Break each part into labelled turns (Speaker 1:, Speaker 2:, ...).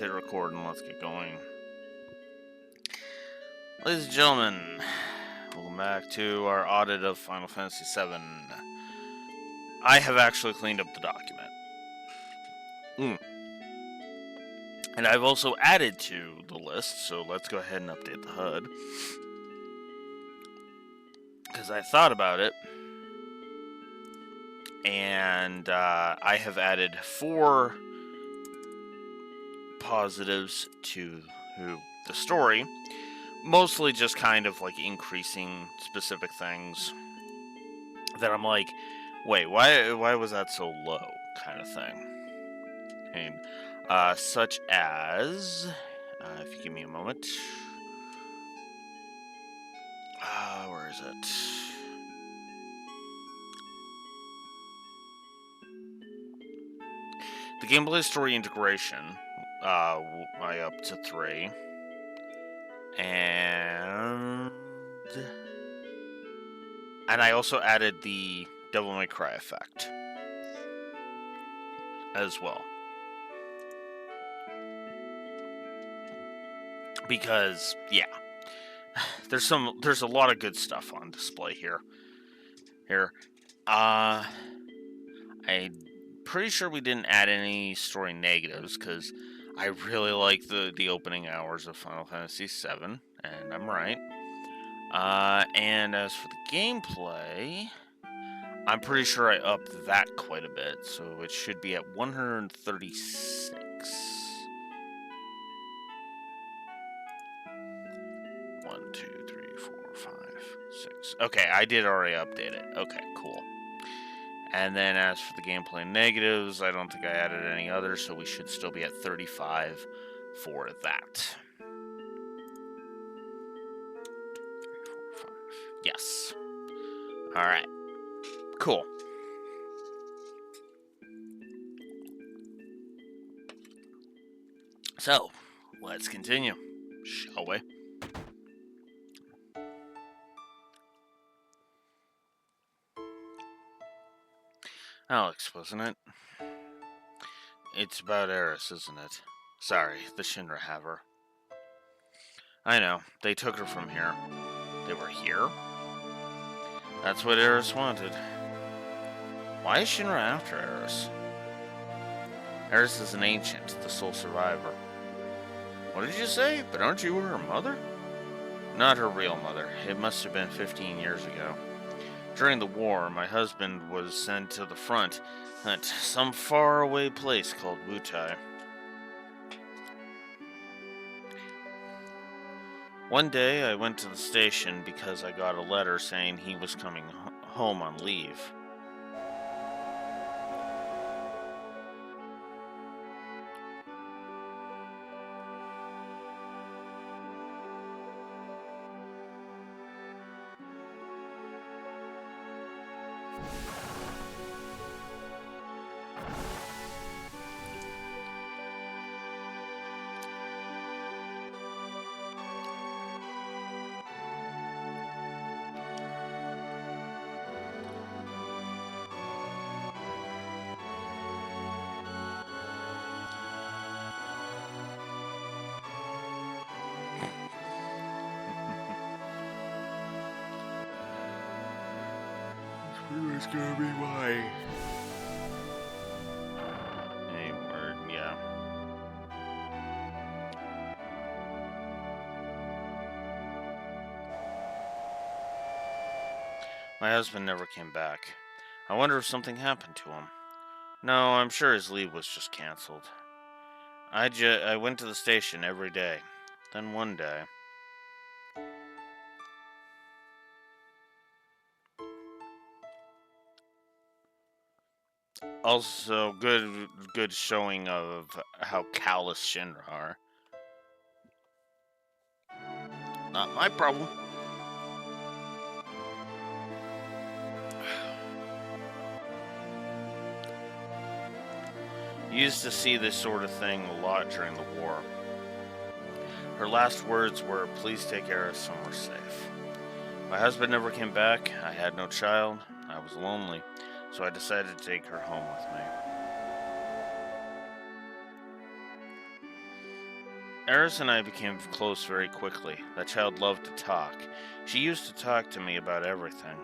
Speaker 1: Hit record and let's get going. Ladies and gentlemen, welcome back to our audit of Final Fantasy VII. I have actually cleaned up the document. And I've also added to the list, so let's go ahead and update the HUD. Because I thought about it, and I have added 4 positives to the story. Mostly just kind of like increasing specific things that I'm like, wait, why was that so low, kind of thing. And such as, if you give me a moment, where is it? The gameplay story integration, I up to 3. And I also added the Devil May Cry effect as well. Because, yeah, there's a lot of good stuff on display here. I'm pretty sure we didn't add any story negatives, because I really like the opening hours of Final Fantasy VII, and I'm right. And as for the gameplay, I'm pretty sure I upped that quite a bit, so it should be at 136. 1, 2, 3, 4, 5, 6. Okay, I did already update it. Okay, cool. And then as for the gameplay negatives, I don't think I added any others, so we should still be at 35 for that. 3, 4, 5. Yes. Alright. Cool. So, let's continue, shall we? Alex, wasn't it? It's about Eris, isn't it? Sorry, the Shinra have her. I know, they took her from here. They were here? That's what Eris wanted. Why is Shinra after Eris? Eris is an ancient, the sole survivor. What did you say? But aren't you her mother? Not her real mother. It must have been 15 years ago. During the war, my husband was sent to the front at some faraway place called Wutai. One day, I went to the station because I got a letter saying he was coming home on leave. It's gonna be why. Any word, yeah. My husband never came back. I wonder if something happened to him. No, I'm sure his leave was just canceled. I went to the station every day. Then one day... Also, good showing of how callous Shinra are. Not my problem. You used to see this sort of thing a lot during the war. Her last words were, "Please take Eris somewhere safe." My husband never came back. I had no child. I was lonely, so I decided to take her home with me. Eris and I became close very quickly. That child loved to talk. She used to talk to me about everything.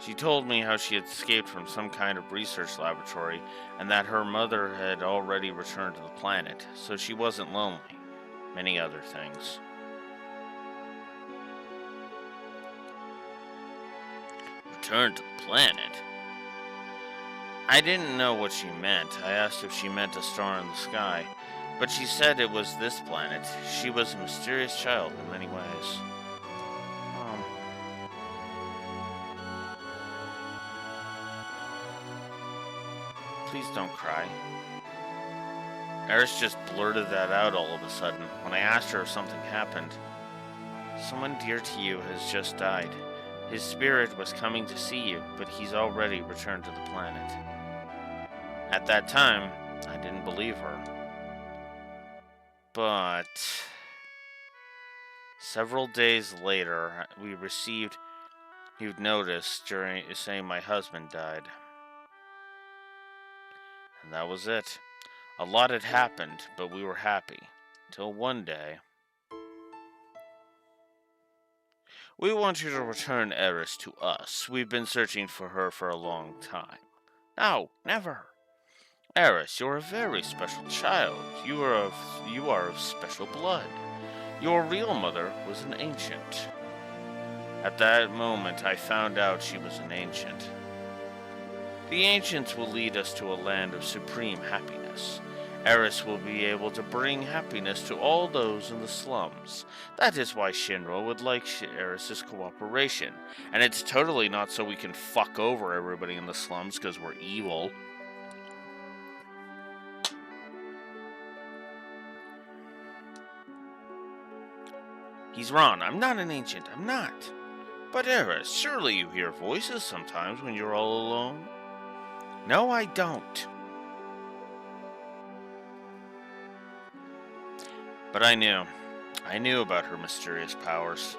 Speaker 1: She told me how she had escaped from some kind of research laboratory and that her mother had already returned to the planet, so she wasn't lonely. Many other things. Returned to the planet? I didn't know what she meant. I asked if she meant a star in the sky, but she said it was this planet. She was a mysterious child in many ways. Please don't cry. Eris just blurted that out all of a sudden when I asked her if something happened. Someone dear to you has just died. His spirit was coming to see you, but he's already returned to the planet. At that time, I didn't believe her. But several days later, we received, you'd noticed, during saying my husband died. And that was it. A lot had happened, but we were happy. Till one day. We want you to return Eris to us. We've been searching for her for a long time. No, never. Eris, you're a very special child. You are of special blood. Your real mother was an ancient. At that moment, I found out she was an ancient. The ancients will lead us to a land of supreme happiness. Eris will be able to bring happiness to all those in the slums. That is why Shinra would like Eris's cooperation. And it's totally not so we can fuck over everybody in the slums because we're evil. He's wrong. I'm not an ancient. I'm not. But Eris, surely you hear voices sometimes when you're all alone? No, I don't. But I knew about her mysterious powers.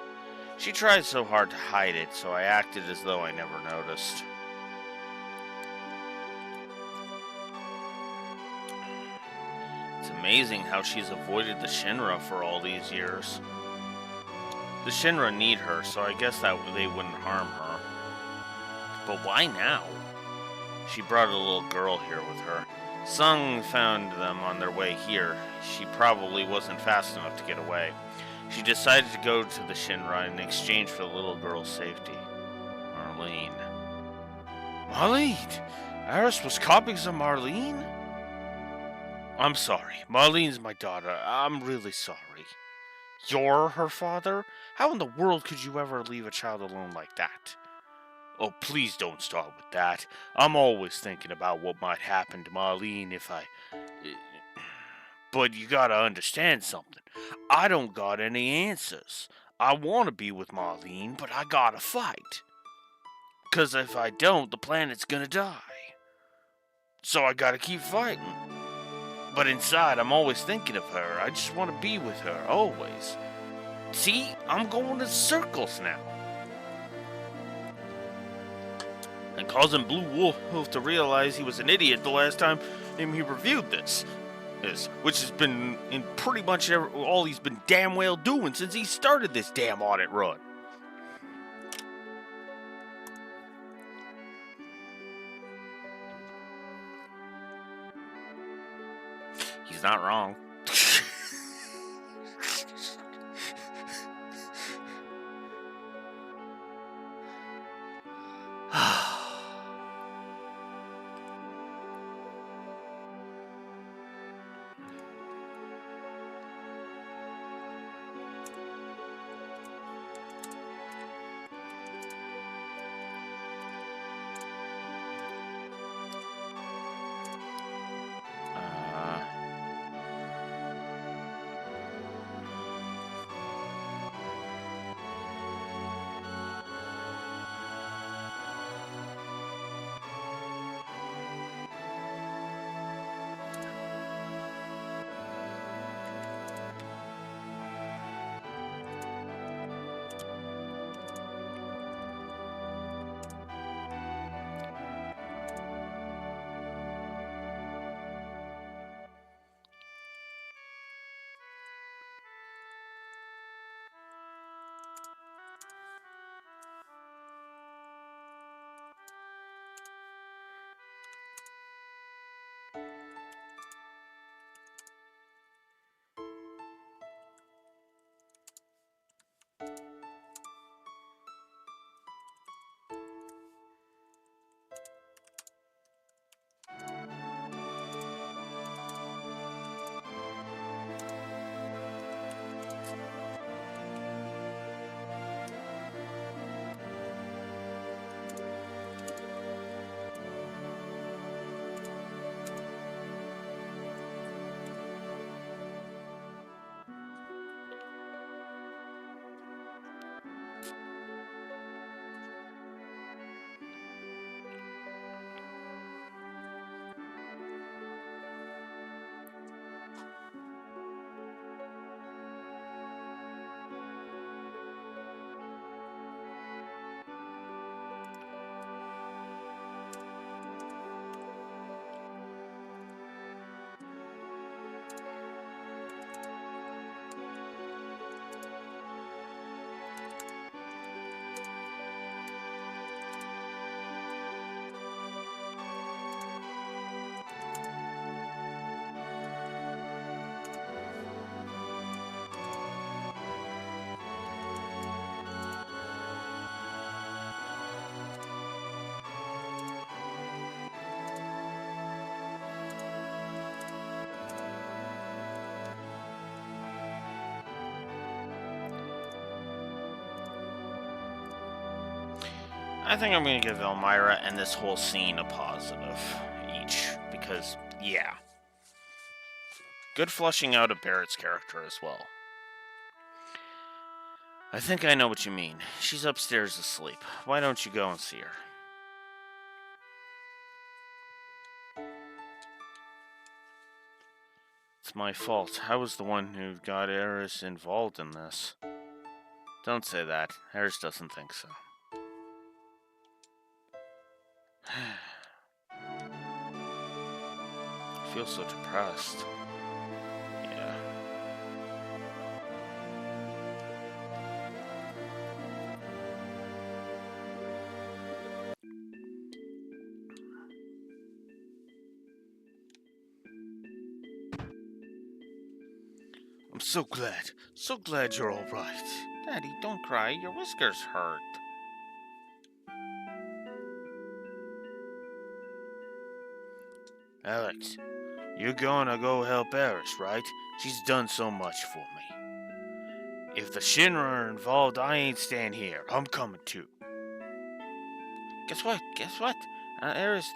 Speaker 1: She tried so hard to hide it, so I acted as though I never noticed. It's amazing how she's avoided the Shinra for all these years. The Shinra need her, so I guess that they wouldn't harm her. But why now? She brought a little girl here with her. Sung found them on their way here. She probably wasn't fast enough to get away. She decided to go to the Shinra in exchange for the little girl's safety. Marlene. Marlene! Eris was copying some Marlene? I'm sorry. Marlene's my daughter. I'm really sorry. You're her father? How in the world could you ever leave a child alone like that? Oh, please don't start with that. I'm always thinking about what might happen to Marlene if I... But you gotta understand something. I don't got any answers. I want to be with Marlene, but I gotta fight. 'Cause if I don't, the planet's gonna die. So I gotta keep fighting. But inside, I'm always thinking of her. I just want to be with her, always. See? I'm going in circles now. And causing Blue Wolf to realize he was an idiot the last time he reviewed this, which has been in pretty much all he's been damn well doing since he started this damn audit run. He's not wrong. I think I'm gonna give Elmira and this whole scene a positive each, because, yeah. Good fleshing out of Barrett's character as well. I think I know what you mean. She's upstairs asleep. Why don't you go and see her? It's my fault. I was the one who got Eris involved in this. Don't say that. Eris doesn't think so. I feel so depressed. Yeah. I'm so glad you're all right. Daddy, don't cry. Your whiskers hurt. Alex, you're gonna go help Eris, right? She's done so much for me. If the Shinra are involved, I ain't staying here. I'm coming too. Guess what? Eris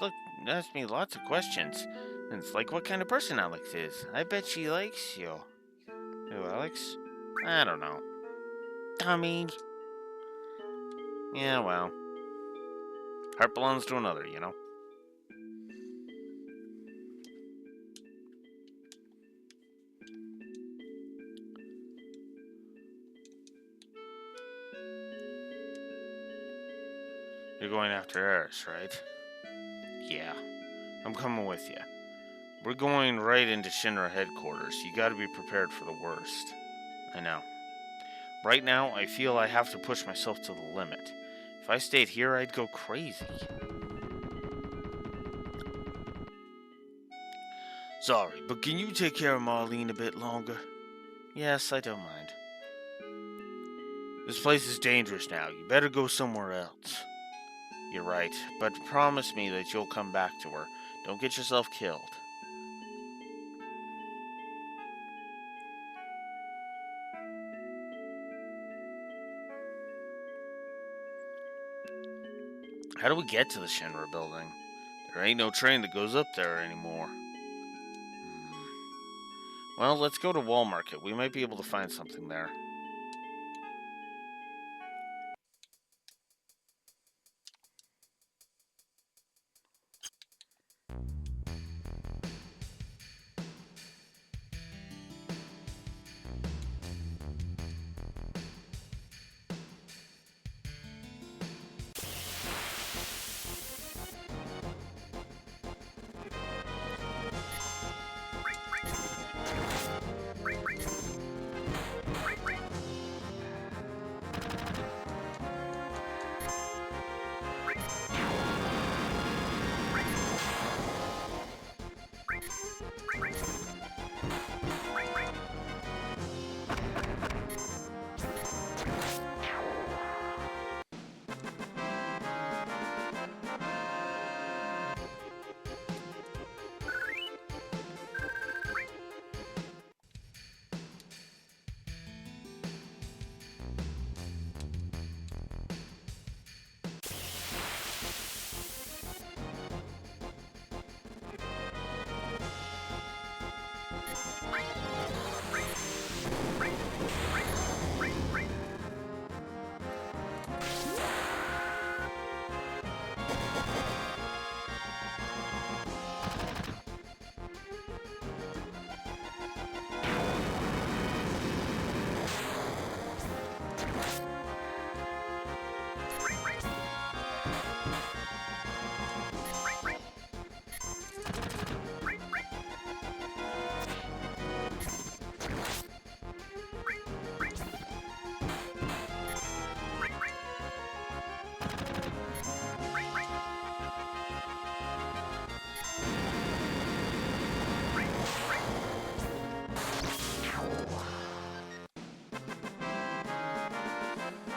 Speaker 1: asked me lots of questions. And it's like what kind of person Alex is. I bet she likes you. Who, Alex? I don't know. I mean... Yeah, well. Heart belongs to another, you know? You're going after Eris, right? Yeah. I'm coming with you. We're going right into Shinra headquarters. You gotta be prepared for the worst. I know. Right now, I feel I have to push myself to the limit. If I stayed here, I'd go crazy. Sorry, but can you take care of Marlene a bit longer? Yes, I don't mind. This place is dangerous now. You better go somewhere else. You're right, but promise me that you'll come back to her. Don't get yourself killed. How do we get to the Shinra building? There ain't no train that goes up there anymore. Well, let's go to Wall Market. We might be able to find something there.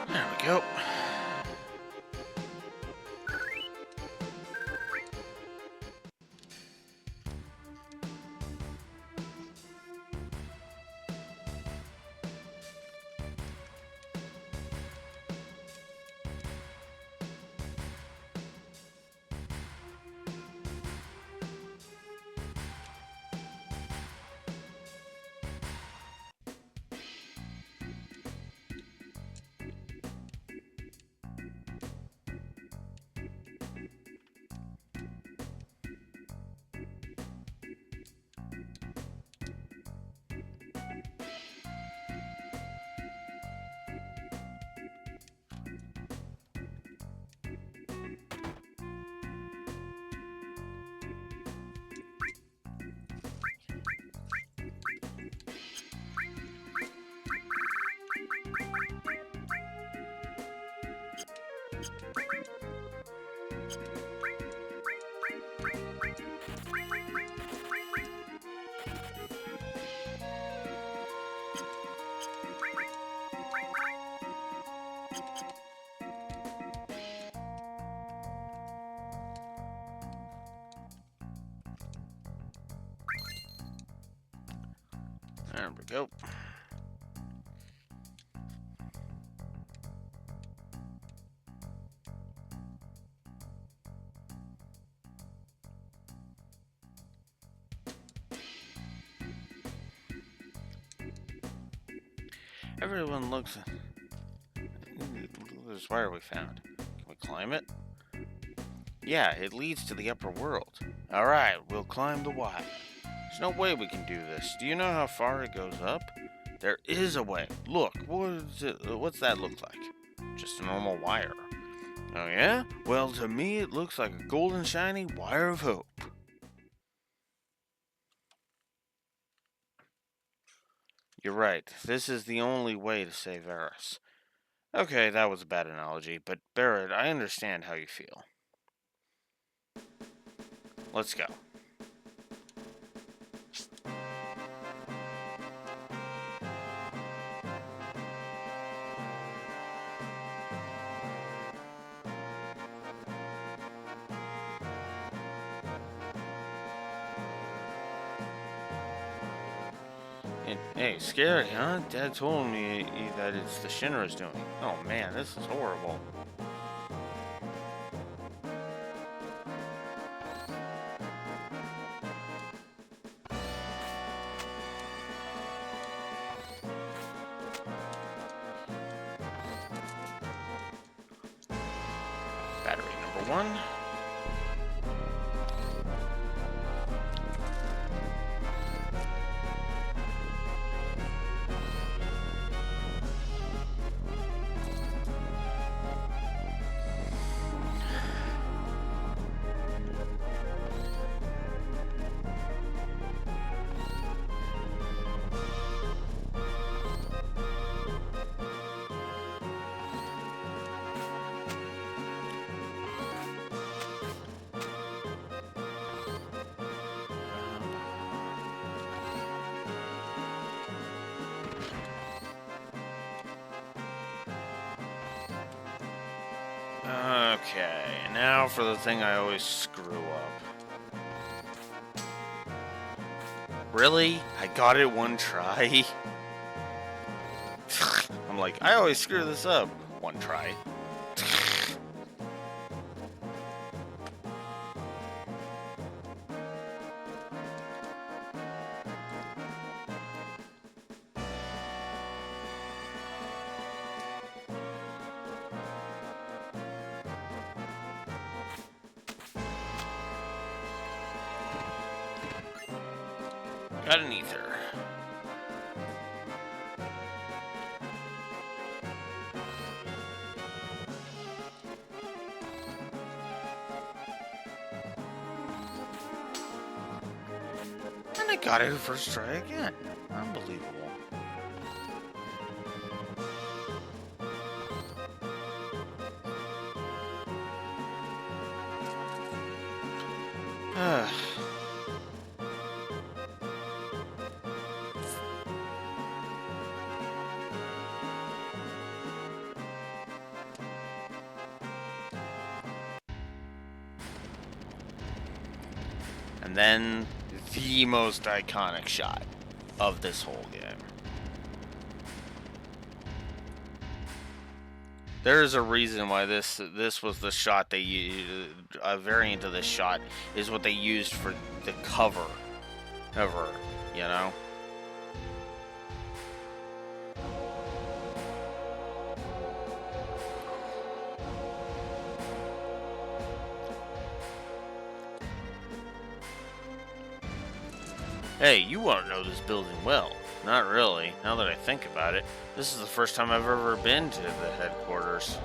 Speaker 1: There we go. There we go. Everyone looks at this wire we found. Can we climb it? Yeah, it leads to the upper world. Alright, we'll climb the wire. There's no way we can do this. Do you know how far it goes up? There is a way. Look, what's that look like? Just a normal wire. Oh yeah? Well, to me it looks like a golden shiny wire of hope. You're right. This is the only way to save Eris. Okay, that was a bad analogy, but Barrett, I understand how you feel. Let's go. Hey, scary, huh? Dad told me that it's the Shinra's doing. Oh man, this is horrible. Battery number 1. Okay, now for the thing I always screw up. Really? I got it one try? I'm like, I always screw this up. One try. Got an ether. And I got it first try again. Unbelievable. And then the most iconic shot of this whole game. There's a reason why this was the shot they used. A variant of this shot is what they used for the cover of her, you know? Hey, you want to know this building well. Not really, now that I think about it. This is the first time I've ever been to the headquarters.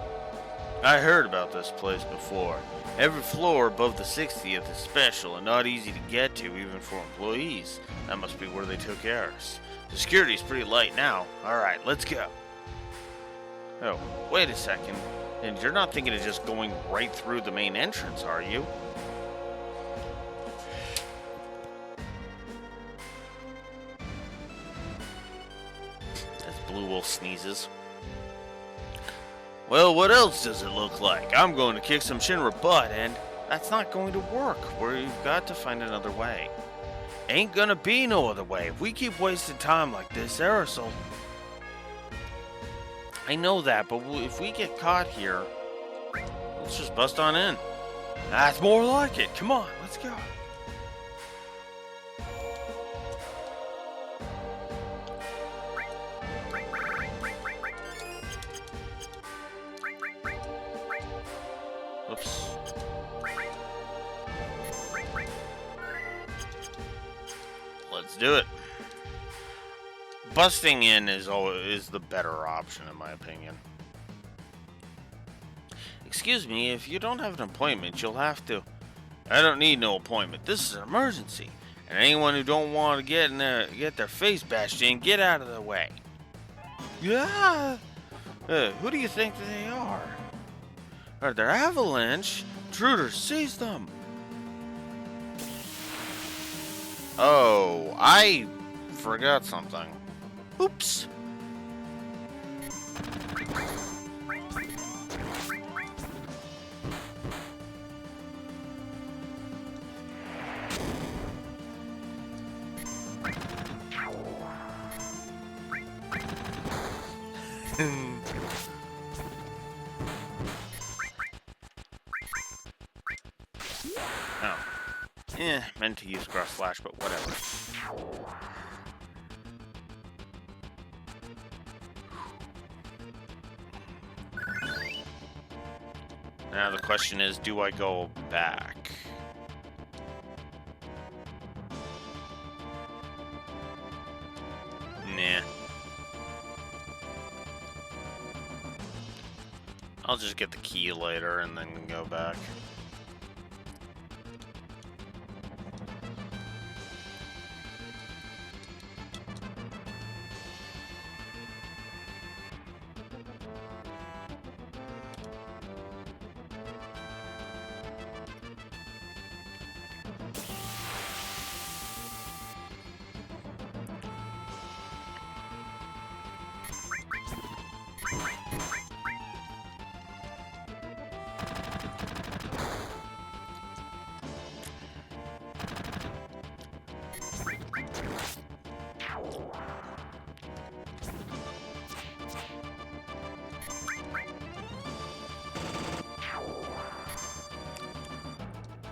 Speaker 1: I heard about this place before. Every floor above the 60th is special and not easy to get to even for employees. That must be where they took Eris. The security's pretty light now. Alright, let's go. Oh, wait a second. And you're not thinking of just going right through the main entrance, are you? Blue Wolf sneezes. Well, what else does it look like? I'm going to kick some Shinra butt, and that's not going to work. We've got to find another way. Ain't gonna be no other way. If we keep wasting time like this, Aerosol... I know that, but if we get caught here, let's just bust on in. That's more like it. Come on, let's go. Oops. Let's do it. Busting in is the better option, in my opinion. Excuse me, if you don't have an appointment, you'll have to... I don't need no appointment. This is an emergency. And anyone who don't want to get their face bashed in, get out of the way. Yeah. Who do you think they are? Are they avalanche? Intruders, seize them. Oh, I forgot something. Oops. Oh. Meant to use cross slash, but whatever. Now the question is, do I go back? Nah. I'll just get the key later and then go back.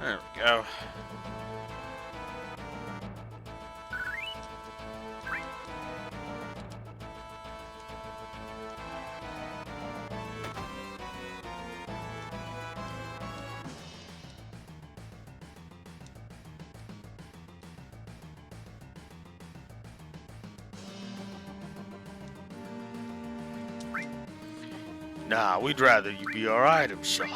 Speaker 1: There we go. Nah, we'd rather you be our item shop.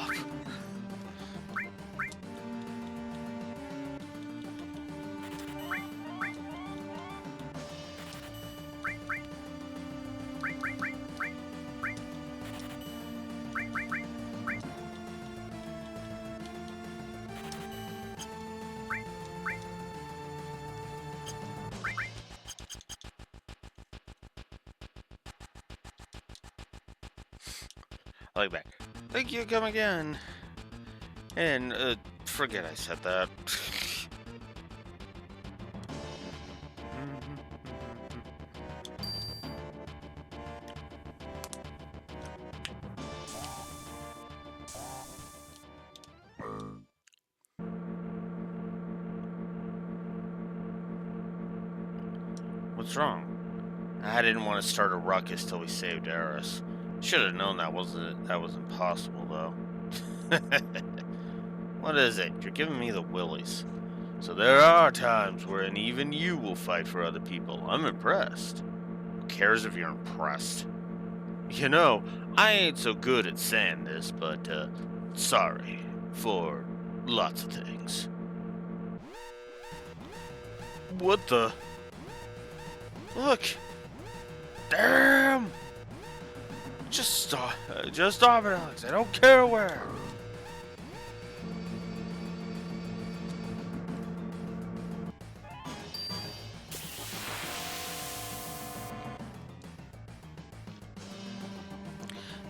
Speaker 1: I like that. Thank you, come again. And, forget I said that. What's wrong? I didn't want to start a ruckus till we saved Eris. Should have known that was impossible, though. What is it? You're giving me the willies. So there are times when even you will fight for other people. I'm impressed. Who cares if you're impressed? You know, I ain't so good at saying this, but, sorry for lots of things. What the? Look! Damn! Just stop it, Alex. I don't care where.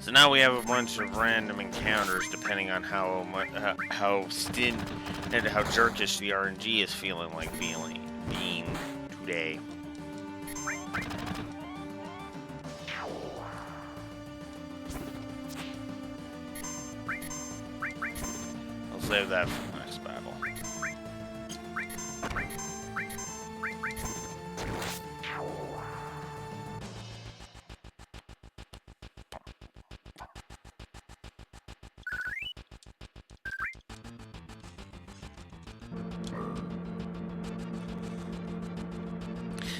Speaker 1: So now we have a bunch of random encounters depending on how stint and how jerkish the RNG is feeling like being today. I'll save that for the next battle.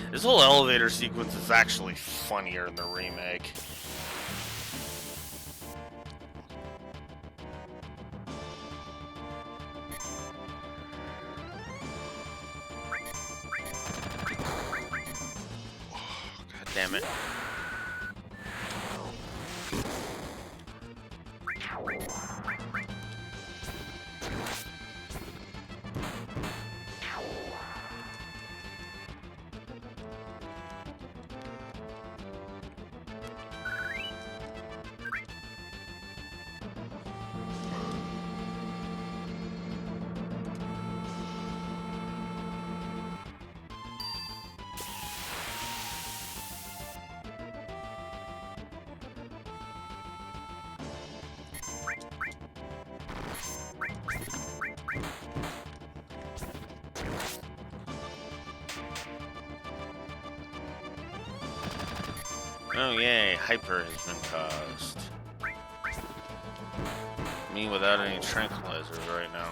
Speaker 1: This whole elevator sequence is actually funnier in the remake. God damn it. Oh yay, hyper has been caused. Me without any tranquilizers right now.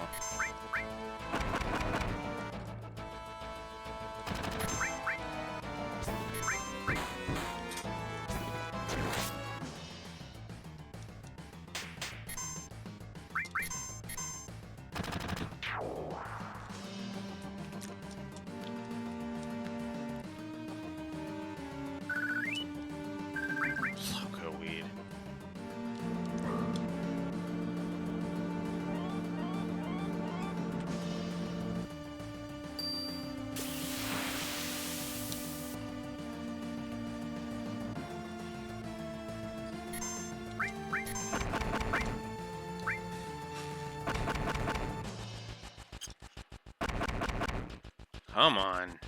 Speaker 1: Loco weed. Come on.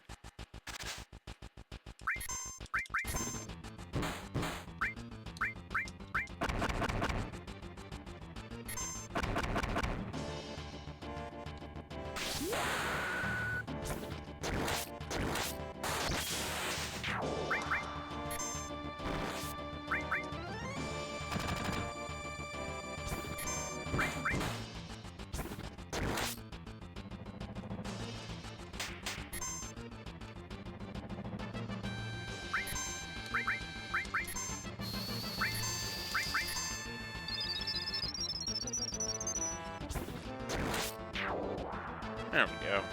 Speaker 1: There we go.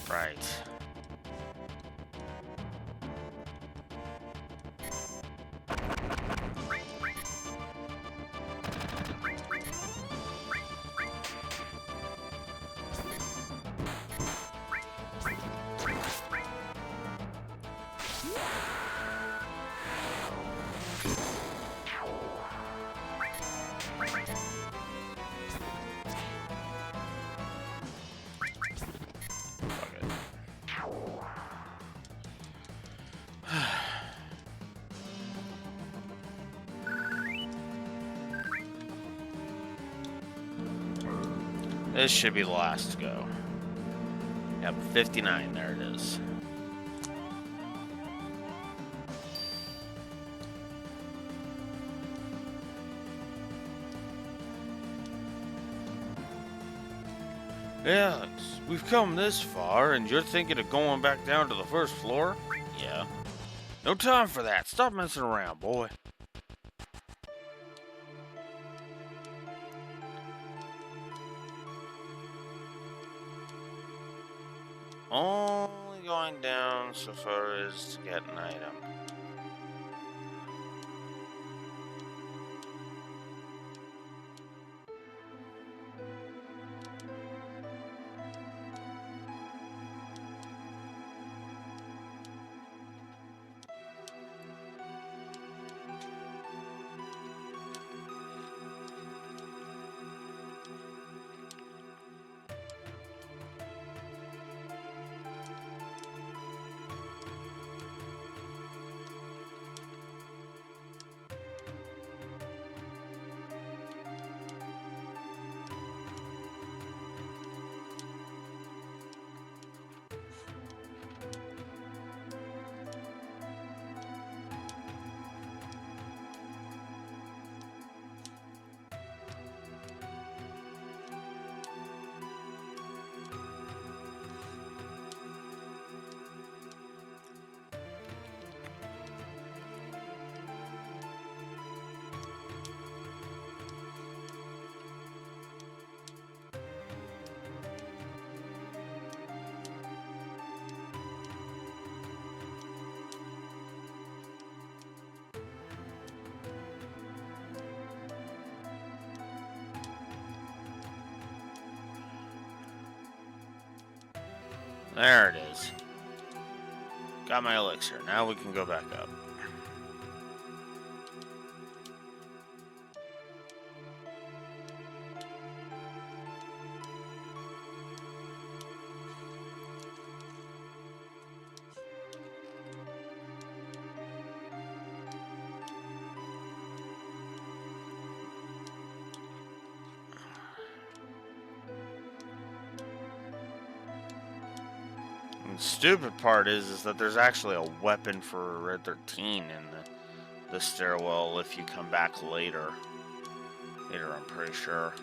Speaker 1: Right. This should be the last to go. Yep, 59, there it is. Alex, we've come this far, and you're thinking of going back down to the first floor? Yeah. No time for that. Stop messing around, boy. Only going down so far as to get an item. There it is. Got my elixir. Now we can go back up. And the stupid part is that there's actually a weapon for Red 13 in the stairwell if you come back later. Later, I'm pretty sure.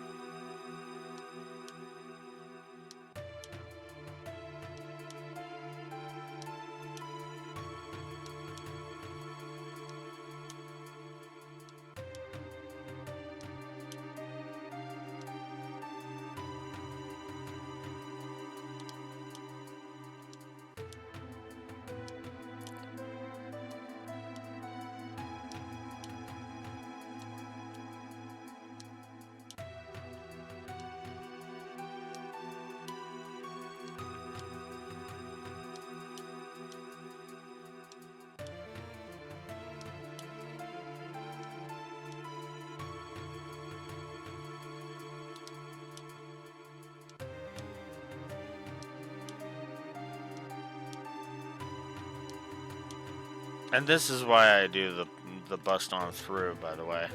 Speaker 1: And this is why I do the bust on through, by the way,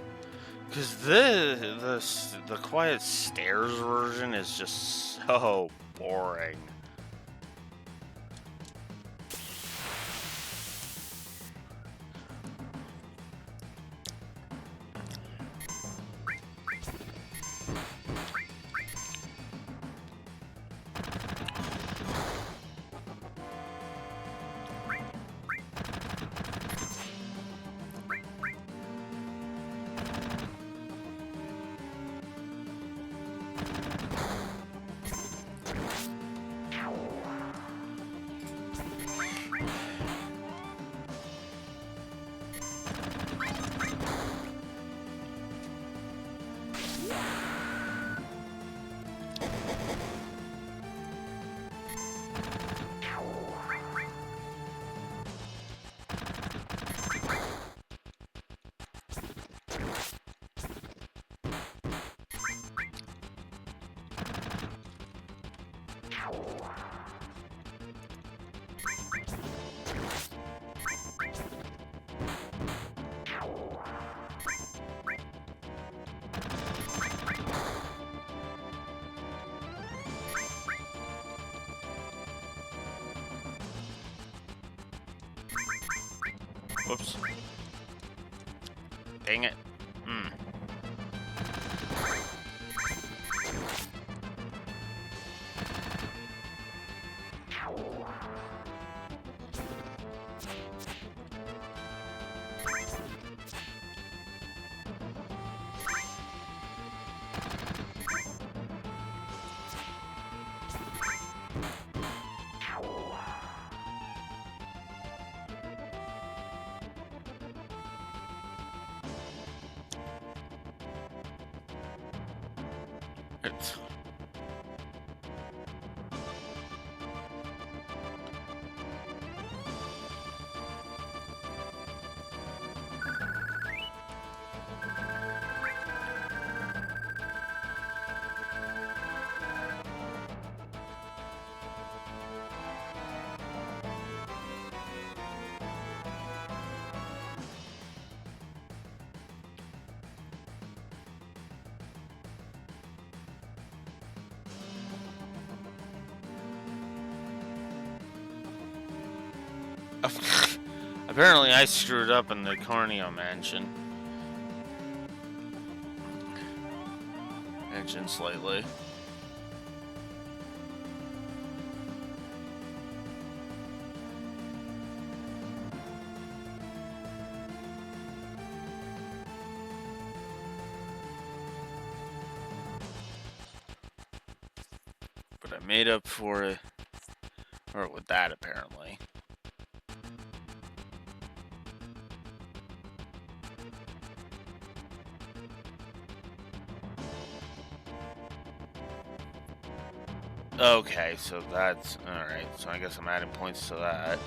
Speaker 1: because the quiet stairs version is just so boring. Whoops. Dang it. It's... Apparently I screwed up in the Corneo mansion. Slightly. But I made up for it, or with that apparently. Okay, so that's alright. So I guess I'm adding points to that.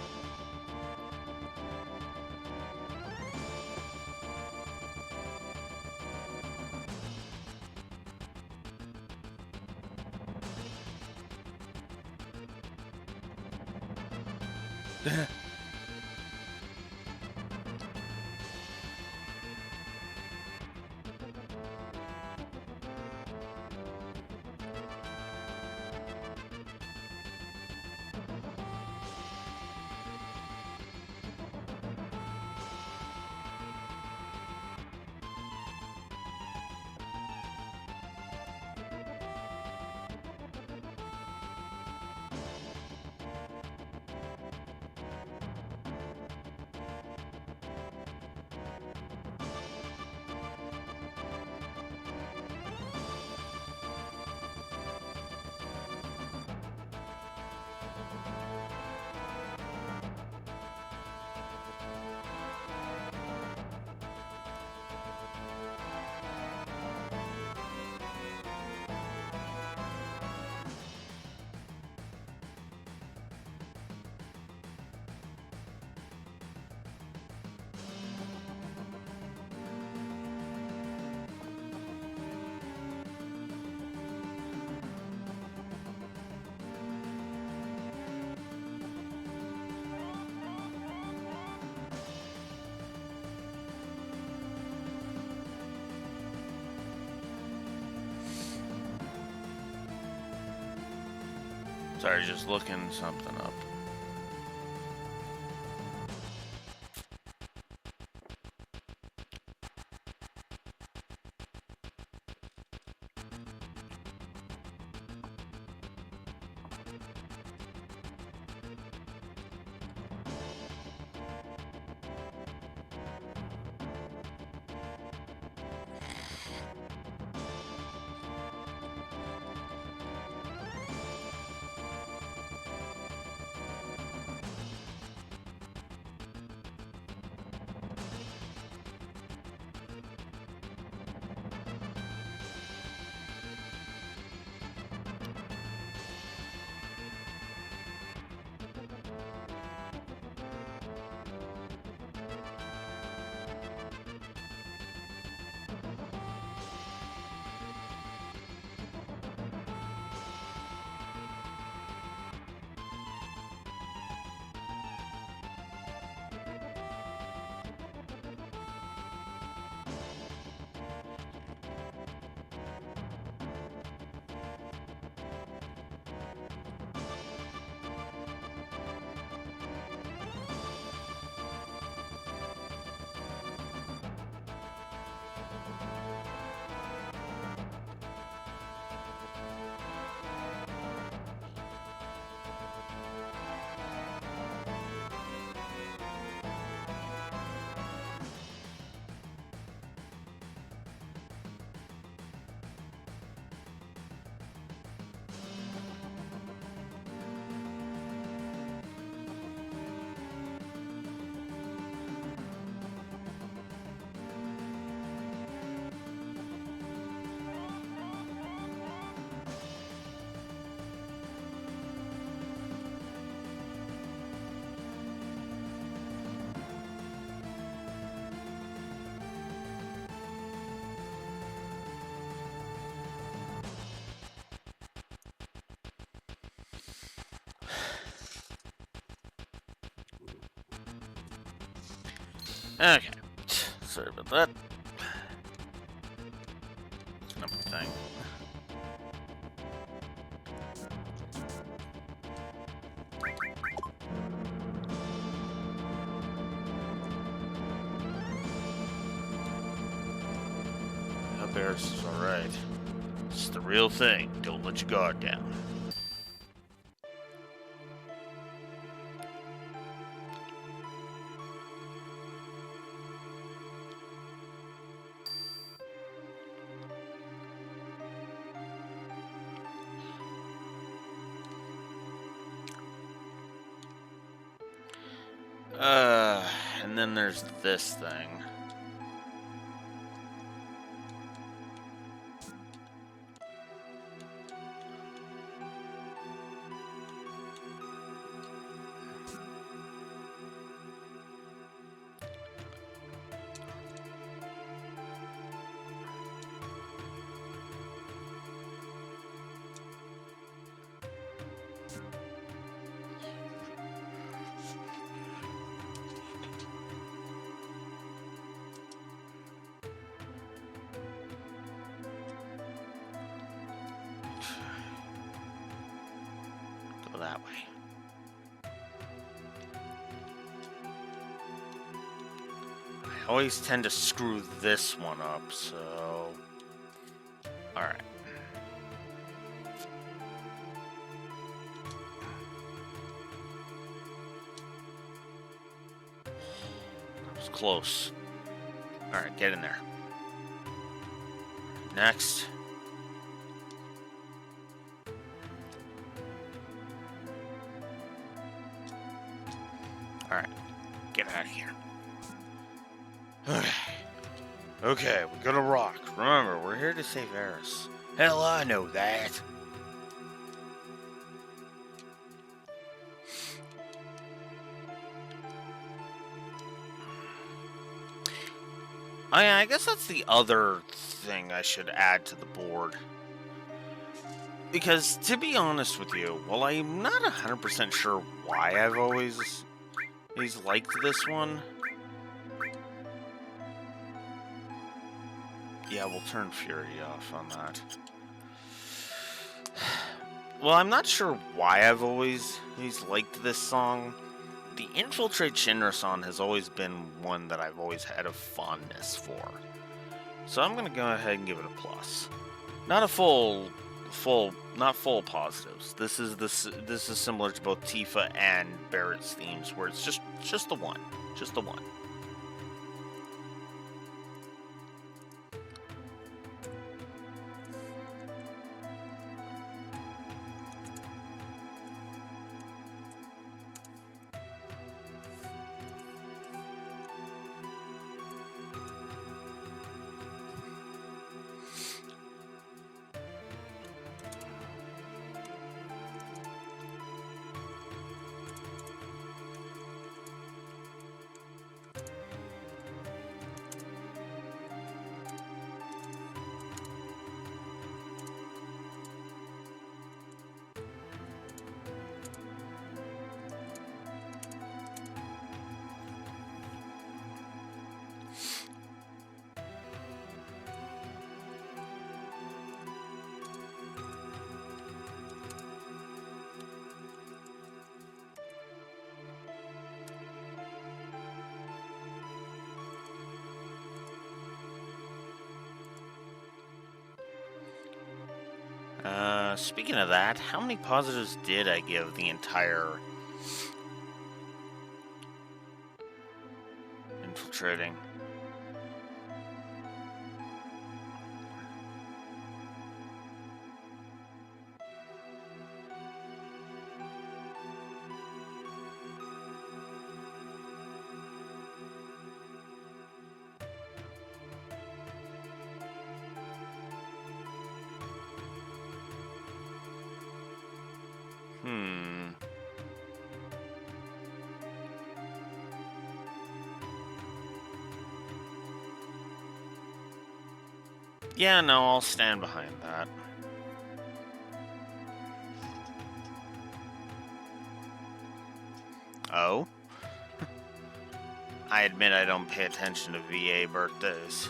Speaker 1: Sorry, just looking something up. Okay. Sorry about that. Number thing. Hope Eris is alright. It's the real thing. Don't let your guard down. And then there's this thing. always tend to screw this one up, so... Alright. That was close. Alright, get in there. Next. Alright, get out of here. Okay, we're gonna rock. Remember, we're here to save Eris. Hell, I know that. I guess that's the other thing I should add to the board. Because, to be honest with you, while I'm not 100% sure why I've always liked this one... Yeah, we'll turn Fury off on that. Well, I'm not sure why I've always liked this song. The Infiltrate Shinra song has always been one that I've always had a fondness for. So I'm going to go ahead and give it a plus. Not a not full positives. This is similar to both Tifa and Barrett's themes, where it's just the one. Just the one. Speaking of that, how many positives did I give the entire infiltrating? Yeah, no, I'll stand behind that. Oh? I admit I don't pay attention to VA birthdays.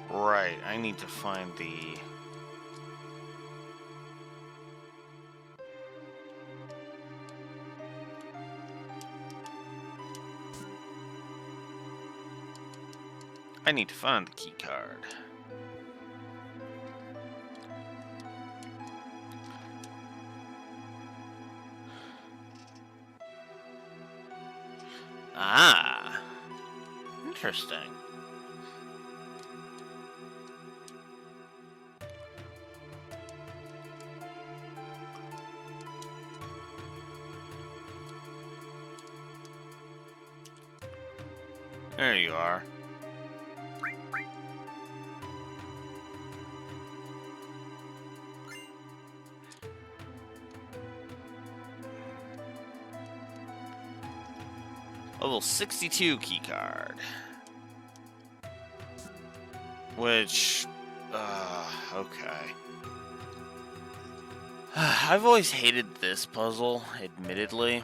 Speaker 1: Right, I need to find the... I need to find the key card. Ah, interesting. There you are. Level 62 keycard. Which, okay. I've always hated this puzzle, admittedly.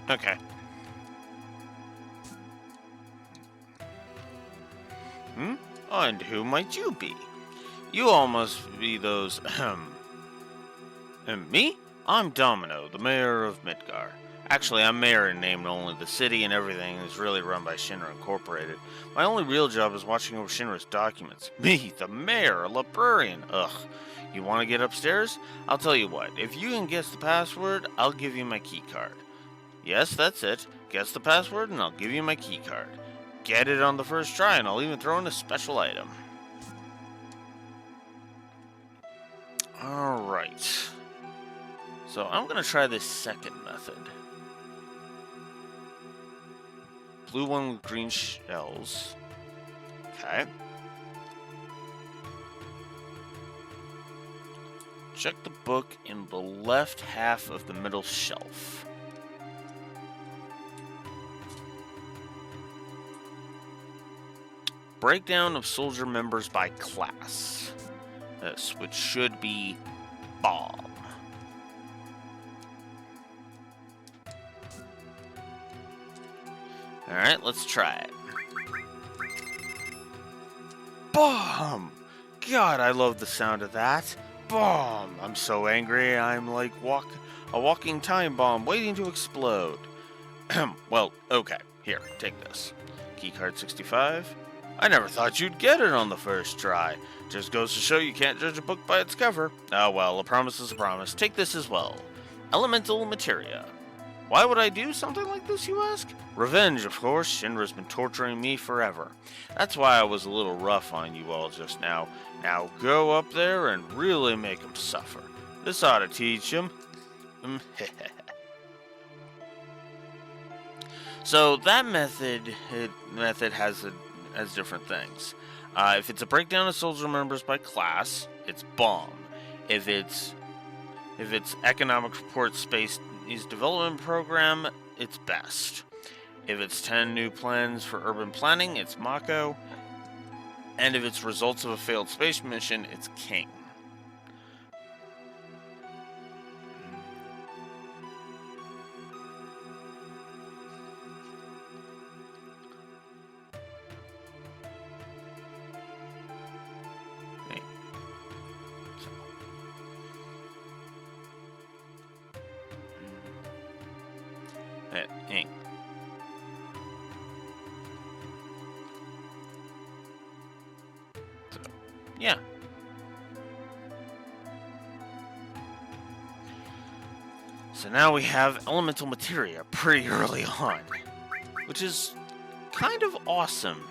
Speaker 1: Okay. And who might you be? You all must be those, And me? I'm Domino, the mayor of Midgar. Actually, I'm mayor in name only. The city and everything is really run by Shinra Incorporated. My only real job is watching over Shinra's documents. Me, the mayor, a librarian. Ugh. You want to get upstairs? I'll tell you what. If you can guess the password, I'll give you my key card. Yes, that's it. Guess the password and I'll give you my key card. Get it on the first try and I'll even throw in a special item. Alright. So I'm going to try this second method. Blue one with green shells. Okay. Check the book in the left half of the middle shelf. Breakdown of soldier members by class. This, which should be bomb. Alright, let's try it. Bomb! God, I love the sound of that. Bomb! I'm so angry, I'm like a walking time bomb waiting to explode. Well, okay, here, take this. Keycard 65. I never thought you'd get it on the first try. Just goes to show you can't judge a book by its cover. Oh well, a promise is a promise. Take this as well. Elemental Materia. Why would I do something like this, you ask? Revenge, of course. Shinra's been torturing me forever. That's why I was a little rough on you all just now. Now go up there and really make them suffer. This ought to teach them. So that method has different things. If it's a breakdown of soldier members by class, it's bomb. If it's economic report space development program, it's best. If it's 10 new plans for urban planning, it's Mako. And if it's results of a failed space mission, it's King. Eh. So, yeah. So now we have elemental materia pretty early on, which is kind of awesome.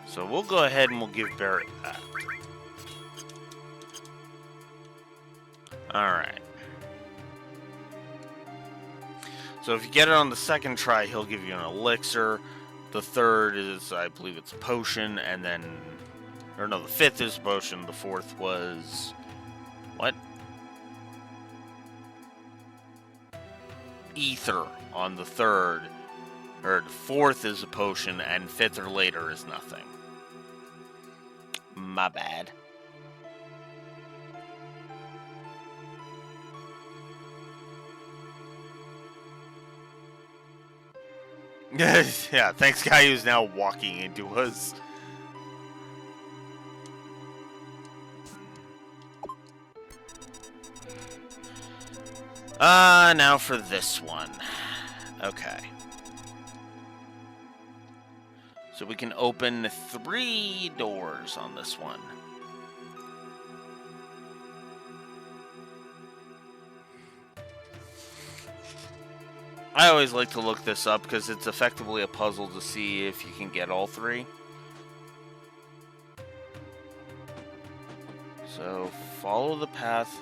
Speaker 1: So we'll go ahead and we'll give Barrett that. Alright. So if you get it on the second try, he'll give you an elixir. The third is, I believe it's a potion, and then... Or no, the fifth is a potion. The fourth was... What? Ether on the third. Or the fourth is a potion, and fifth or later is nothing. My bad. Yeah, thanks guy who's now walking into us. Now for this one. Okay. So we can open 3 doors on this one. I always like to look this up because it's effectively a puzzle to see if you can get all 3. So follow the path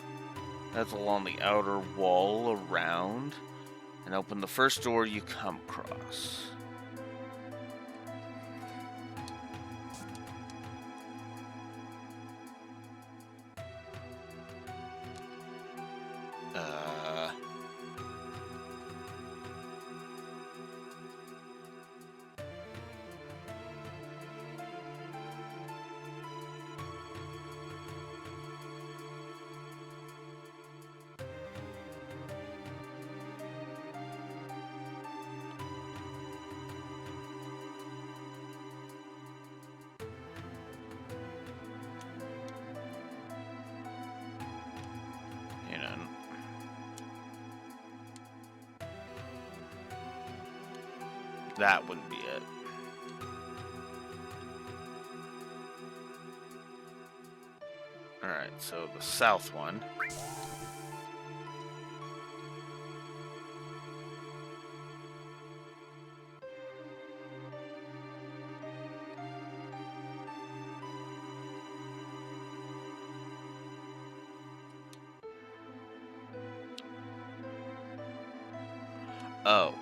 Speaker 1: that's along the outer wall around and open the first door you come across. That wouldn't be it. Alright, so the south one. Oh.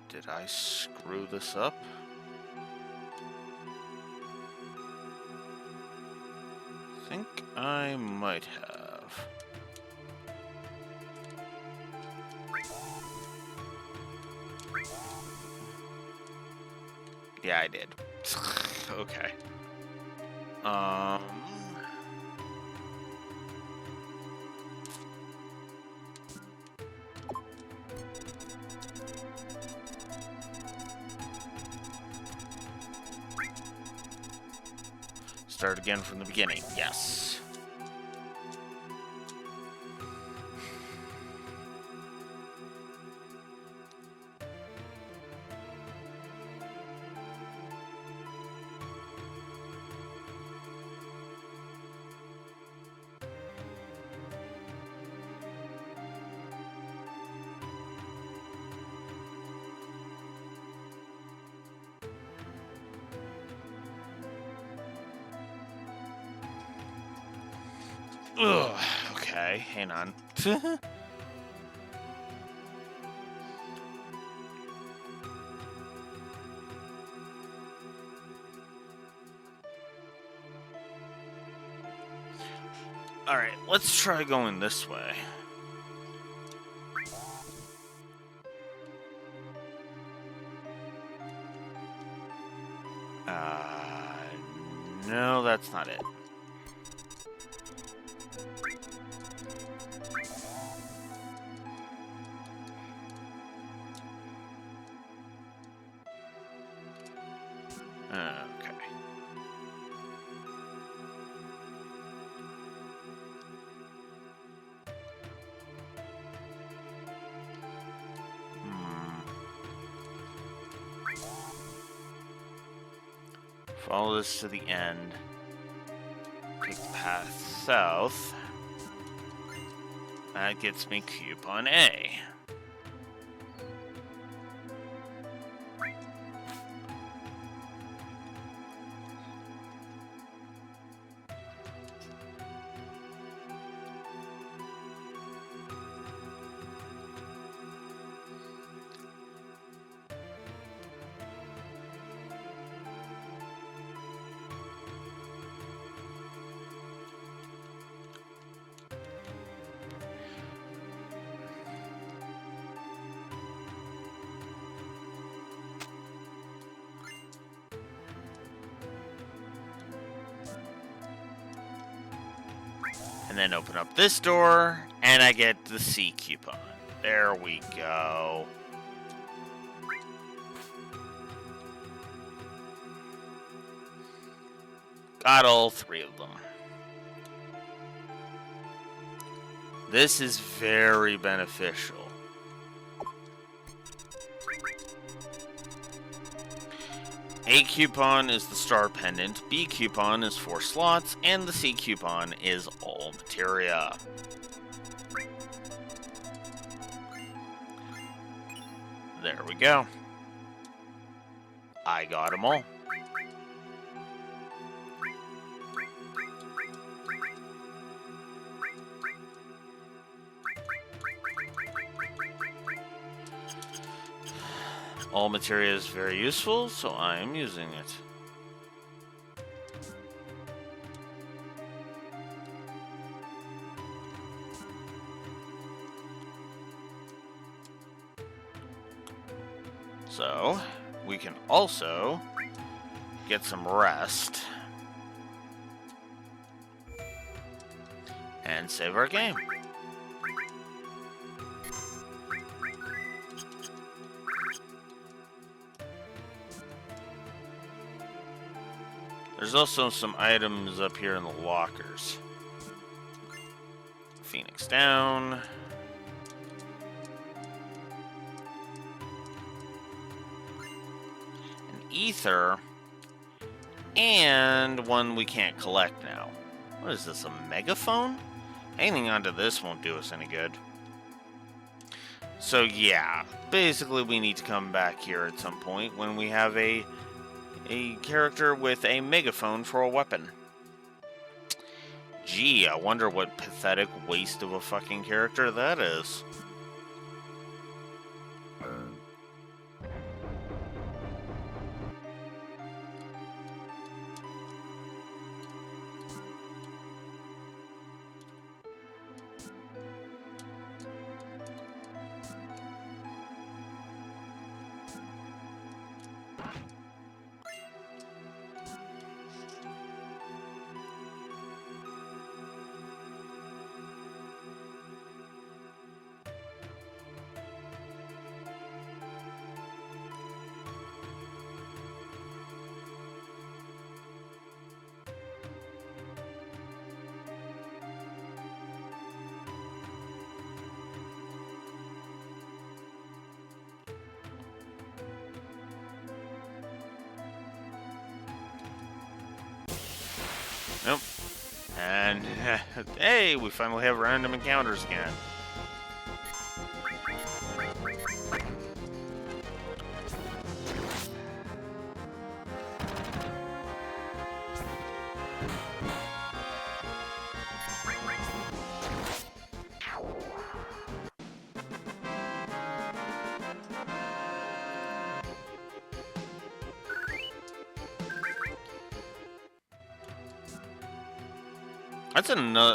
Speaker 1: Did I screw this up? I think I might have. Yeah, I did. Okay. Start again from the beginning. Yes. Ugh, okay, hang on. Alright, let's try going this way. No, that's not it. Okay. Follow this to the end. Take the path south. That gets me coupon A. And then open up this door, and I get the C coupon. There we go. Got all 3 of them. This is very beneficial. A coupon is the star pendant, B coupon is 4 slots, and the C coupon is all materia. There we go. I got them all. All materia is very useful, so I am using it. So, we can also get some rest and save our game. There's also some items up here in the lockers. Phoenix down. An ether. And one we can't collect now. What is this, a megaphone? Hanging onto this won't do us any good. So yeah, basically we need to come back here at some point when we have a character with a megaphone for a weapon. Gee, I wonder what pathetic waste of a fucking character that is. Nope. And, hey, we finally have random encounters again.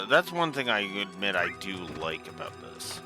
Speaker 1: That's one thing I admit I do like about this.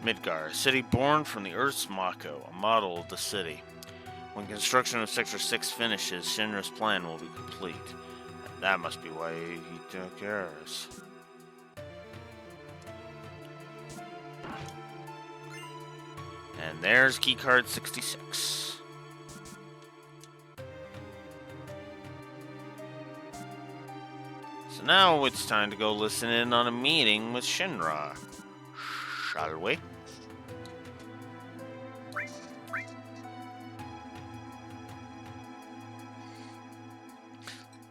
Speaker 1: Midgar, a city born from the Earth's Mako, a model of the city. When construction of Sector 6 finishes, Shinra's plan will be complete. And that must be why he took Eris. And there's keycard 66. So now it's time to go listen in on a meeting with Shinra. Shall we?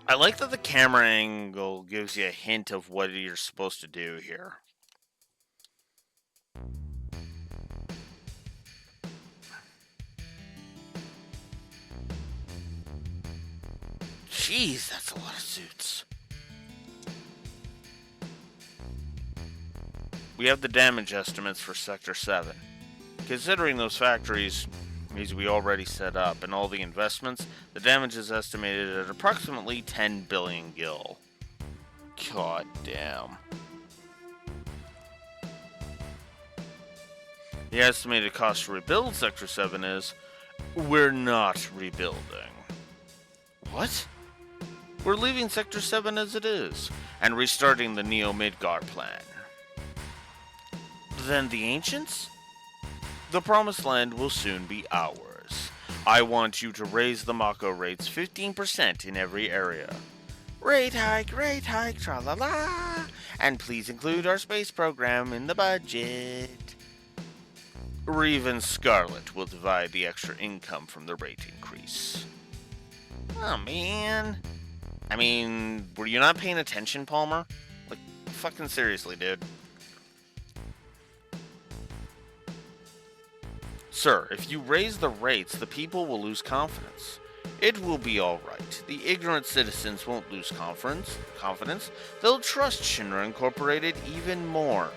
Speaker 1: I like that the camera angle gives you a hint of what you're supposed to do here. Jeez, that's a lot of suits. We have the damage estimates for Sector 7. Considering those factories we already set up and all the investments, the damage is estimated at approximately 10 billion gil. God damn. The estimated cost to rebuild Sector 7 is... we're not rebuilding. What? We're leaving Sector 7 as it is, and restarting the Neo-Midgar plan. Then the Ancients? The Promised Land will soon be ours. I want you to raise the Mako rates 15% in every area. Rate hike, tra-la-la! And please include our space program in the budget. Reeve and Scarlet will divide the extra income from the rate increase. Oh, man. I mean, were you not paying attention, Palmer? Like, fucking seriously, dude. Sir, if you raise the rates, the people will lose confidence. It will be alright. The ignorant citizens won't lose confidence. They'll trust Shinra Incorporated even more.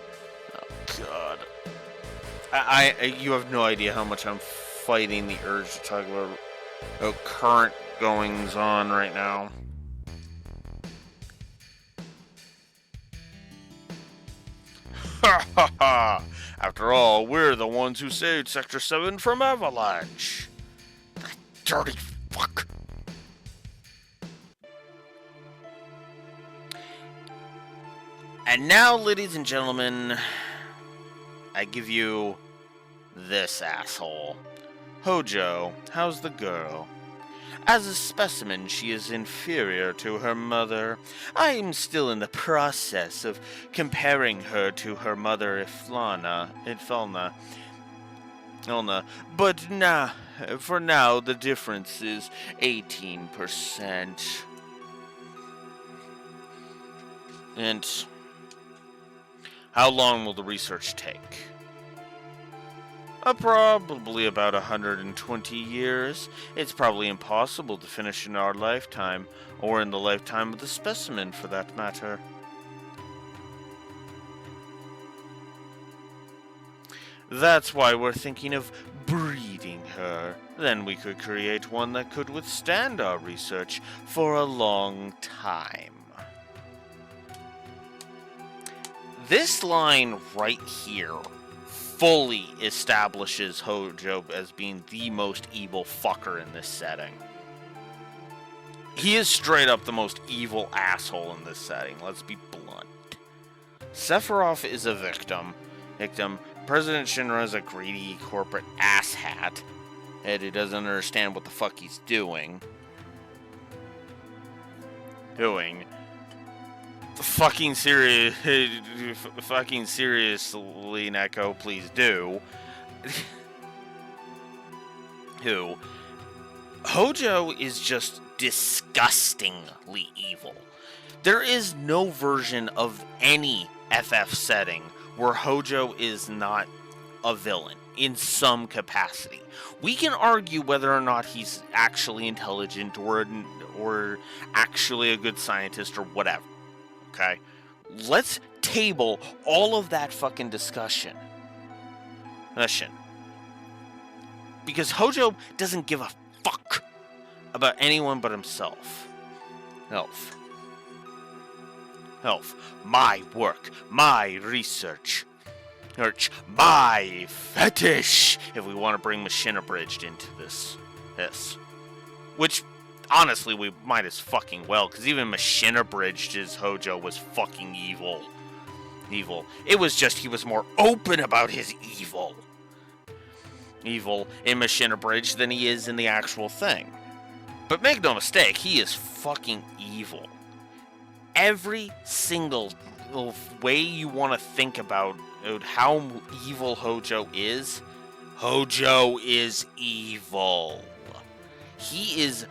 Speaker 1: Oh, God. You have no idea how much I'm fighting the urge to talk about current goings on right now. Ha ha ha! After all, we're the ones who saved Sector 7 from Avalanche. That dirty fuck. And now, ladies and gentlemen, I give you this asshole. Hojo, how's the girl? As a specimen, she is inferior to her mother. I am still in the process of comparing her to her mother, Ifalna. But for now, the difference is 18%. And how long will the research take? Probably about 120 years. It's probably impossible to finish in our lifetime, or in the lifetime of the specimen, for that matter. That's why we're thinking of breeding her. Then we could create one that could withstand our research for a long time. This line right here fully establishes Hojo as being the most evil fucker in this setting. He is straight up the most evil asshole in this setting, let's be blunt. Sephiroth is a victim. President Shinra is a greedy corporate asshat who doesn't understand what the fuck he's doing. Fucking seriously, Neko, please do. Hojo is just disgustingly evil. There is no version of any FF setting where Hojo is not a villain in some capacity. We can argue whether or not he's actually intelligent or actually a good scientist or whatever. Okay? Let's table all of that fucking discussion. Listen. Because Hojo doesn't give a fuck about anyone but himself. Health. My work. My research. Or my fetish, if we want to bring Machine Abridged into this. Which, honestly, we might as fucking well, because even Machine Abridged's Hojo was fucking evil. It was just he was more open about his evil in Machine Abridged than he is in the actual thing. But make no mistake, he is fucking evil. Every single way you want to think about how evil Hojo is evil. He is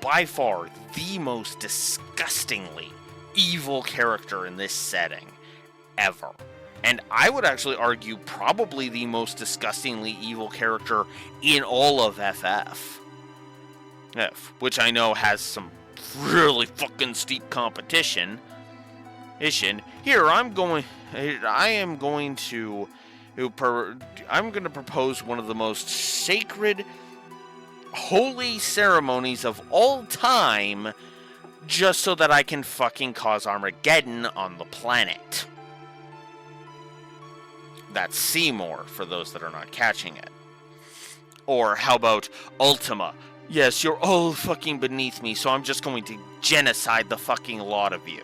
Speaker 1: by far the most disgustingly evil character in this setting ever. And I would actually argue probably the most disgustingly evil character in all of FF. Which I know has some really fucking steep competition. Here, I'm going to propose one of the most sacred, holy ceremonies of all time, just so that I can fucking cause Armageddon on the planet. That's Seymour, for those that are not catching it. Or how about Ultima? Yes, you're all fucking beneath me, so I'm just going to genocide the fucking lot of you.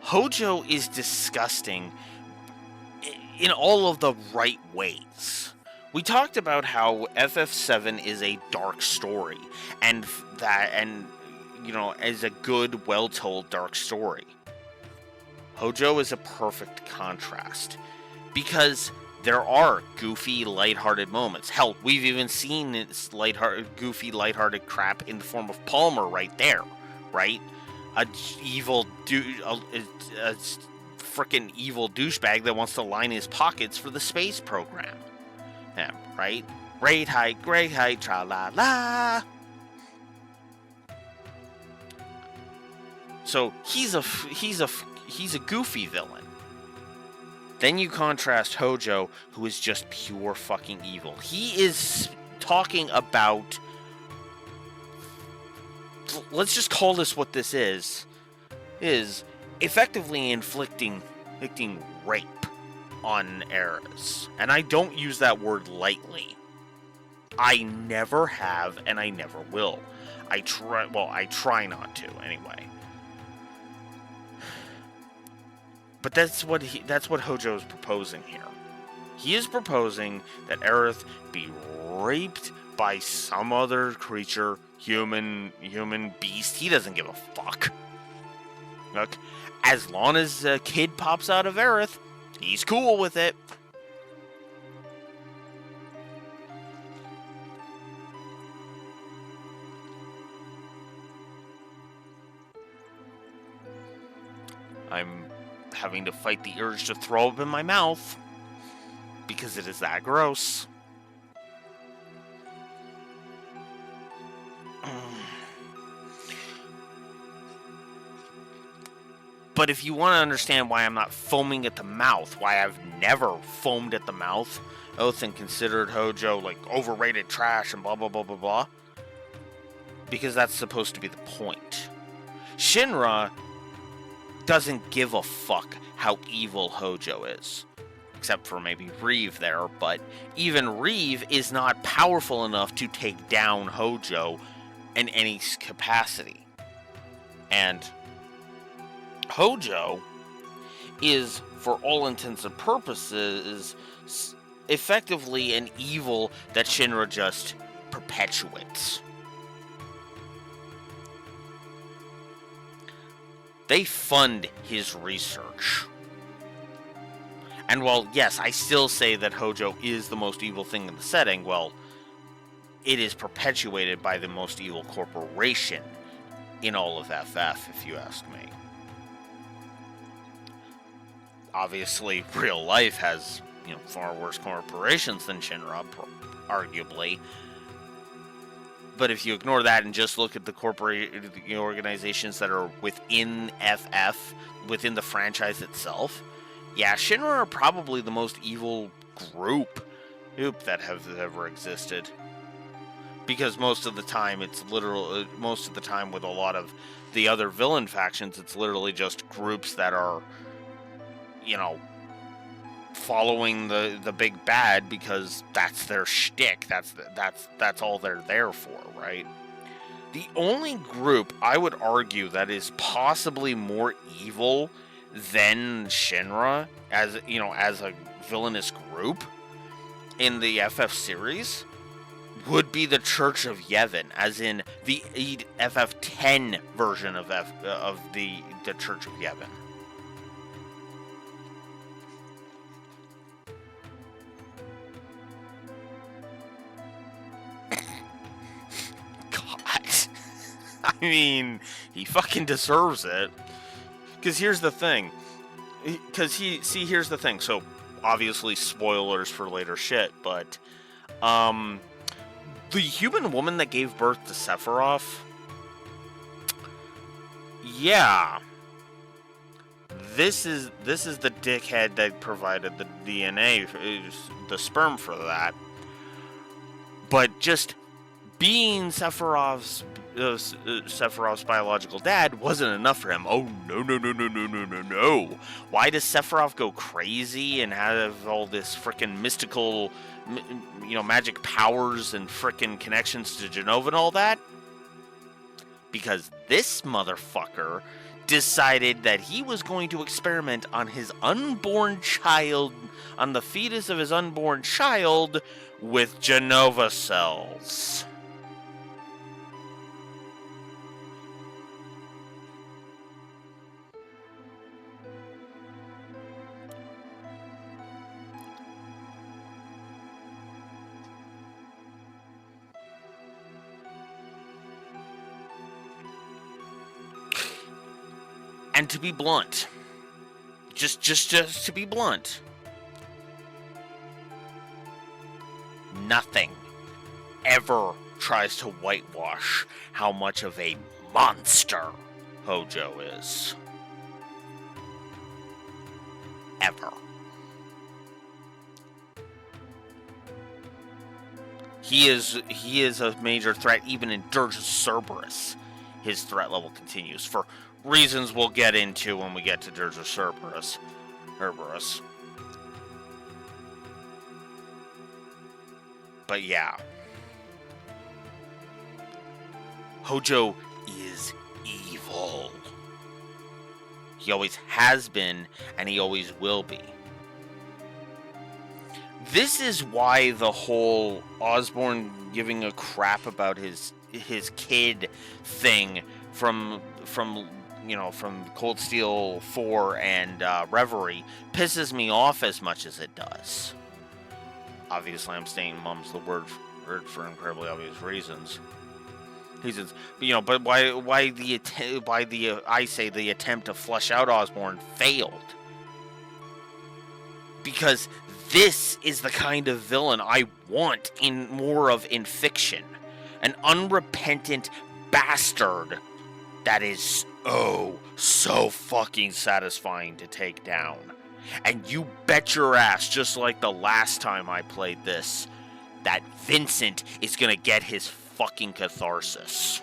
Speaker 1: Hojo is disgusting in all of the right ways. We talked about how FF7 is a dark story, and is a good, well-told dark story. Hojo is a perfect contrast, because there are goofy, lighthearted moments. Hell, we've even seen this goofy, lighthearted crap in the form of Palmer right there, right? A frickin' evil douchebag that wants to line his pockets for the space program. Yeah, right? Great height, tra-la-la. So he's a goofy villain. Then you contrast Hojo, who is just pure fucking evil. He is talking about, let's just call this what this is effectively inflicting rape on Eris. And I don't use that word lightly. I never have, and I never will. I try not to, anyway. But that's what Hojo is proposing here. He is proposing that Aerith be raped by some other creature, human, beast. He doesn't give a fuck. Look, as long as a kid pops out of Aerith, he's cool with it. I'm having to fight the urge to throw up in my mouth because it is that gross. But if you want to understand why I'm not foaming at the mouth, why I've never foamed at the mouth, and considered Hojo like overrated trash and blah blah blah blah blah, because that's supposed to be the point. Shinra doesn't give a fuck how evil Hojo is. Except for maybe Reeve there, but even Reeve is not powerful enough to take down Hojo in any capacity. And Hojo is, for all intents and purposes, effectively an evil that Shinra just perpetuates. They fund his research. And while, yes, I still say that Hojo is the most evil thing in the setting, well, it is perpetuated by the most evil corporation in all of FF, if you ask me. Obviously, real life has, far worse corporations than Shinra, arguably. But if you ignore that and just look at the organizations that are within FF, within the franchise itself, yeah, Shinra are probably the most evil group that have ever existed. because most of the time most of the time with a lot of the other villain factions, it's literally just groups that are, following the big bad because that's their shtick. That's all they're there for, right? The only group I would argue that is possibly more evil than Shinra as a villainous group in the FF series would be the Church of Yevon, as in the FF10 version of the Church of Yevon. I mean, he fucking deserves it. Because here's the thing. Here's the thing. So, obviously, spoilers for later shit, but, the human woman that gave birth to Sephiroth, yeah, this is the dickhead that provided the DNA, the sperm for that. But just being Sephiroth's biological dad wasn't enough for him. Oh, no. Why does Sephiroth go crazy and have all this frickin' mystical, magic powers and frickin' connections to Jenova and all that? Because this motherfucker decided that he was going to experiment on his unborn child, on the fetus of his unborn child, with Jenova cells. And to be blunt, just to be blunt, nothing ever tries to whitewash how much of a monster Hojo is. Ever. He is a major threat even in Dirge of Cerberus. His threat level continues for reasons we'll get into when we get to Dirge of Cerberus. But yeah. Hojo is evil. He always has been, and he always will be. This is why the whole Osborn giving a crap about his kid thing from Cold Steel 4 and Reverie pisses me off as much as it does. Obviously, I'm saying mum's the word for incredibly obvious reasons. He says, but why I say the attempt to flesh out Osborn failed? Because this is the kind of villain I want more of in fiction. An unrepentant bastard that is so fucking satisfying to take down. And you bet your ass, just like the last time I played this, that Vincent is gonna get his fucking catharsis.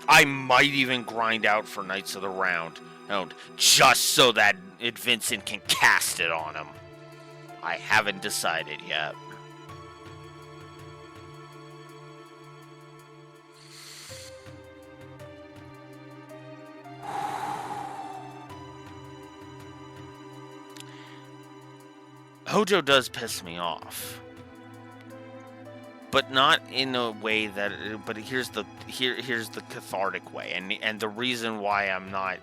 Speaker 1: I might even grind out for Knights of the Round, just so that Vincent can cast it on him. I haven't decided yet. Hojo does piss me off, but not in a way that. But here's the cathartic way, and the reason why I'm not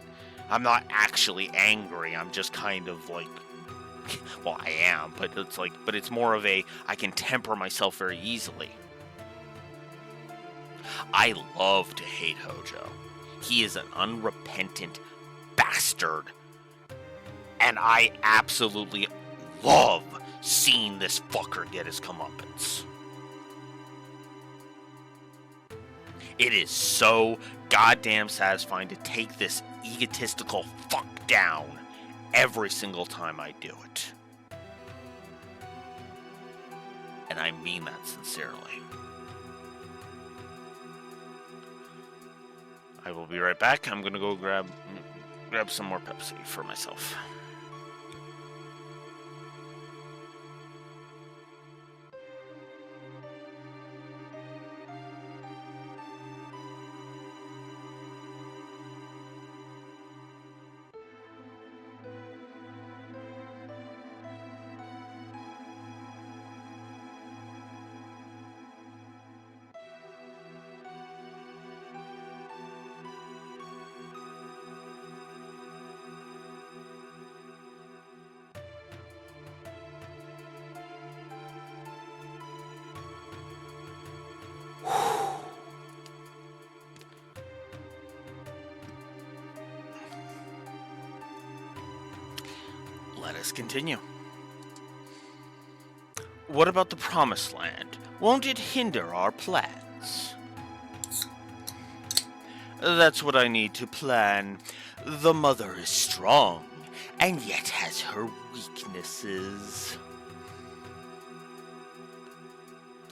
Speaker 1: actually angry. I'm just kind of like, well, I am, but it's more of a I can temper myself very easily. I love to hate Hojo. He is an unrepentant bastard, and I absolutely love seeing this fucker get his comeuppance. It is so goddamn satisfying to take this egotistical fuck down every single time I do it. And I mean that sincerely. I will be right back. I'm gonna go grab some more Pepsi for myself. Let us continue. What about the Promised Land? Won't it hinder our plans? That's what I need to plan. The mother is strong, and yet has her weaknesses.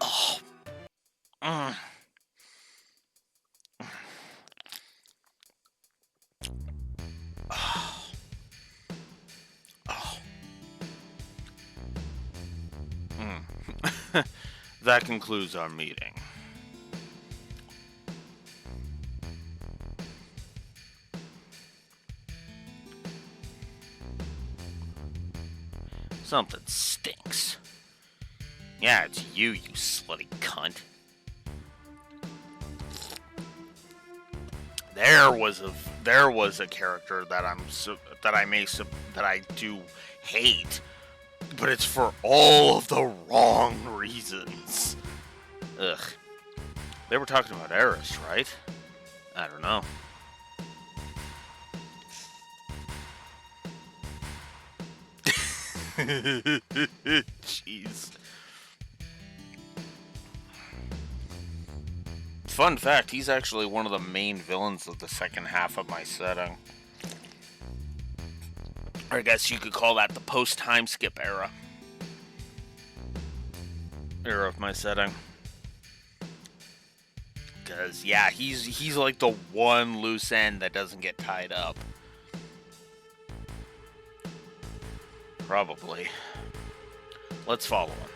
Speaker 1: Oh. Mm. Oh. Oh. That concludes our meeting. Something stinks. Yeah, it's you slutty cunt. There was a character that I do hate, but it's for all of the wrong reasons. Ugh. They were talking about Eris, right? I don't know. Jeez. Fun fact, he's actually one of the main villains of the second half of my setting. Or I guess you could call that the post-time skip era. Era of my setting. Because, yeah, he's like the one loose end that doesn't get tied up. Probably. Let's follow him.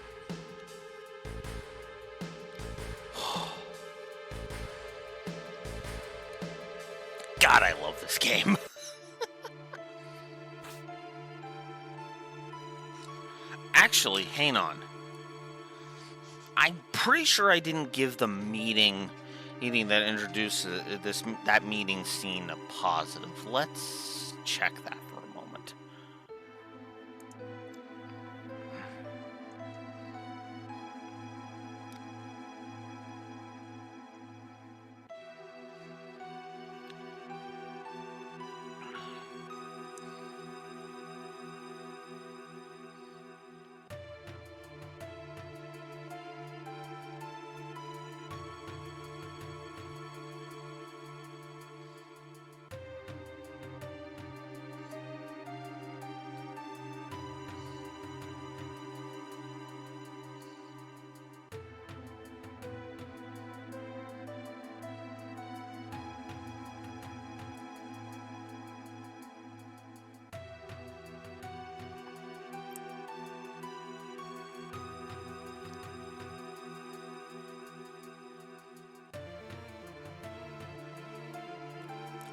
Speaker 1: God, I love this game. Actually, hang on. I'm pretty sure I didn't give the meeting that introduced that meeting scene a positive. Let's check that for a moment.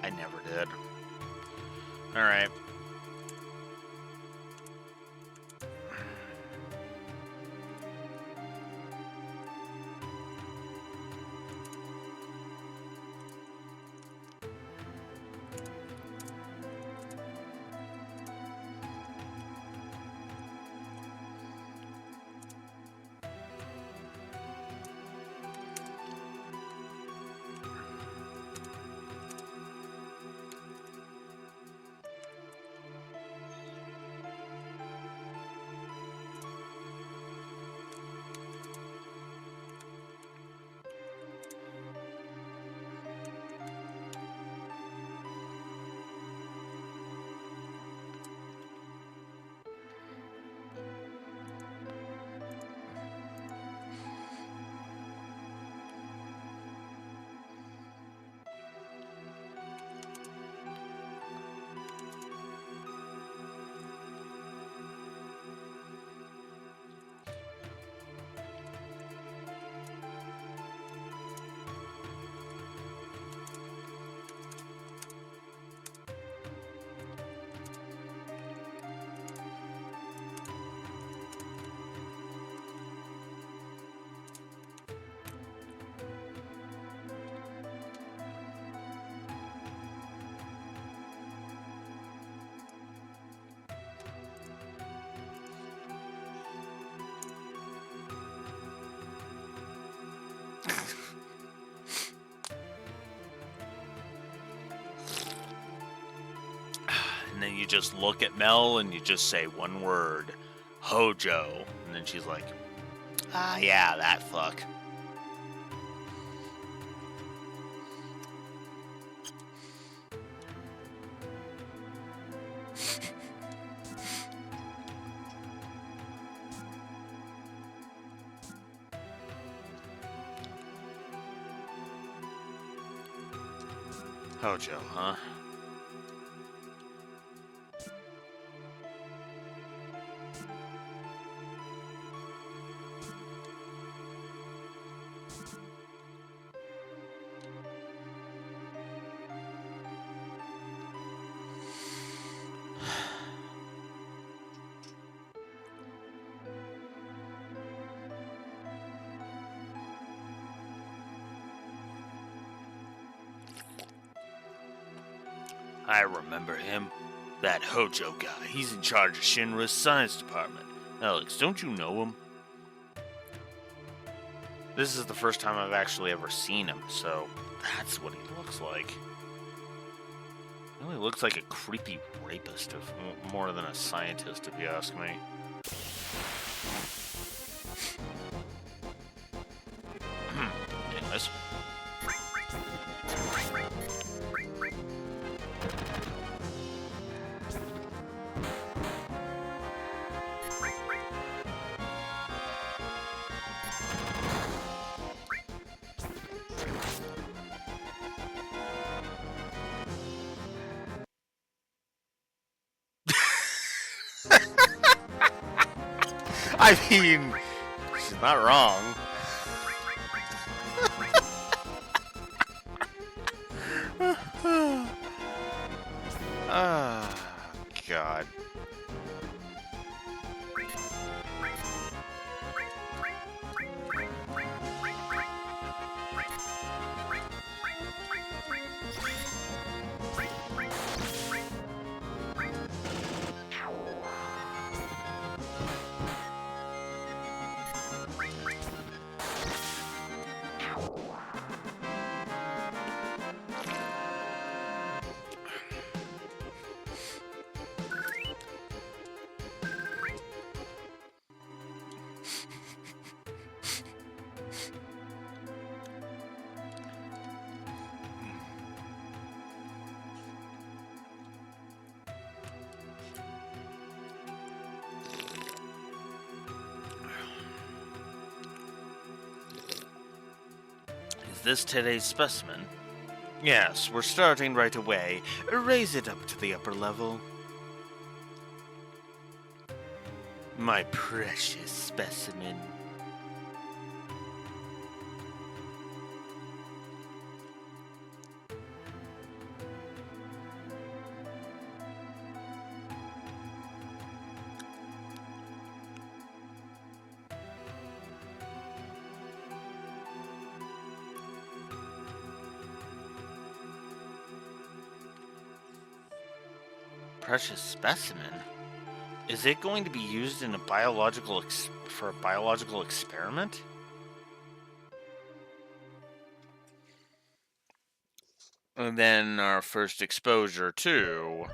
Speaker 1: I never did. Alright. just look at Mel and you just say one word, Hojo. And then she's like, ah, yeah, that fuck. Hojo, huh? I remember him. That Hojo guy. He's in charge of Shinra's science department. Alex, don't you know him? This is the first time I've actually ever seen him, so that's what he looks like. He really looks like a creepy rapist, more than a scientist, if you ask me. Anyways. I mean, she's not wrong. God. Is this today's specimen? Yes, we're starting right away. Raise it up to the upper level. My precious specimen. Precious specimen? Is it going to be used in a for a biological experiment? And then our first exposure to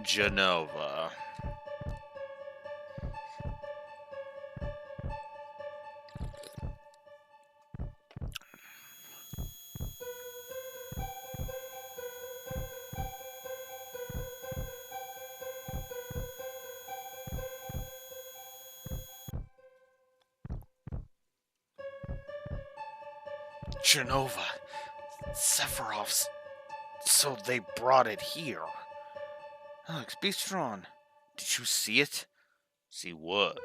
Speaker 1: Genova. Genova. Sephiroth's. So they brought it here. Alex, be strong. Did you see it? See what?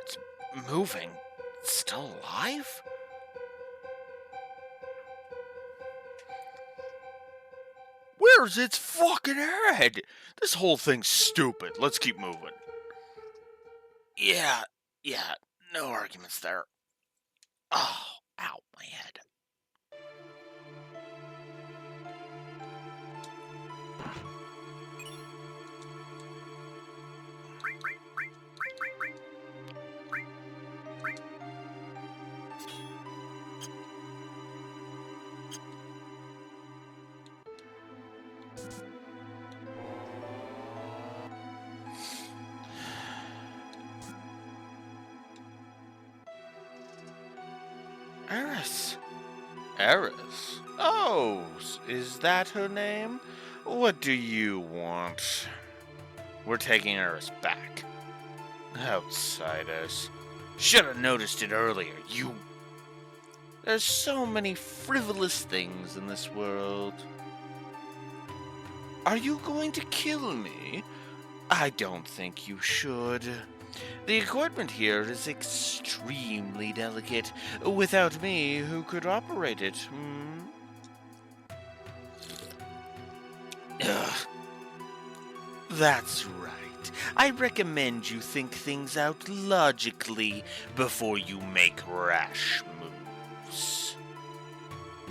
Speaker 1: It's moving. It's still alive? Where's its fucking head? This whole thing's stupid. Let's keep moving. Yeah, no arguments there. Oh, ow, my head. Eris. Eris? Oh, is that her name? What do you want? We're taking Eris back. Outsiders. Should have noticed it earlier, you... There's so many frivolous things in this world. Are you going to kill me? I don't think you should. The equipment here is extremely delicate. Without me, who could operate it? Ugh. That's right. I recommend you think things out logically before you make rash moves.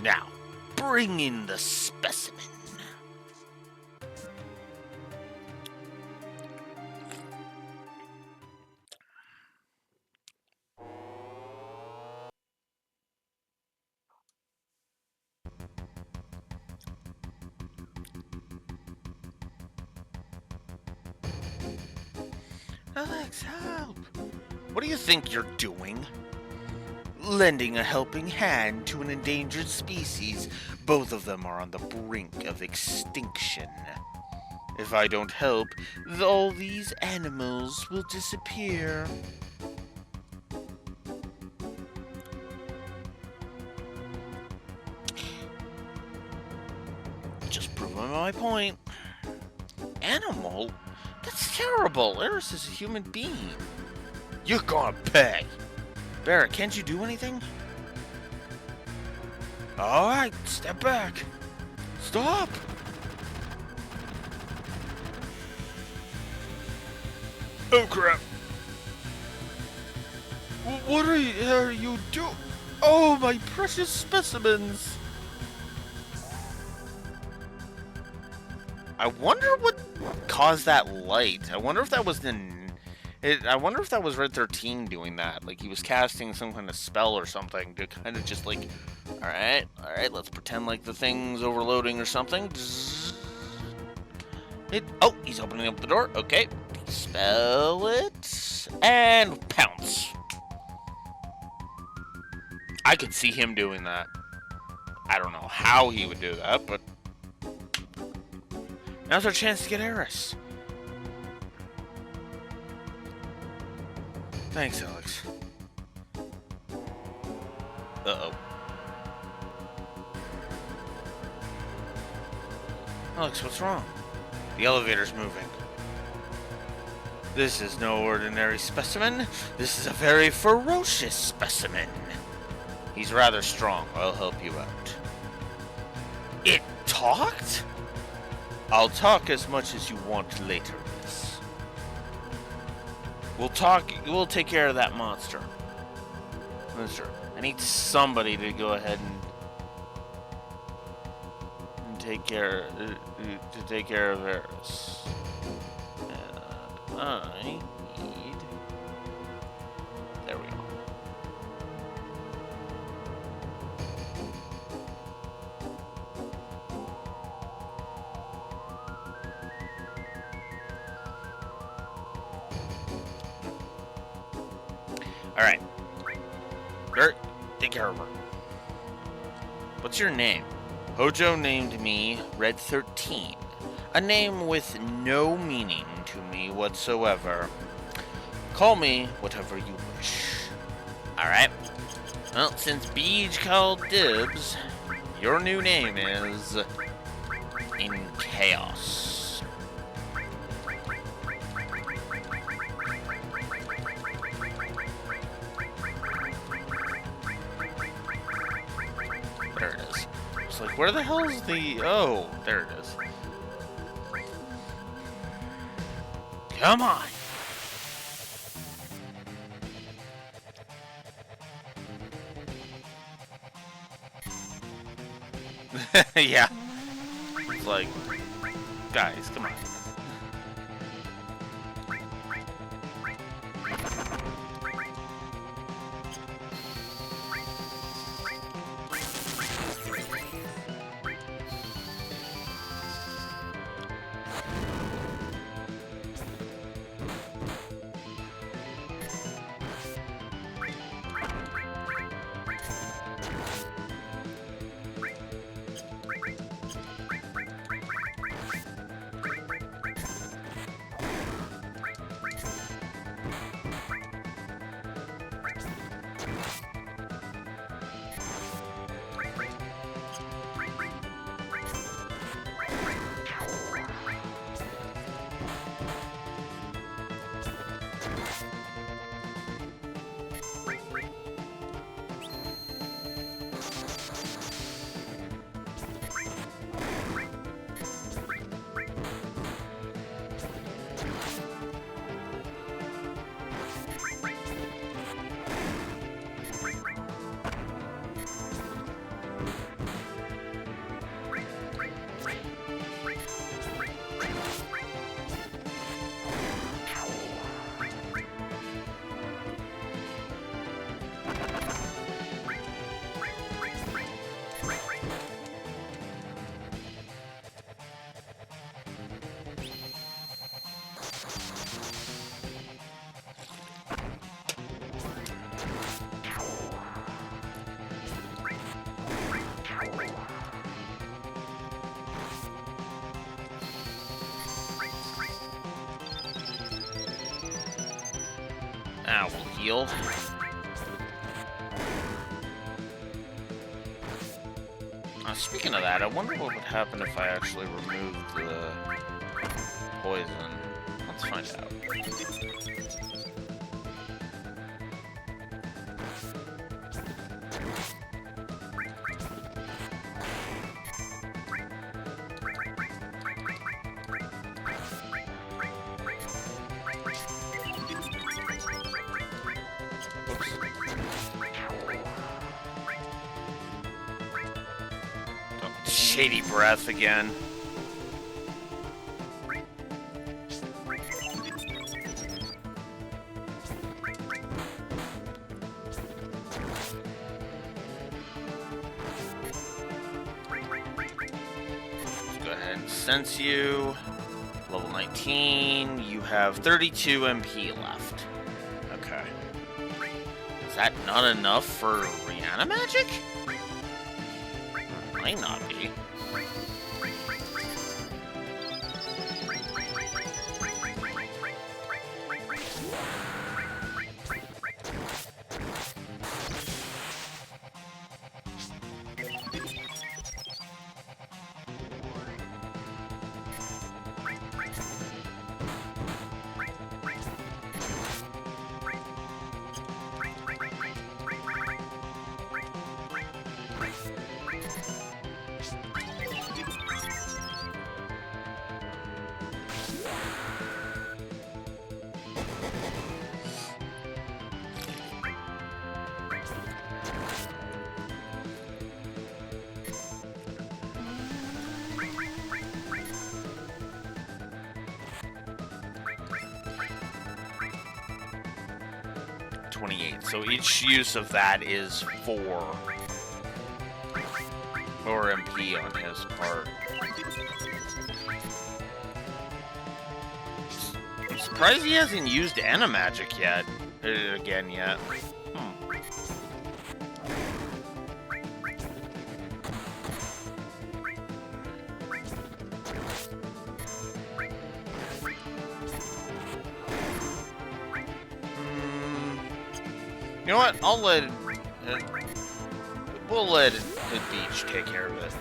Speaker 1: Now, bring in the specimen. Alex, help! What do you think you're doing? Lending a helping hand to an endangered species. Both of them are on the brink of extinction. If I don't help, all these animals will disappear. Just proving my point. Animal? That's terrible. Eris is a human being. You're gonna pay. Barrett, can't you do anything? Alright, step back. Stop! Oh crap. What are you doing? Oh, my precious specimens! I wonder what caused that light. I wonder if that was I wonder if that was Red 13 doing that. Like, he was casting some kind of spell or something to kind of just like, alright, let's pretend like the thing's overloading or something. Oh, he's opening up the door. Okay. Spell it. And pounce. I could see him doing that. I don't know how he would do that, but... Now's our chance to get Eris. Thanks, Alex. Uh-oh. Alex, what's wrong? The elevator's moving. This is no ordinary specimen. This is a very ferocious specimen. He's rather strong. I'll help you out. It talked? I'll talk as much as you want later, miss. We'll take care of that monster. Mister, I need somebody to go ahead and take care of Eris. And I need... There we go. Alright. Bert, take care of her. What's your name? Hojo named me Red 13. A name with no meaning to me whatsoever. Call me whatever you wish. Alright. Well, since Beej called dibs, your new name is... In Chaos. There it is. It's like, where the hell is the... Oh, there it is. Come on! Yeah. It's like, guys, come on. We'll heal. Speaking of that, I wonder what would happen if I actually removed the poison. Let's find out. Shady breath again. Let's go ahead and sense you. Level 19. You have 32 MP left. Okay. Is that not enough for Reanimagic? Might not be. So each use of that is 4 MP on his part. I'm surprised he hasn't used Animagic yet. Again yet. You know what? I'll let we'll let the beach take care of it.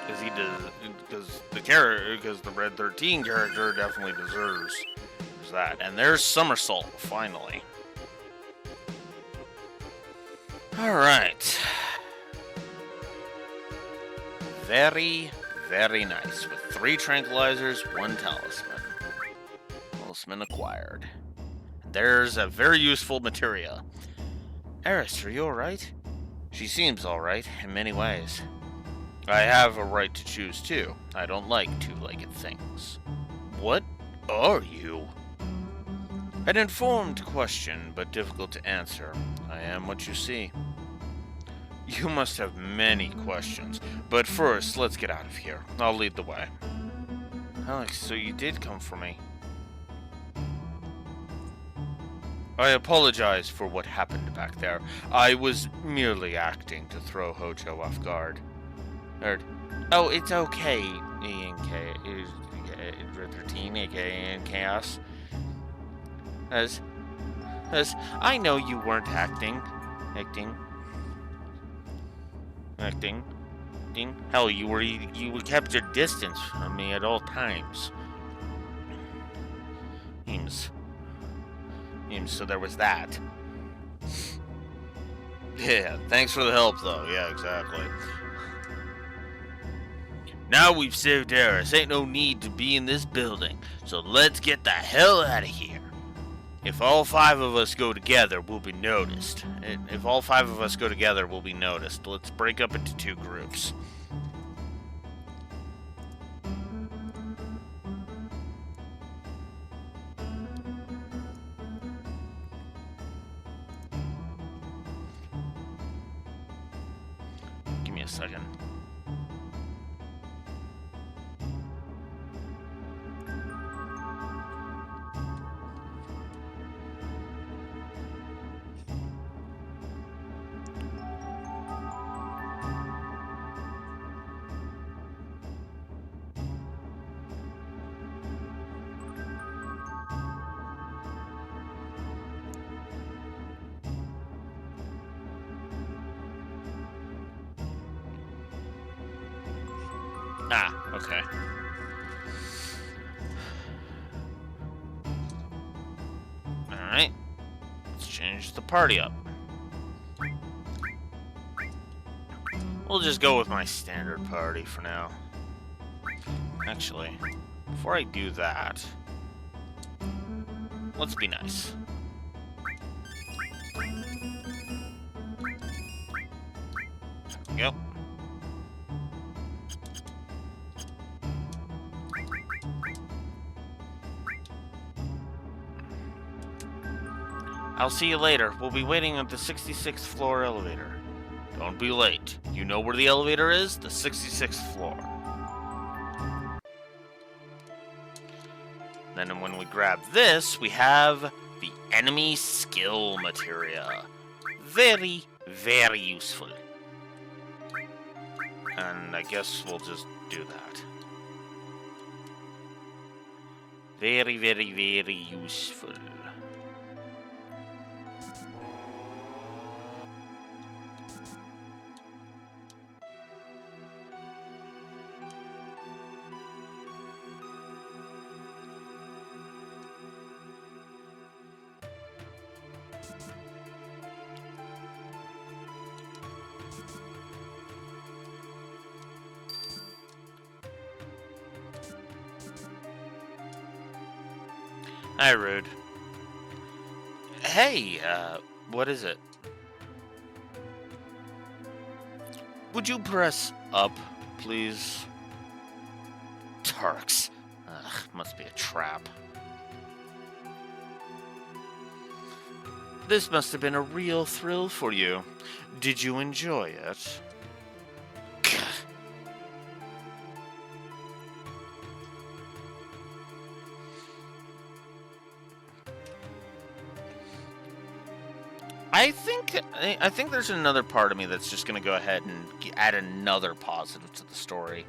Speaker 1: Because he does, because the Red 13 character definitely deserves that. And there's Somersault, finally. Alright. Very nice. With 3 tranquilizers, 1 talisman. Talisman acquired. There's a very useful materia. Eris, are you alright? She seems alright, in many ways. I have a right to choose too. I don't like 2-legged things. What are you? An informed question, but difficult to answer. I am what you see. You must have many questions, but first, let's get out of here. I'll lead the way. Alex, so you did come for me. I apologize for what happened back there. I was merely acting to throw Hojo off guard. Oh, it's okay, Red 13, aka Chaos. As I know you weren't acting. Hell, you kept your distance from me at all times. So there was that. Yeah, thanks for the help, though. Yeah, exactly. Now we've saved Eris, ain't no need to be in this building, so let's get the hell out of here. If all 5 of us go together, we'll be noticed. Let's break up into 2 groups. Give me a second. Ah, okay. Alright. Let's change the party up. We'll just go with my standard party for now. Actually, before I do that, let's be nice. Yep. I'll see you later. We'll be waiting at the 66th floor elevator. Don't be late. You know where the elevator is? The 66th floor. Then when we grab this, we have the enemy skill materia. Very, very useful. And I guess we'll just do that. Very, very, very useful. Hi, Rude. Hey, what is it? Would you press up, please? Turks. Ugh, must be a trap. This must have been a real thrill for you. Did you enjoy it? I think there's another part of me that's just going to go ahead and add another positive to the story.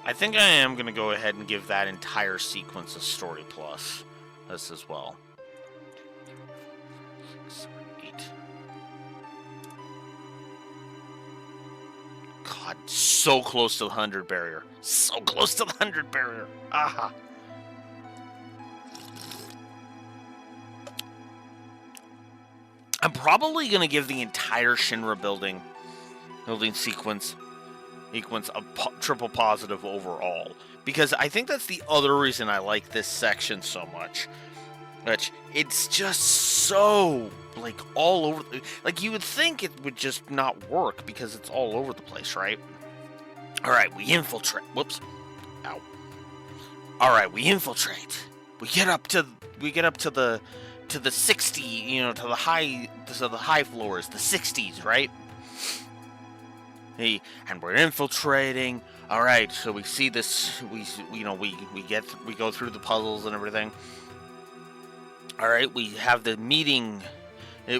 Speaker 1: I think I am going to go ahead and give that entire sequence a story plus. This as well. 6, 7, 8. God, so close to the 100 barrier. So close to the 100 barrier. Aha. I'm probably going to give the entire Shinra building sequence a triple positive overall, because I think that's the other reason I like this section so much, which it's just so, like, all over. Like, you would think it would just not work because it's all over the place, right? Alright, we infiltrate. Whoops. Ow. Alright, we infiltrate. We get up to the 60, to the high floors, the 60s, right? And we're infiltrating. All right, so we see this. We go through the puzzles and everything. All right, we have the meeting.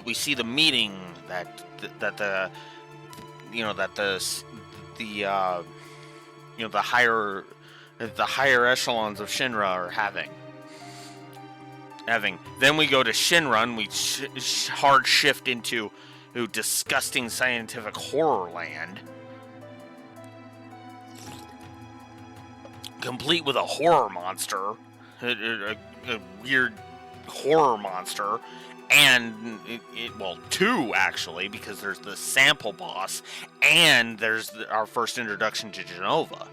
Speaker 1: We see the meeting that the higher echelons of Shinra are having. Then we go to Shinra. We hard shift into disgusting scientific horror land, complete with a horror monster, a weird horror monster, and two actually, because there's the sample boss, and there's our first introduction to Genova.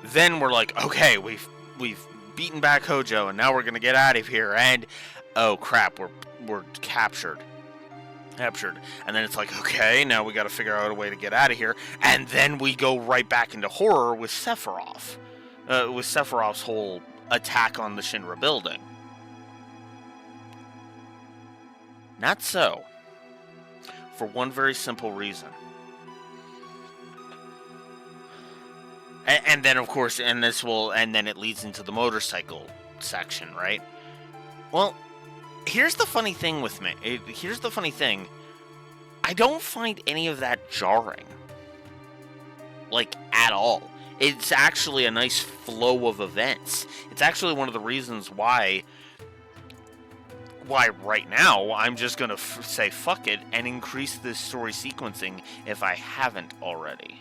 Speaker 1: Then we're like, okay, we've beaten back Hojo, and now we're gonna get out of here, and oh crap, we're captured. And then it's like, okay, now we got to figure out a way to get out of here. And then we go right back into horror with Sephiroth. With Sephiroth's whole attack on the Shinra building. Not so. For one very simple reason. And then, of course, and then it leads into the motorcycle section, right? Well, here's the funny thing with me. I don't find any of that jarring. Like, at all. It's actually a nice flow of events. It's actually one of the reasons why right now I'm just gonna say fuck it and increase this story sequencing if I haven't already.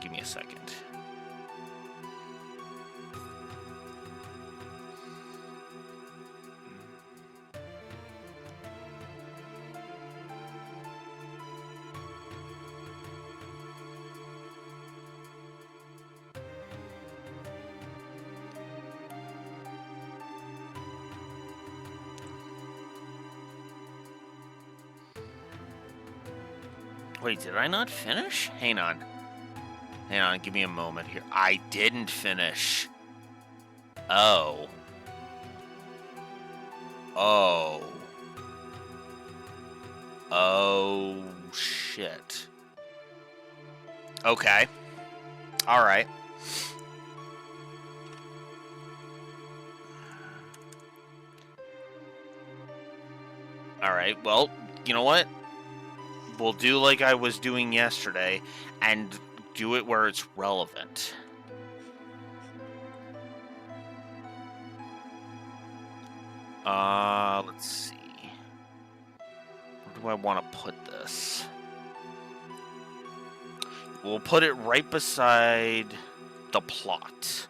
Speaker 1: Give me a second. Wait, did I not finish? Hang on, give me a moment here. I didn't finish. Oh, shit. Okay. Alright. Alright, well, you know what? We'll do like I was doing yesterday and do it where it's relevant. Let's see. Where do I want to put this? We'll put it right beside the plot.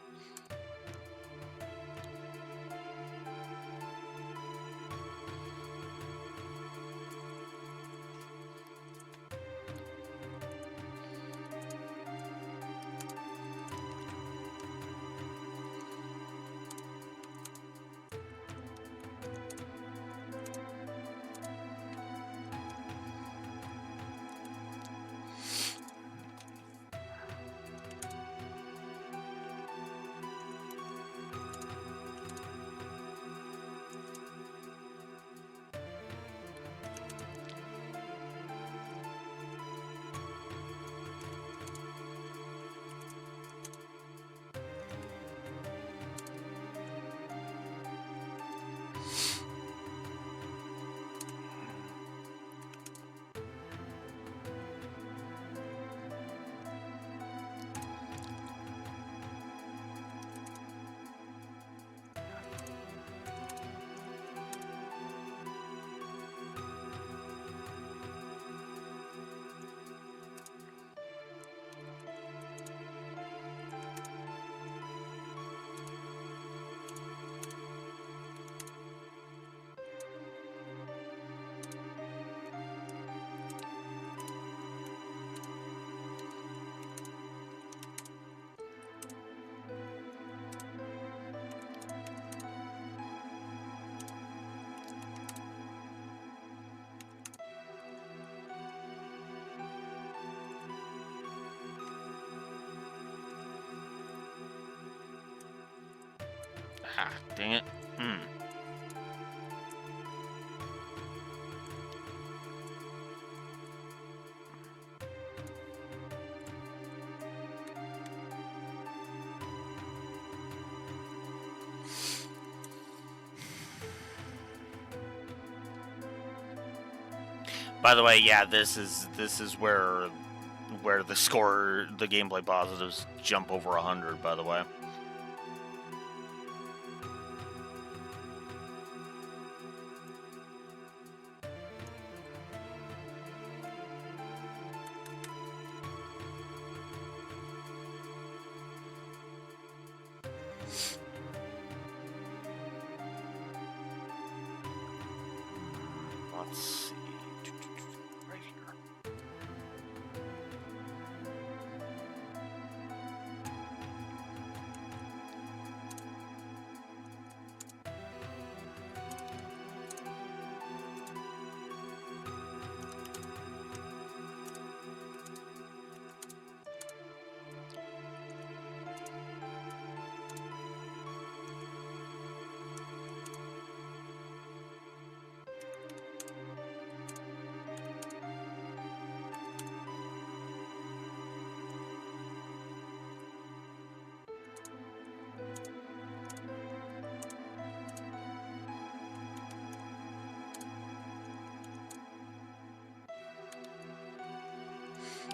Speaker 1: Dang it. By the way, yeah, this is where the score, the gameplay positives jump over 100, by the way. Let's see. Right here.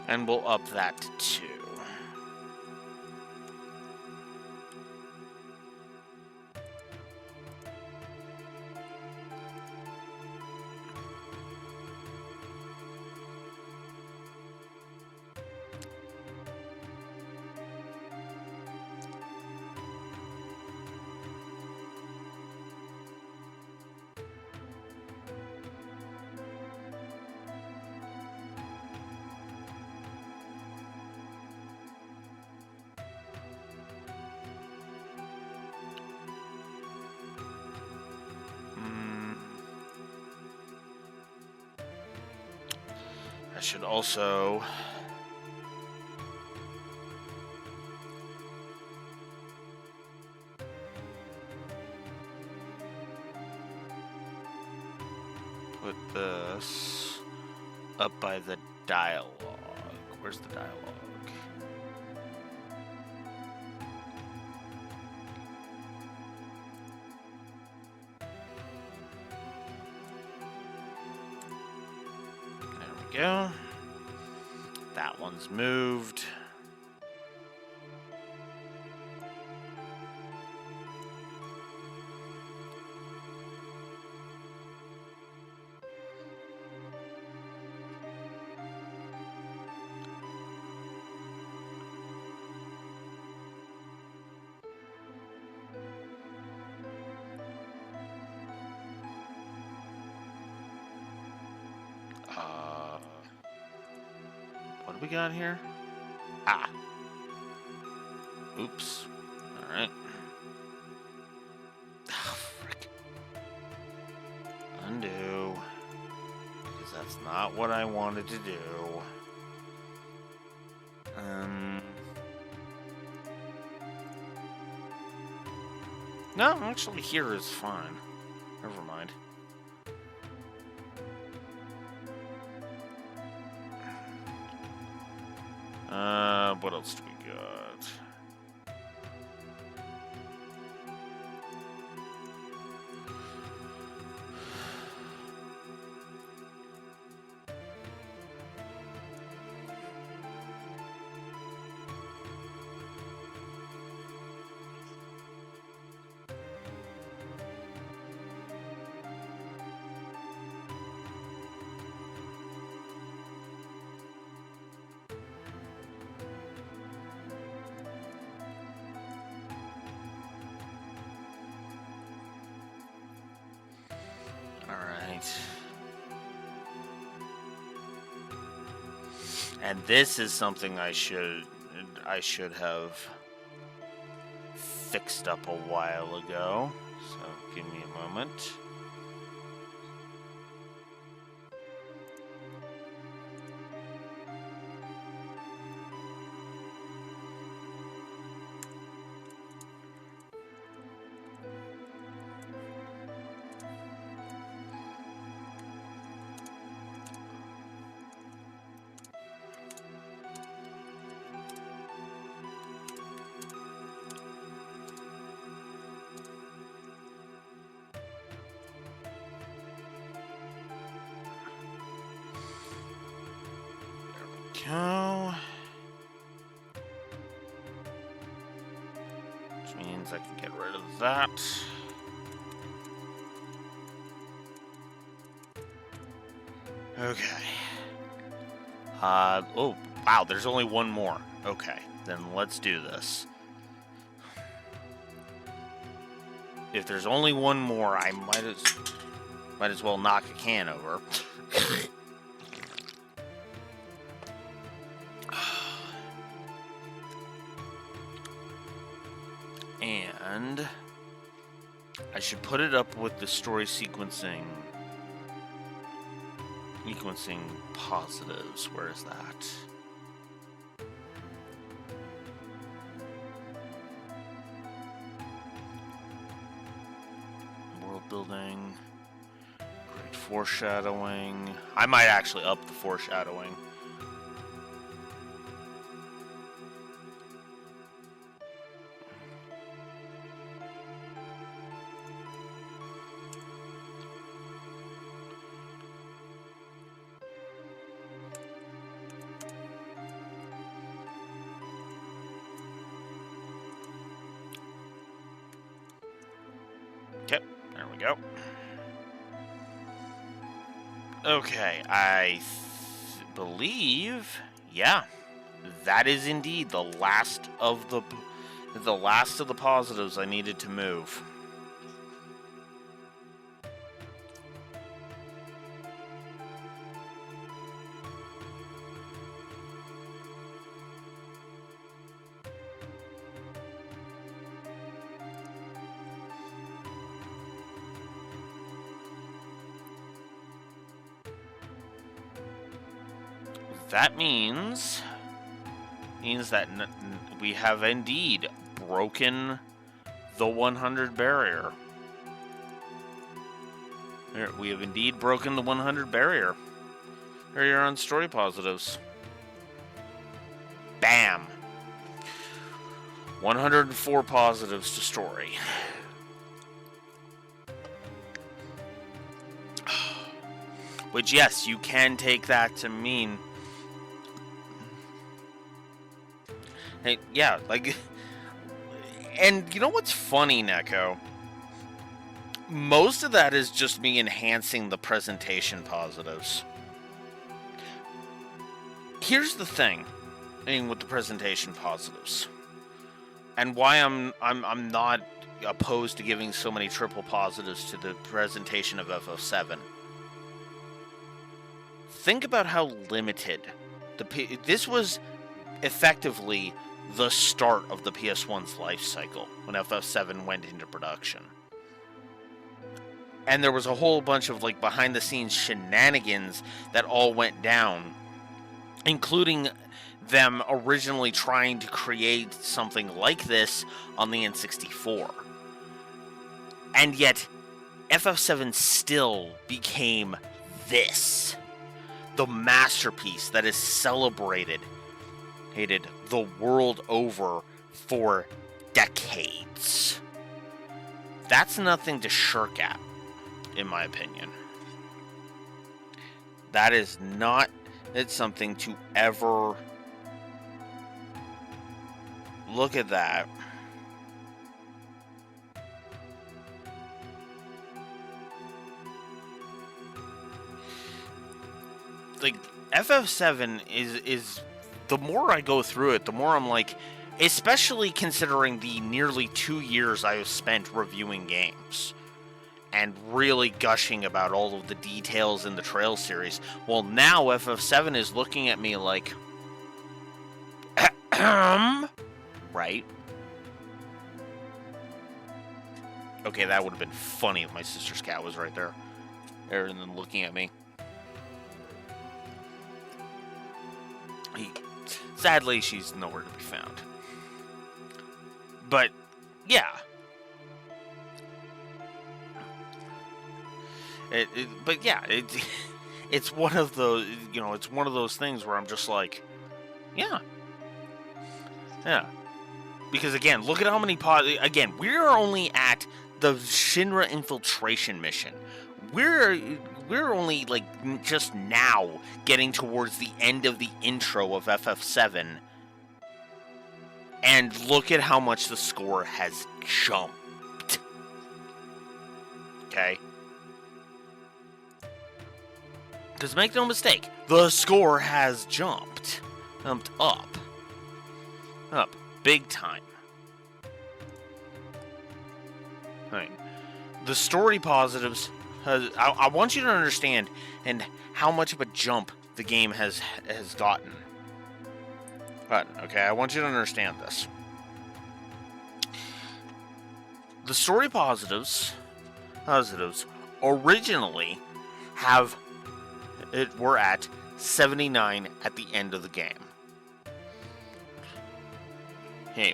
Speaker 1: And we'll up that to 2. I should also put this up by the dialogue. Where's the dialogue? There we go. That one's moved. What do we got here? Ah. Oops. Alright. Oh, frick. Undo. Because that's not what I wanted to do. No, actually here is fine. Never mind. What else do we got? Alright. And this is something I should have fixed up a while ago. So give me a moment. go. Which means I can get rid of that. Okay. Oh, wow, there's only one more. Okay, then let's do this. If there's only one more, I might as well knock a can over. And I should put it up with the story sequencing positives. Where is that? World building. Great foreshadowing. I might actually up the foreshadowing. Okay, there we go. Okay, I believe, yeah, that is indeed the last of the positives I needed to move. That means that we have indeed broken the 100 barrier. We have indeed broken the 100 barrier. Here you're on story positives. Bam! 104 positives to story. Which, yes, you can take that to mean... Hey, yeah, like... And you know what's funny, Neko? Most of that is just me enhancing the presentation positives. Here's the thing, with the presentation positives, and why I'm not opposed to giving so many triple positives to the presentation of FF7. Think about how limited this was. Effectively, the start of the PS1's life cycle when FF7 went into production. And there was a whole bunch of behind the scenes shenanigans that all went down, including them originally trying to create something like this on the N64. And yet, FF7 still became this. The masterpiece that is celebrated the world over for decades. That's nothing to shirk at, in my opinion. That is not something to ever look at that. FF7 is the more I go through it, the more I'm especially considering the nearly 2 years I have spent reviewing games and really gushing about all of the details in the Trail series. Well, now FF7 is looking at me like, right? Okay, that would have been funny if my sister's cat was right there and then looking at me. Sadly, she's nowhere to be found. But, yeah. It's one of those, it's one of those things where I'm just like, yeah. Because again, look at how many we're only at the Shinra infiltration mission. We we're only like just now getting towards the end of the intro of FF7, and look at how much the score has jumped. Okay? Because make no mistake, the score has jumped. Jumped up. Up. Big time. Right. The story positives, I want you to understand and how much of a jump the game has gotten. But, okay, I want you to understand this. The story positives originally were at 79 at the end of the game. Okay.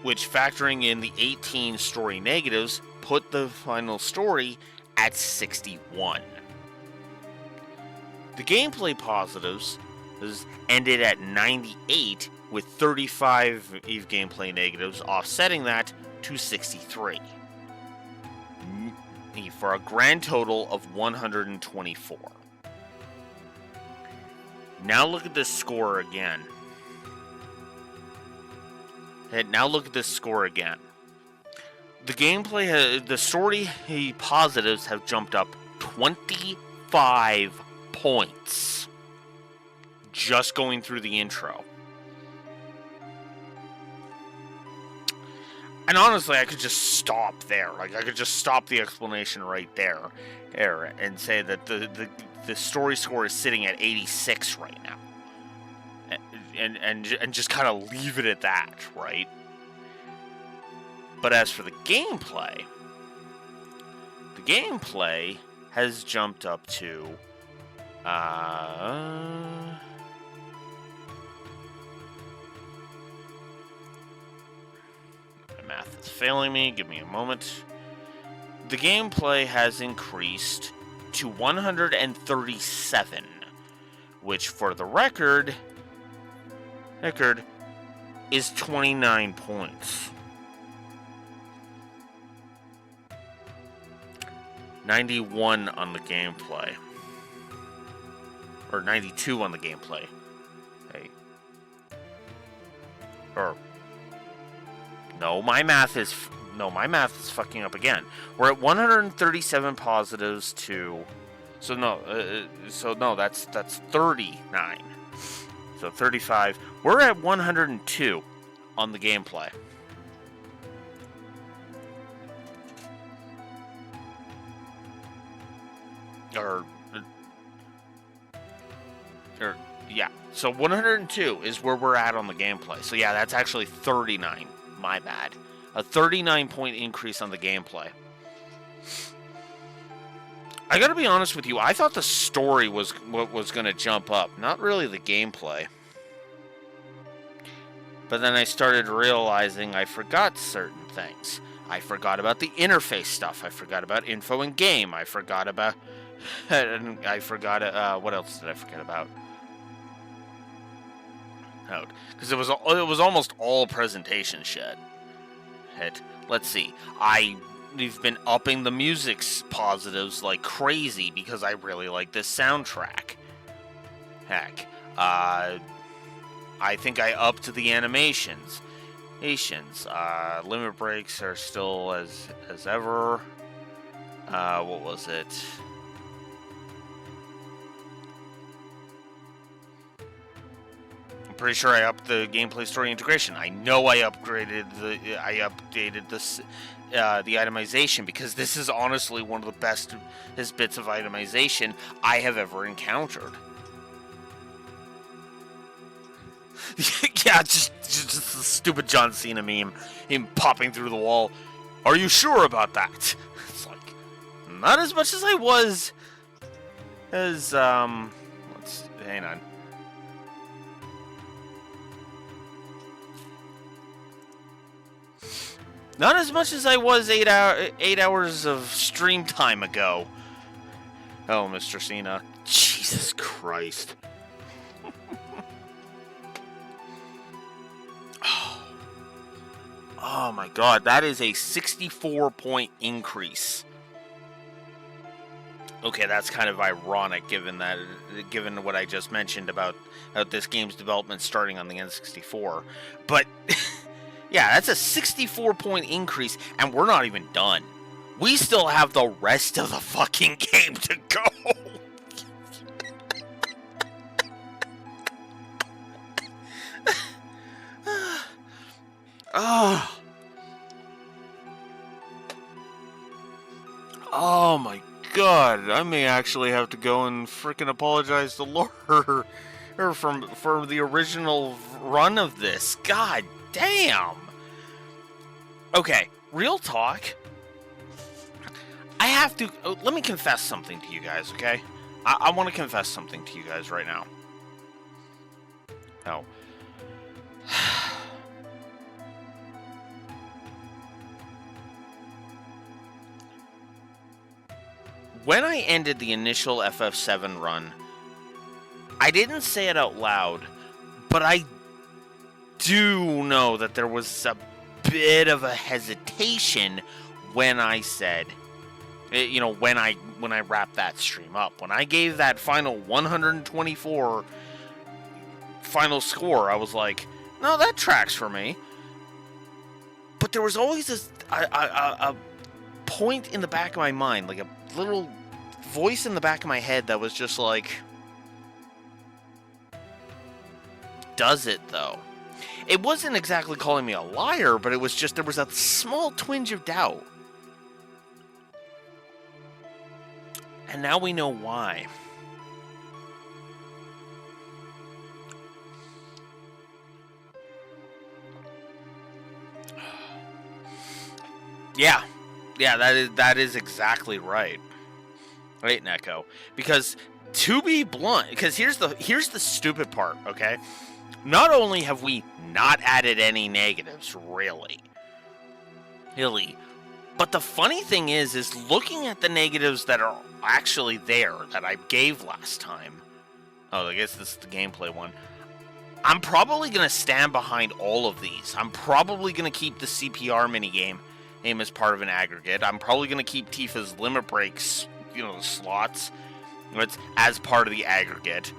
Speaker 1: Which, factoring in the 18 story negatives, put the final story at 61. The gameplay positives ended at 98, with 35 EVE gameplay negatives, offsetting that to 63. For a grand total of 124. Now look at this score again. Now look at this score again. The gameplay, the story positives have jumped up 25 points just going through the intro. And honestly, I could just stop there. Like, I could just stop the explanation right there and say that the story score is sitting at 86 right now. And just kind of leave it at that, right? But as for the gameplay has jumped up to my math is failing me. Give me a moment. The gameplay has increased to 137, which, for the record is 29 points. 91 on the gameplay. Or 92 on the gameplay. Hey. No, my math is fucking up again. We're at 137 positives to... So no, that's 39. So 35. We're at 102 on the gameplay. Yeah. So 102 is where we're at on the gameplay. So yeah, that's actually 39. My bad. A 39 point increase on the gameplay. I gotta be honest with you, I thought the story was what was gonna jump up, not really the gameplay. But then I started realizing I forgot certain things. I forgot about the interface stuff. I forgot about info in game. I forgot about... what else did I forget about? Because it was almost all presentation shit. Let's see. We've been upping the music's positives like crazy because I really like this soundtrack. Heck. I think I upped the animations. Limit breaks are still as ever. What was it? I'm pretty sure I upped the gameplay story integration. I know I updated the itemization, because this is honestly one of the best bits of itemization I have ever encountered. Yeah, just the stupid John Cena meme, him popping through the wall. Are you sure about that? It's like, not as much as I was as hang on. Not as much as I was 8 hours of stream time ago. Oh, Mr. Cena. Jesus Christ. Oh my god, that is a 64 point increase. Okay, that's kind of ironic given what I just mentioned about this game's development starting on the N64. But yeah, that's a 64-point increase, and we're not even done. We still have the rest of the fucking game to go. Oh. Oh my god, I may actually have to go and frickin' apologize to Laura for the original run of this. God damn. Okay, real talk. I have to... let me confess something to you guys, okay? I want to confess something to you guys right now. No. When I ended the initial FF7 run, I didn't say it out loud, but I do know that there was a bit of a hesitation when I said, you know, when I wrapped that stream up. When I gave that final 124 final score, I was like, no, that tracks for me. But there was always this a point in the back of my mind, like a little voice in the back of my head that was just like, does it though? It wasn't exactly calling me a liar, but it was just, there was a small twinge of doubt. And now we know why. Yeah, that is exactly right. Right, Neko. Because to be blunt, because here's the stupid part, okay? Not only have we not added any negatives, really, but the funny thing is looking at the negatives that are actually there that I gave last time. Oh, I guess this is the gameplay one. I'm probably going to stand behind all of these. I'm probably going to keep the CPR minigame as part of an aggregate. I'm probably going to keep Tifa's limit breaks, you know, the slots, as part of the aggregate.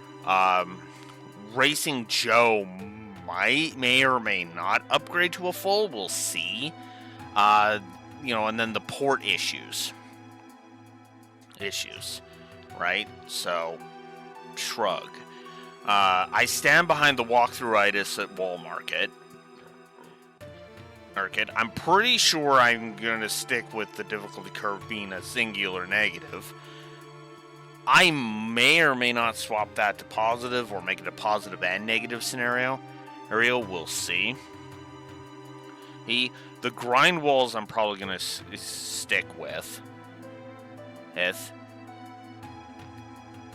Speaker 1: Racing Joe may or may not upgrade to a full. We'll see. You know, and then the port issues, right? So, shrug. I stand behind the walkthrough-itis at Wall Market. I'm pretty sure I'm going to stick with the difficulty curve being a singular negative. I may or may not swap that to positive or make it a positive and negative scenario. We'll see. The grind walls I'm probably going to stick with.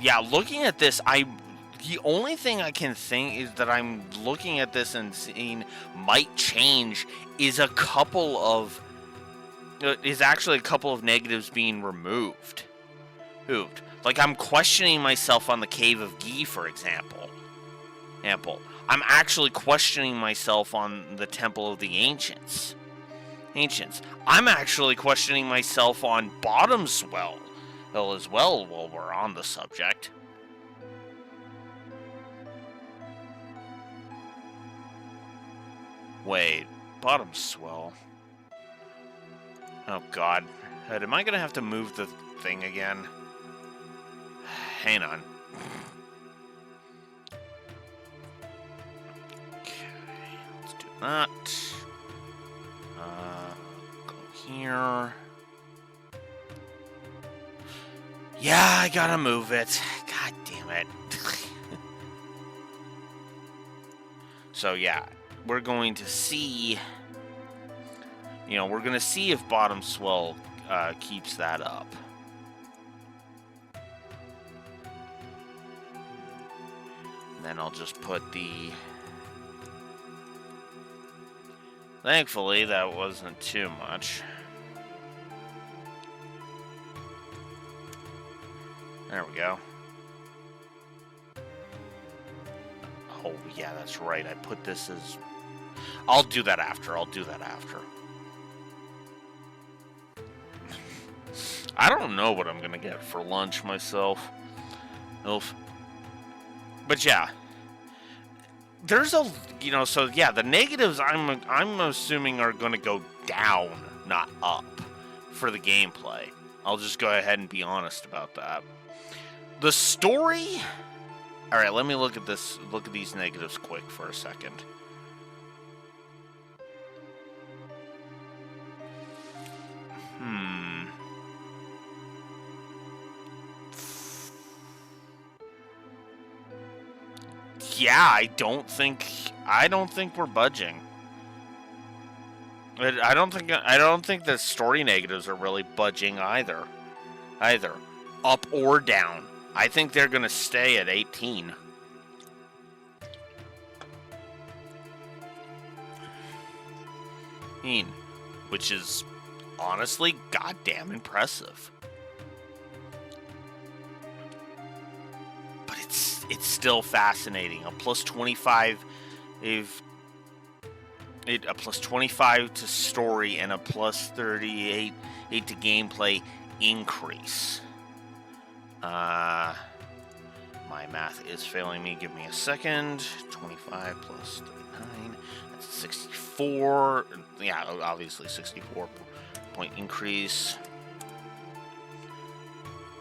Speaker 1: Yeah, looking at this, the only thing I can think is that I'm looking at this and seeing might change is actually a couple of negatives being removed. Like, I'm questioning myself on the Cave of Gi, for example. I'm actually questioning myself on the Temple of the Ancients. I'm actually questioning myself on Bottom Swell as well, while we're on the subject. Wait, Bottom Swell. Oh god. Am I gonna have to move the thing again? Hang on. Okay, let's do that. Go here. Yeah, I gotta move it. God damn it. So yeah, we're going to see... You know, we're going to see if Bottom Swell keeps that up. And then I'll just put the... Thankfully, that wasn't too much. There we go. Oh, yeah, that's right. I put this as... I'll do that after. I don't know what I'm gonna get for lunch myself. Oof. But yeah. There's a, so yeah, the negatives I'm assuming are going to go down, not up, for the gameplay. I'll just go ahead and be honest about that. The story. All right, let me look at this. Look at these negatives quick for a second. Yeah, I don't think we're budging. I don't think the story negatives are really budging either, up or down. I think they're going to stay at 18. Which is honestly goddamn impressive. But it's still fascinating. A plus 25, a plus 25 to story and a plus 38 to gameplay increase. My math is failing me. Give me a second. 25 plus 39. That's 64. Yeah, obviously 64 point increase.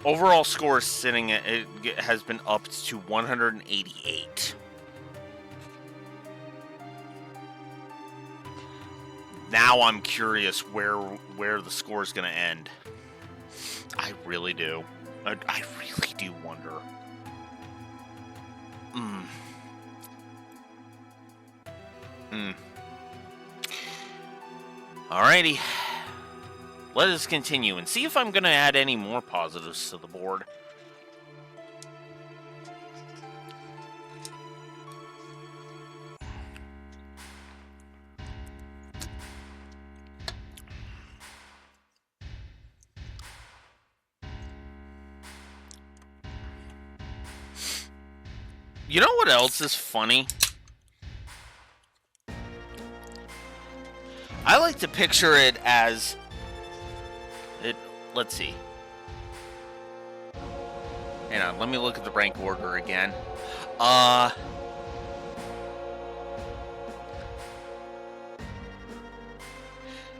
Speaker 1: Overall score is sitting at, it has been upped to 188. Now I'm curious where the score is going to end. I really do. I really do wonder. Alrighty. Let us continue and see if I'm going to add any more positives to the board. You know what else is funny? I like to picture it as... Let's see. Hang on, let me look at the rank order again.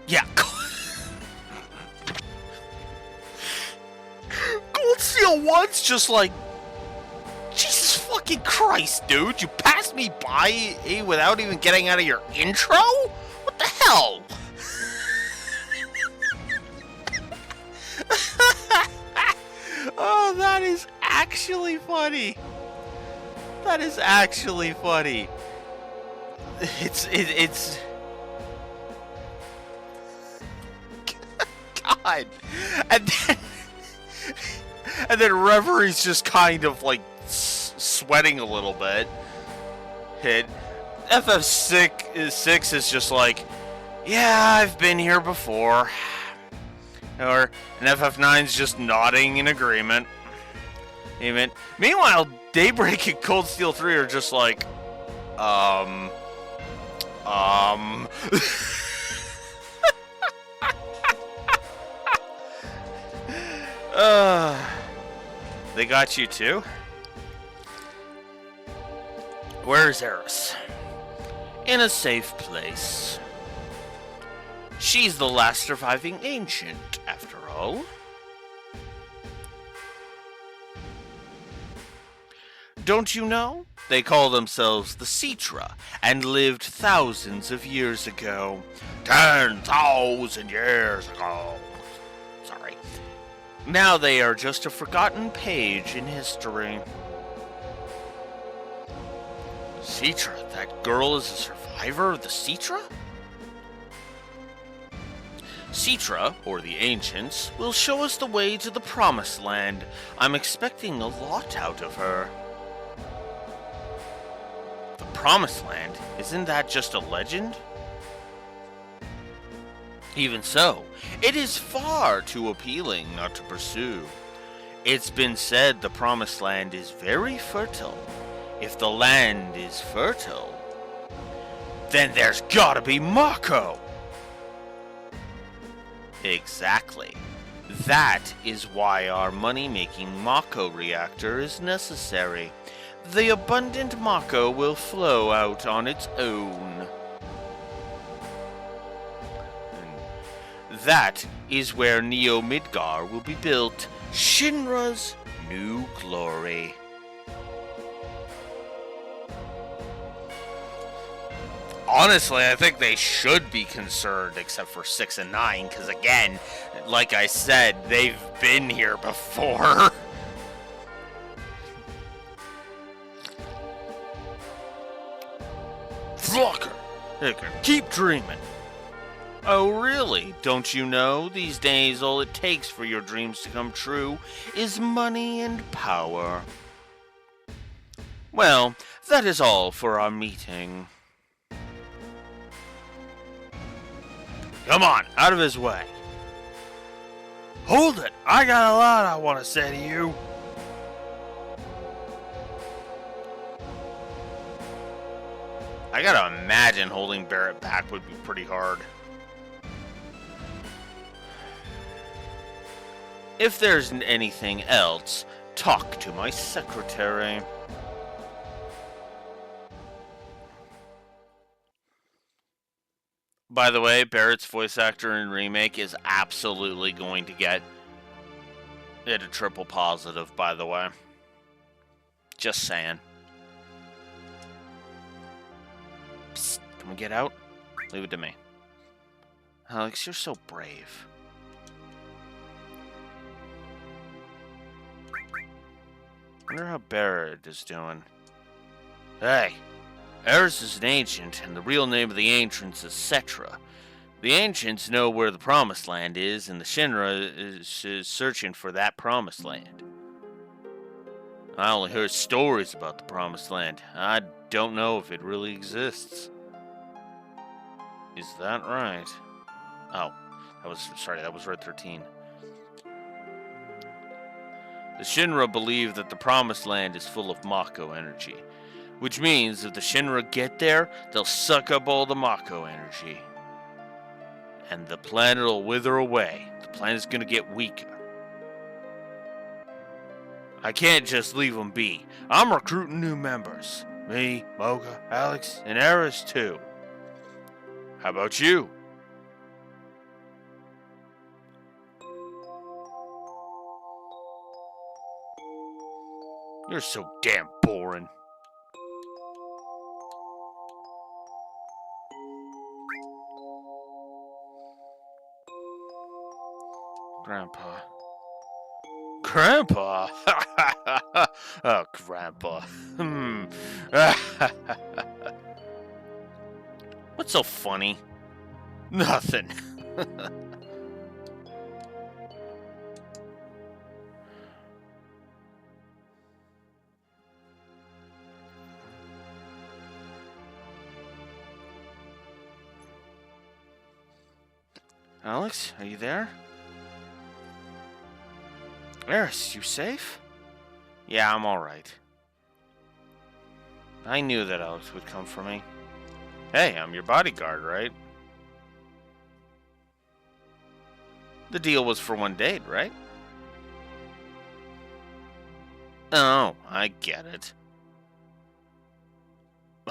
Speaker 1: Yeah. Gold Seal 1's just like... Jesus fucking Christ, dude. You passed me by without even getting out of your intro? What the hell? Oh, that is actually funny. That is actually funny. It's God. And then Reveries just kind of like sweating a little bit. Hit. FF6 is just like, yeah, I've been here before. Or an FF9's just nodding in agreement. Meanwhile, Daybreak and Cold Steel 3 are just like, They got you too? Where's Eris? In a safe place. She's the last surviving ancient, after all. Don't you know? They call themselves the Citra, and lived thousands of years ago. 10,000 years ago. Sorry. Now they are just a forgotten page in history. Citra? That girl is a survivor of the Citra? Citra, or the Ancients, will show us the way to the Promised Land. I'm expecting a lot out of her. The Promised Land? Isn't that just a legend? Even so, it is far too appealing not to pursue. It's been said the Promised Land is very fertile. If the land is fertile, then there's gotta be Mako! Exactly. That is why our money-making Mako reactor is necessary. The abundant Mako will flow out on its own. That is where Neo Midgar will be built, Shinra's new glory. Honestly, I think they should be concerned, except for 6 and 9, because again, like I said, they've been here before. Flocker, keep dreaming. Oh, really? Don't you know? These days, all it takes for your dreams to come true is money and power. Well, that is all for our meeting. Come on, out of his way. Hold it! I got a lot I want to say to you. I gotta imagine holding Barrett back would be pretty hard. If there's anything else, talk to my secretary. By the way, Barrett's voice actor in Remake is absolutely going to get it a triple positive, by the way. Just saying. Psst, can we get out? Leave it to me. Alex, you're so brave. Wonder how Barrett is doing. Hey! Eris is an ancient, and the real name of the ancients is Cetra. The ancients know where the Promised Land is, and the Shinra is searching for that Promised Land. I only heard stories about the Promised Land. I don't know if it really exists. Is that right? Oh, that was Red 13. The Shinra believe that the Promised Land is full of Mako energy. Which means if the Shinra get there, they'll suck up all the Mako energy. And the planet will wither away. The planet's gonna get weaker. I can't just leave them be. I'm recruiting new members. Me, Mocha, Alex, and Eris too. How about you? You're so damn boring. Grandpa. Grandpa? Oh, Grandpa. What's so funny? Nothing. Alex, are you there? Eris, you safe? Yeah, I'm alright. I knew that Alex would come for me. Hey, I'm your bodyguard, right? The deal was for one date, right? Oh, I get it.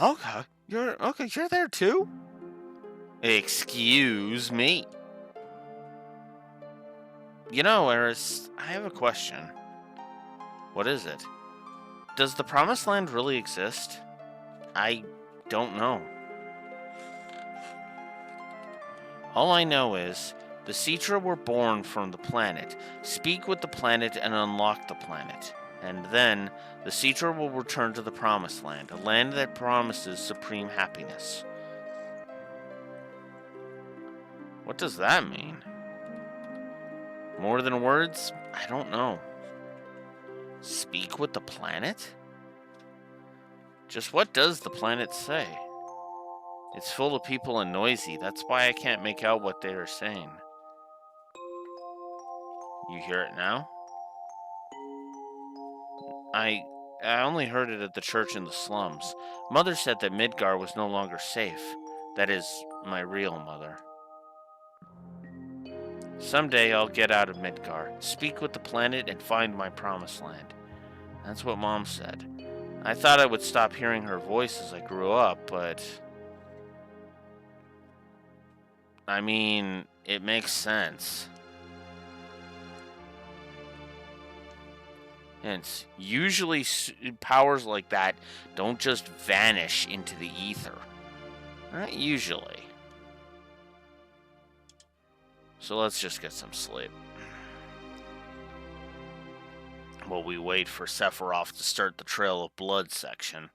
Speaker 1: Okay, you're there too? Excuse me. You know, Eris, I have a question. What is it? Does the Promised Land really exist? I don't know. All I know is, the Cetra were born from the planet, speak with the planet and unlock the planet. And then, the Cetra will return to the Promised Land, a land that promises supreme happiness. What does that mean? More than words? I don't know. Speak with the planet? Just what does the planet say? It's full of people and noisy. That's why I can't make out what they are saying. You hear it now? I only heard it at the church in the slums. Mother said that Midgar was no longer safe. That is, my real mother. Someday I'll get out of Midgar, speak with the planet, and find my promised land. That's what Mom said. I thought I would stop hearing her voice as I grew up, but... I mean, it makes sense. Hence, usually powers like that don't just vanish into the ether. Not usually. So let's just get some sleep. While we wait for Sephiroth to start the Trail of Blood section.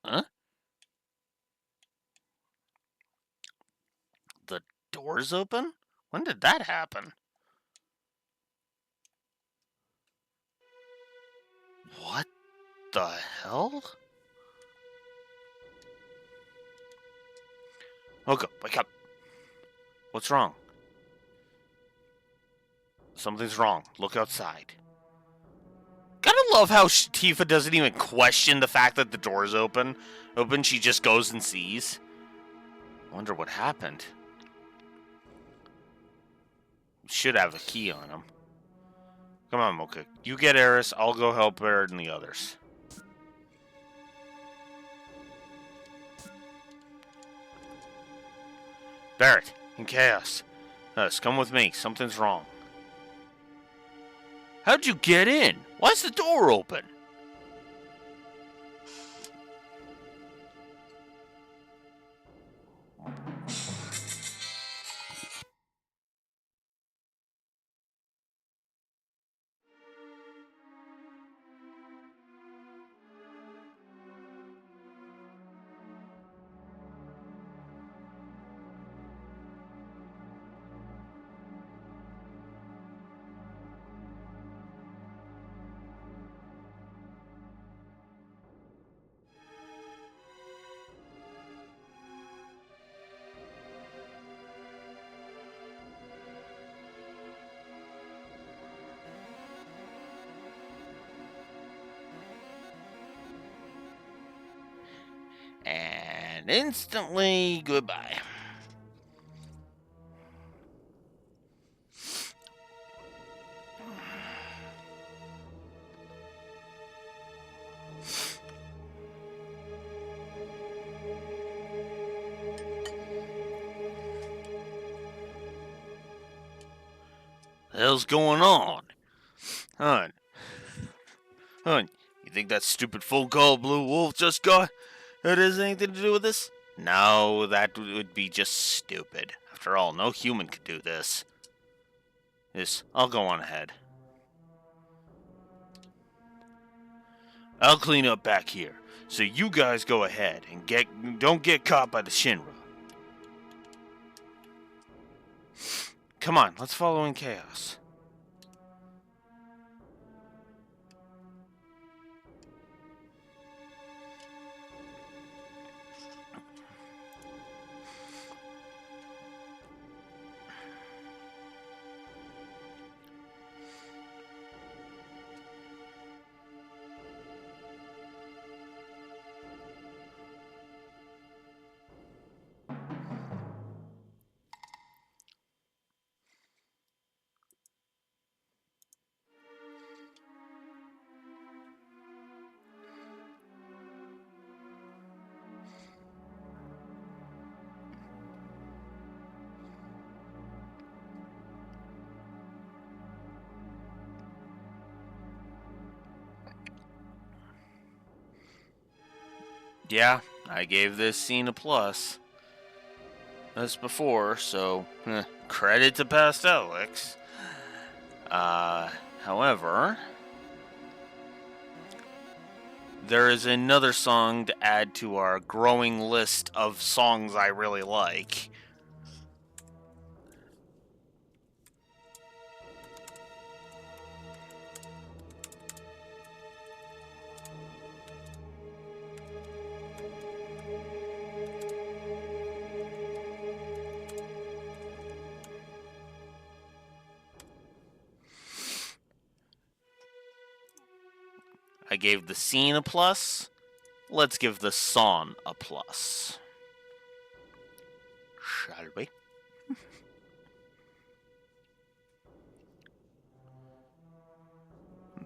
Speaker 1: Huh? The doors open? When did that happen? What the hell? Oko, wake up. What's wrong? Something's wrong. Look outside. Gotta love how Tifa doesn't even question the fact that the door's open. She just goes and sees. Wonder what happened. Should have a key on him. Come on, Mocha. You get Eris, I'll go help her and the others. Barret, in Chaos. Come with me. Something's wrong. How'd you get in? Why's the door open? And instantly, goodbye. The hell's going on? Hun, you think that stupid full-call blue wolf just got... It has anything to do with this? No, that would be just stupid. After all, no human could do this. Yes, I'll go on ahead. I'll clean up back here, so you guys go ahead and don't get caught by the Shinra. Come on, let's follow in Chaos. Yeah, I gave this scene a plus. As before, so credit to past Alex. However, there is another song to add to our growing list of songs I really like. I gave the scene a plus. Let's give the song a plus. Shall we?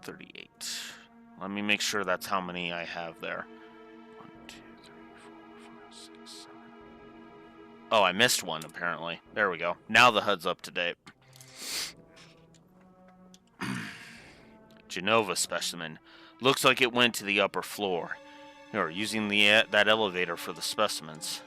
Speaker 1: 38. Let me make sure that's how many I have there. 1, 2, 3, 4, 5, 6, 7. Oh, I missed one, apparently. There we go. Now the HUD's up to date. Genova specimen. Looks like it went to the upper floor. You're using that elevator for the specimens.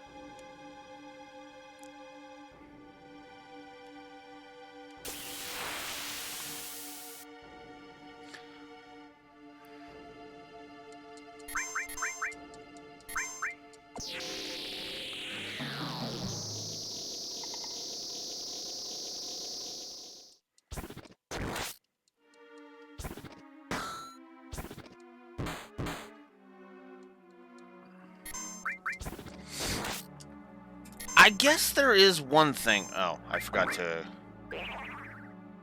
Speaker 1: I guess there is one thing. Oh, I forgot to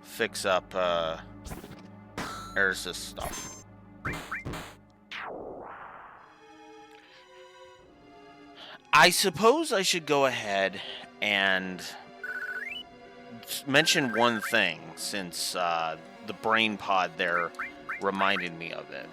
Speaker 1: fix up Eris's stuff. I suppose I should go ahead and mention one thing, since the brain pod there reminded me of it.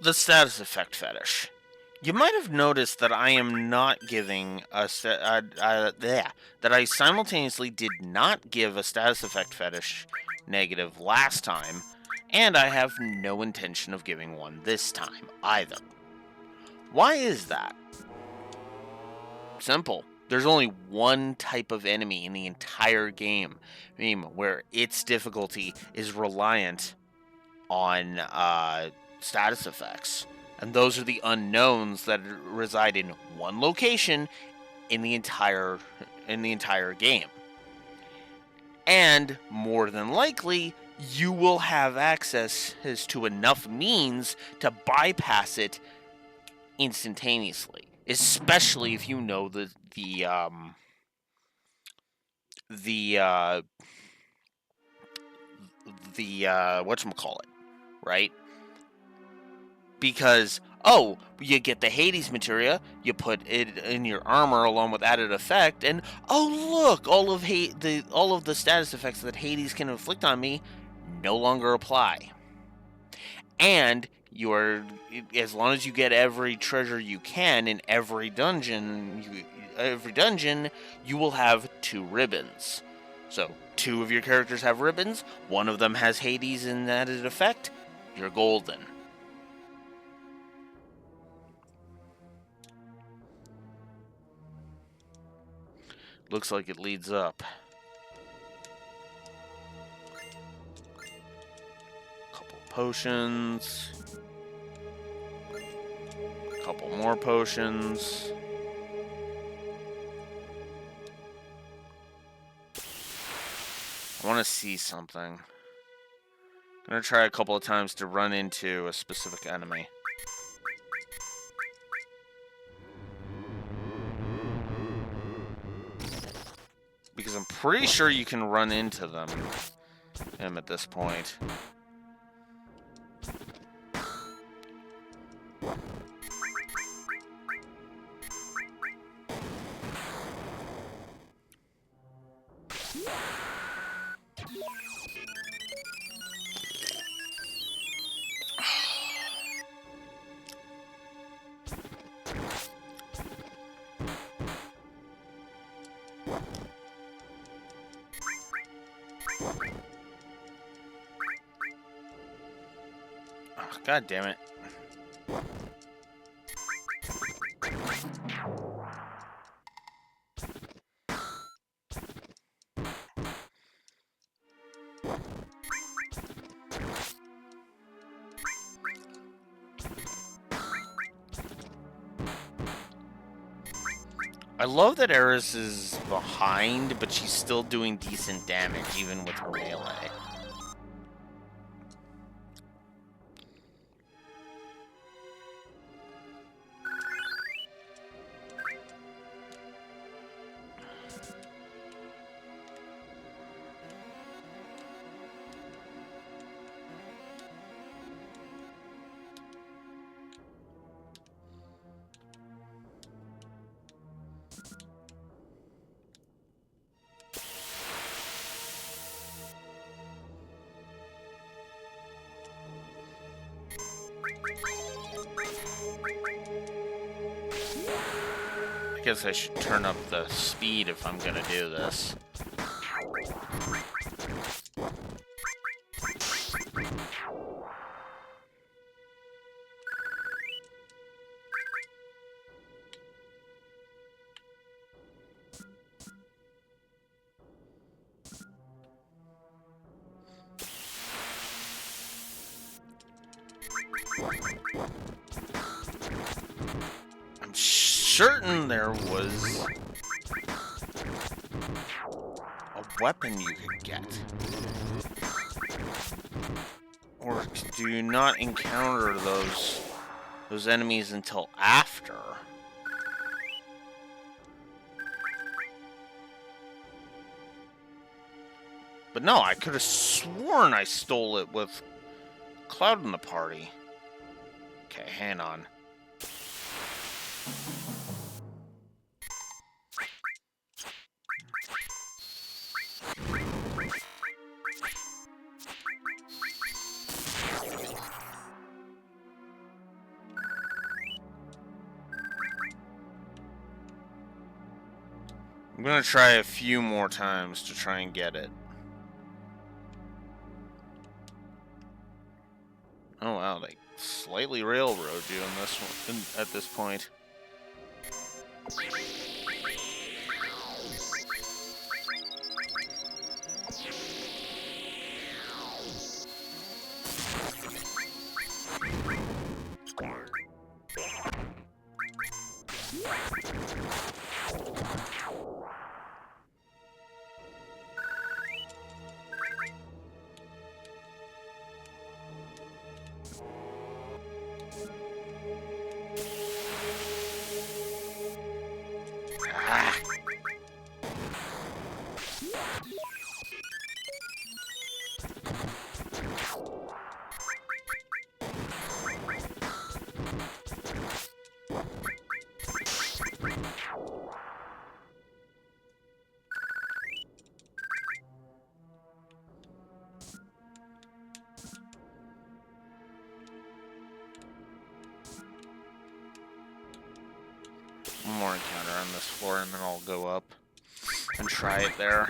Speaker 1: The status effect fetish. You might have noticed that I am not giving that I simultaneously did not give a status effect fetish negative last time, and I have no intention of giving one this time either. Why is that? Simple. There's only one type of enemy in the entire game where its difficulty is reliant on status effects, and those are the unknowns that reside in one location in the entire game. And more than likely, you will have access to enough means to bypass it instantaneously, especially if you know the whatchamacallit, right? Because, oh, you get the Hades materia, you put it in your armor along with added effect, and oh look, all of the status effects that Hades can inflict on me no longer apply. And as long as you get every treasure you can in every dungeon, you will have 2 ribbons. So 2 of your characters have ribbons, one of them has Hades and added effect, you're golden. Looks like it leads up. Couple potions. Couple more potions. I want to see something. I'm gonna try a couple of times to run into a specific enemy. Because I'm pretty sure you can run into him at this point. God damn it. I love that Eris is behind, but she's still doing decent damage, even with her melee. I guess I should turn up the speed if I'm gonna do this. I'm certain there was a weapon you could get. Or do you not encounter those enemies until after? But no, I could have sworn I stole it with Cloud in the party. Okay, hang on. I'm gonna try a few more times to try and get it. Oh wow, they slightly railroad you in this one at this point. One more encounter on this floor and then I'll go up and try it there.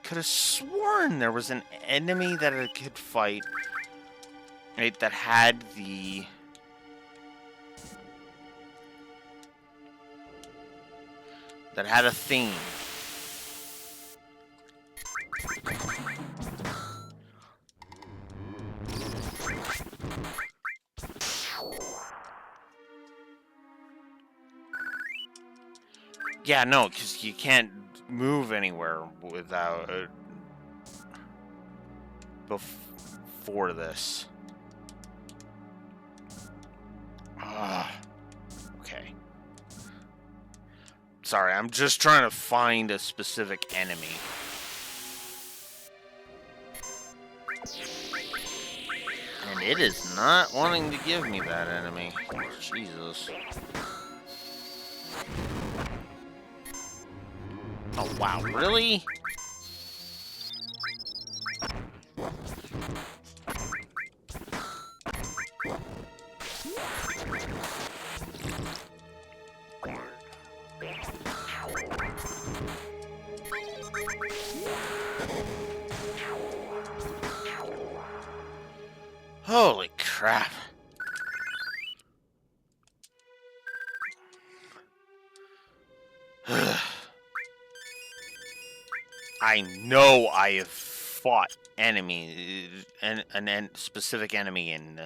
Speaker 1: could have sworn there was an enemy that I could fight, right, that had the... that had a theme. Yeah, no, because you can't move anywhere without... before this. Okay. Sorry, I'm just trying to find a specific enemy. And it is not wanting to give me that enemy. Jesus. Oh, wow, really? Holy crap. I know I have fought an specific enemy in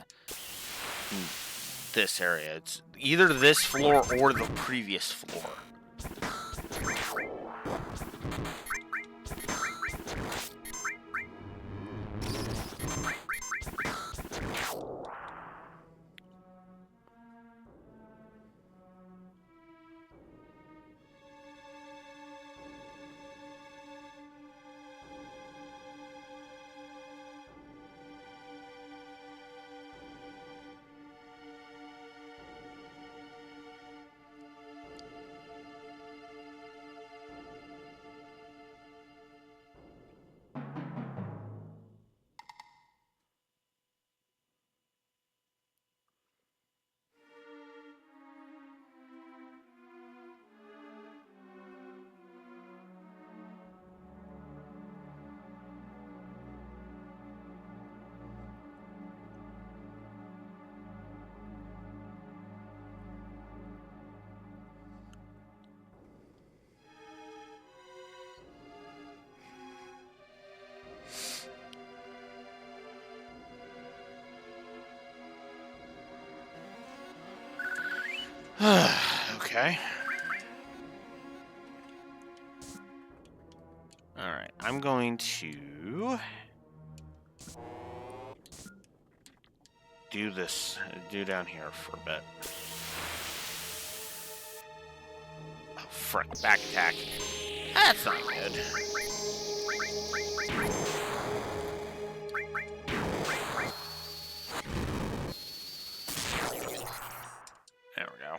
Speaker 1: this area. It's either this floor or the previous floor. Okay. Alright, I'm going to do down here for a bit. Oh, frick, back attack. That's not good. There we go.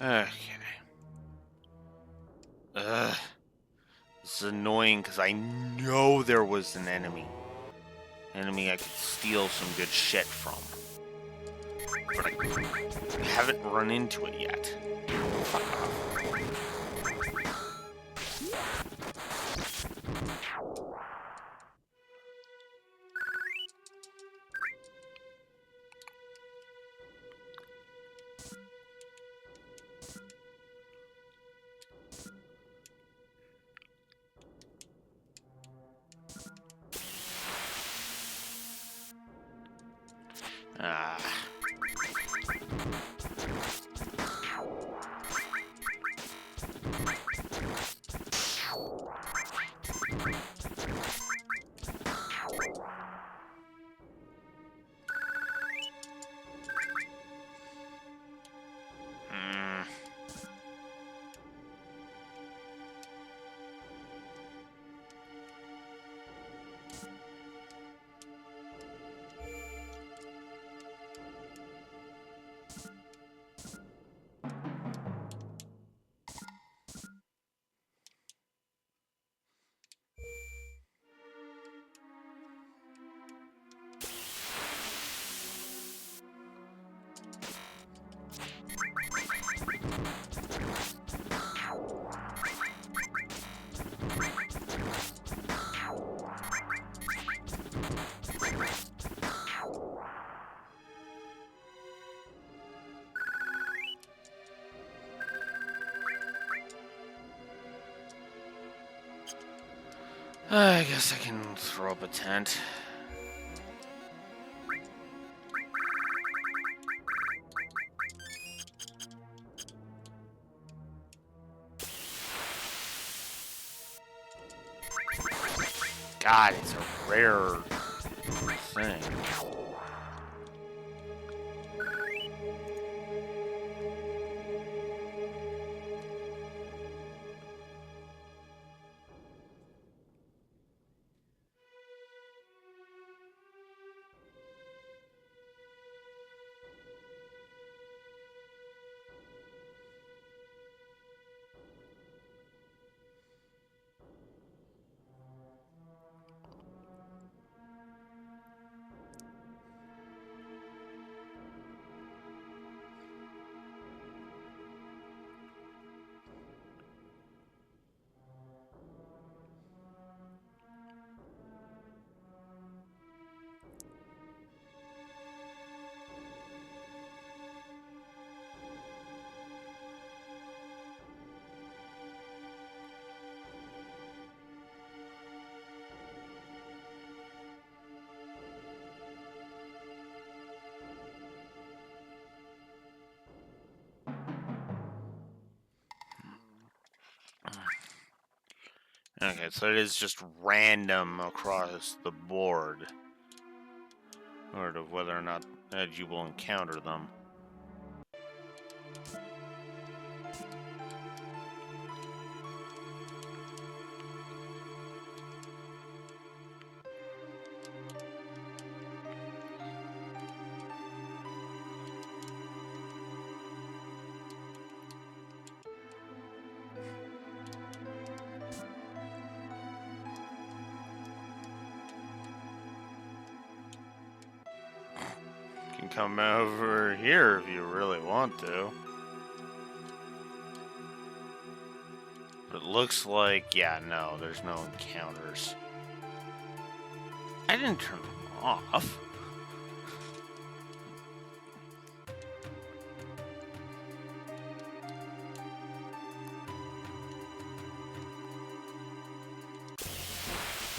Speaker 1: Okay. Ugh. This is annoying because I know there was an enemy. Enemy I could steal some good shit from. But I haven't run into it yet. Ah. Hmm. I guess I can throw up a tent. God, it's a rare thing. Okay, so it is just random across the board, sort of whether or not you will encounter them. You can come over here if you really want to. But it looks like, yeah, no, there's no encounters. I didn't turn them off.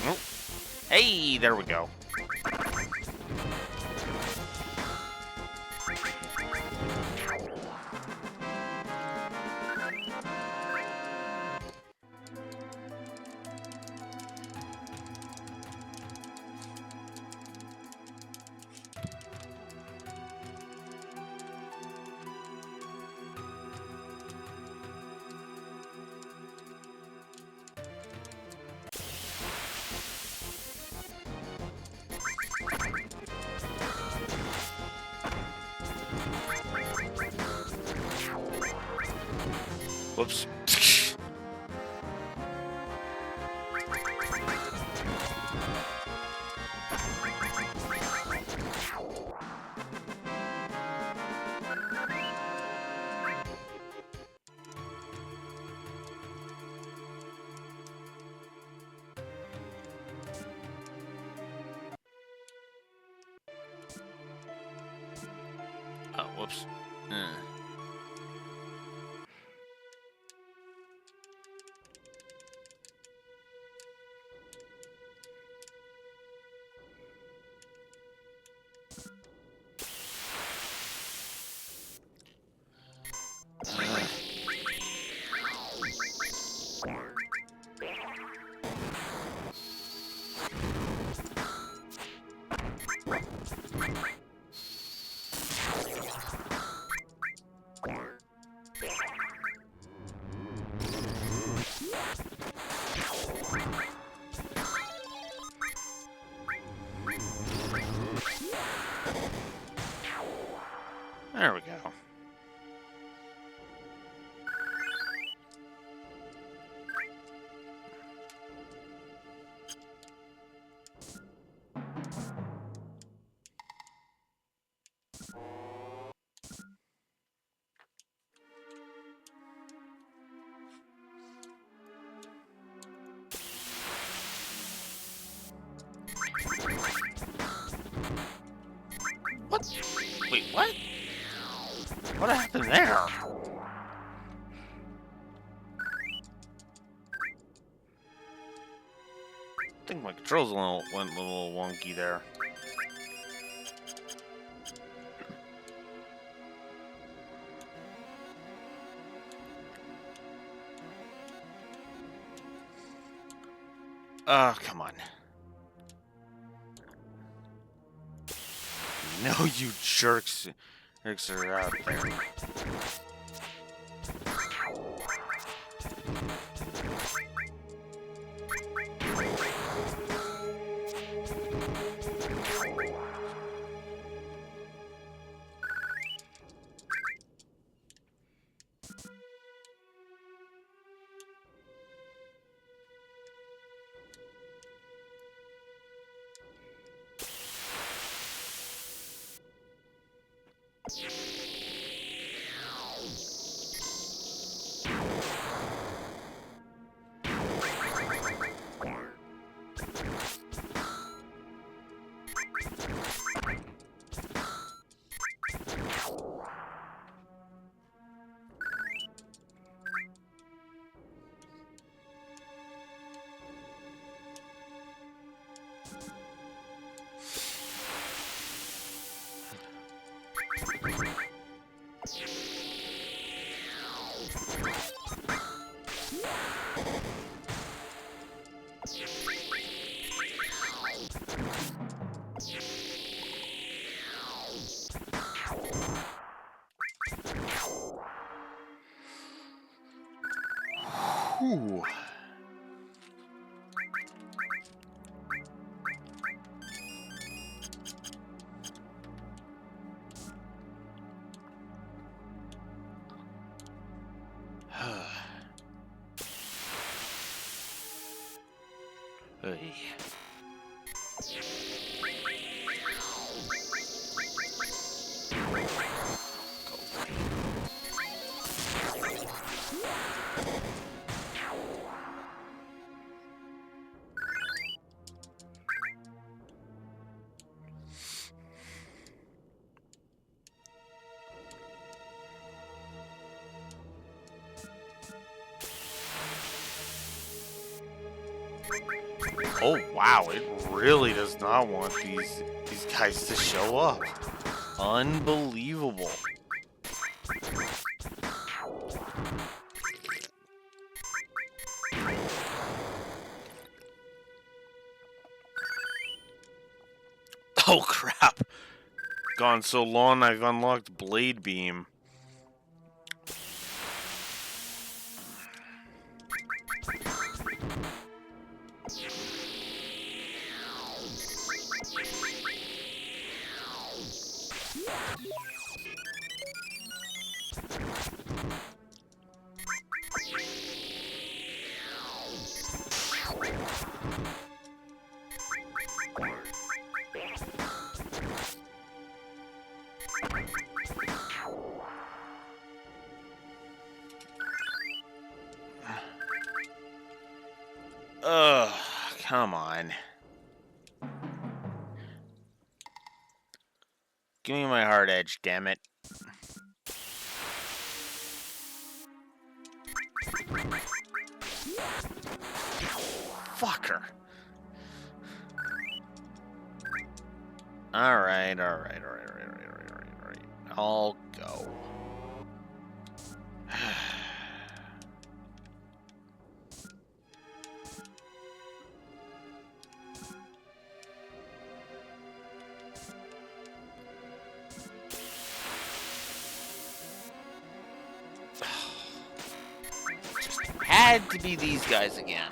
Speaker 1: Nope. Hey, there we go. Whoops. Oh, whoops. There we go. What? Wait, what? What happened there? I think my controls went a little wonky there. Come on. No, you jerks. Jerks are out there. Whew. Hey. Oh wow, it really does not want these guys to show up. Unbelievable. Oh crap. Gone so long I've unlocked Blade Beam. Ugh, come on. Give me my hard edge, damn it. Fucker. Alright. I'll go. Just had to be these guys again.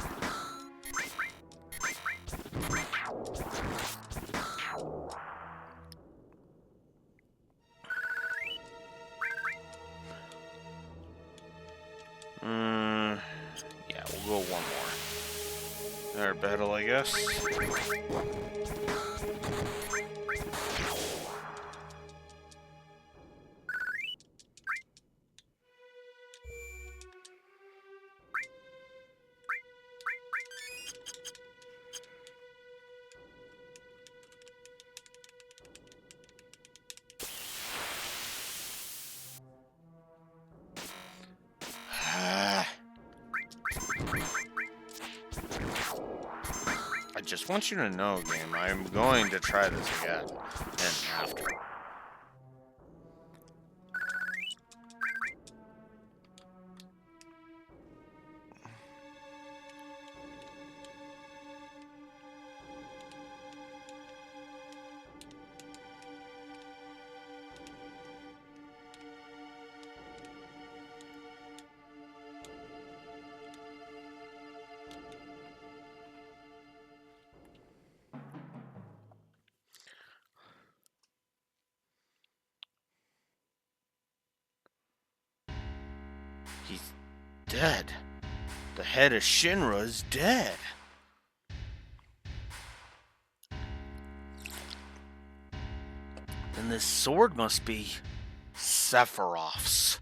Speaker 1: Yeah, we'll go one more. Our battle, I guess. I just want you to know, game, I'm going to try this again. And after. He's dead. The head of Shinra is dead. Then this sword must be Sephiroth's.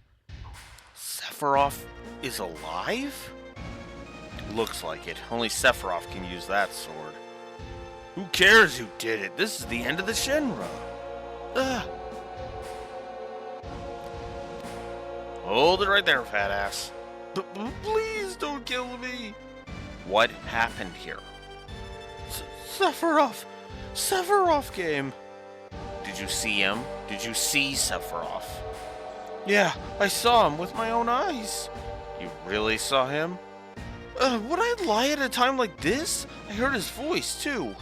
Speaker 1: Sephiroth is alive? Looks like it. Only Sephiroth can use that sword. Who cares who did it? This is the end of the Shinra. Ugh. Hold it right there, fat ass. Please don't kill me. What happened here? Sephiroth! Sephiroth game! Did you see him? Did you see Sephiroth? Yeah, I saw him with my own eyes. You really saw him? Would I lie at a time like this? I heard his voice, too.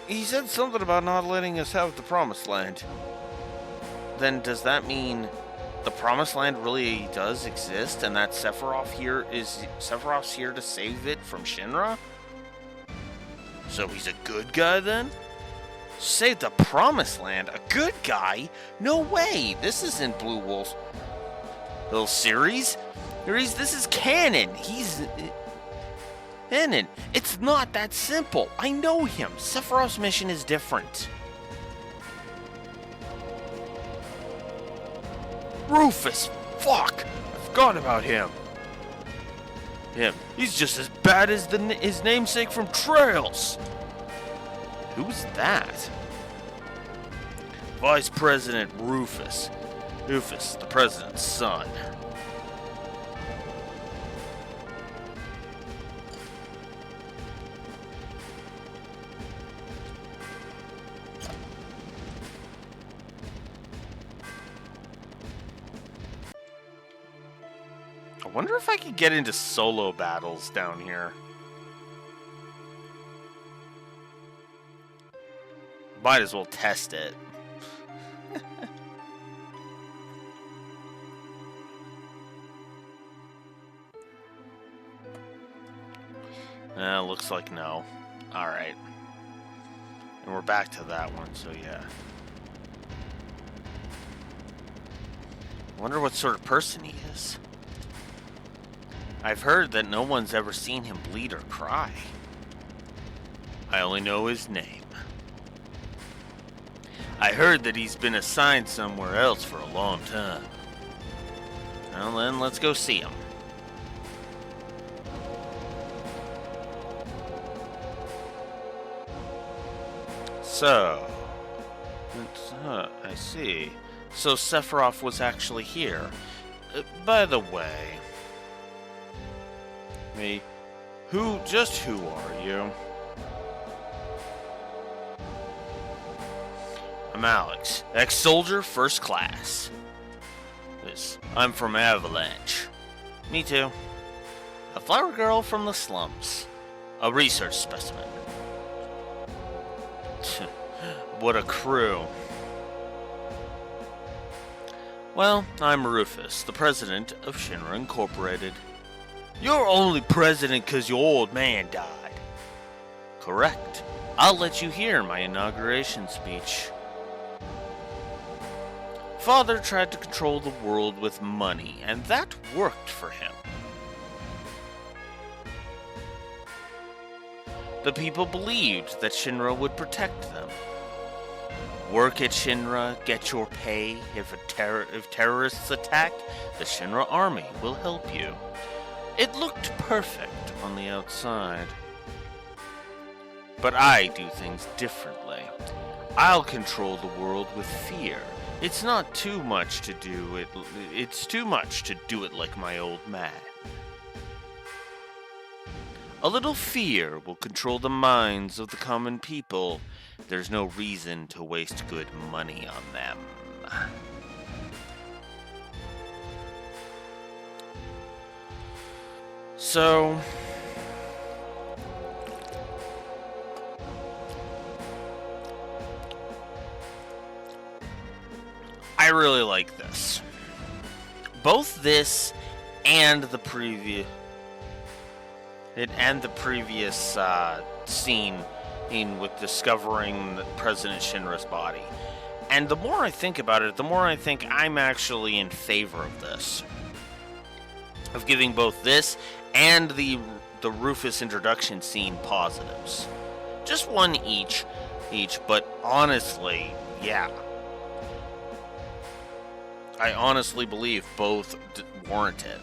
Speaker 1: He said something about not letting us have the Promised Land. Then does that mean the Promised Land really does exist, and that Sephiroth's here to save it from Shinra? So he's a good guy then? Save the Promised Land? A good guy? No way! This isn't Blue Wolf's little series. This is canon. He's canon. It's not that simple. I know him. Sephiroth's mission is different. Rufus! Fuck! I forgot about him. He's just as bad as his namesake from Trails. Who's that? Vice President Rufus. Rufus, the president's son. I wonder if I could get into solo battles down here. Might as well test it. Looks like no. Alright. And we're back to that one, so yeah. I wonder what sort of person he is. I've heard that no one's ever seen him bleed or cry. I only know his name. I heard that he's been assigned somewhere else for a long time. Well then, let's go see him. So, I see. So Sephiroth was actually here. By the way, who are you? I'm Alex, ex-soldier, first class. I'm from Avalanche. Me too. A flower girl from the slums. A research specimen. What a crew. Well, I'm Rufus, the president of Shinra Incorporated. You're only president because your old man died. Correct. I'll let you hear my inauguration speech. Father tried to control the world with money, and that worked for him. The people believed that Shinra would protect them. Work at Shinra, get your pay. If terrorists attack, the Shinra army will help you. It looked perfect on the outside. But I do things differently. I'll control the world with fear. It's not too much to do it. It's too much to do it like my old man. A little fear will control the minds of the common people. There's no reason to waste good money on them. So, I really like this. Both this and the previous scene with discovering President Shinra's body. And the more I think about it, the more I think I'm actually in favor of this. Of giving both this and the Rufus introduction scene positives. Just one each, but honestly, yeah. I honestly believe both warrant it.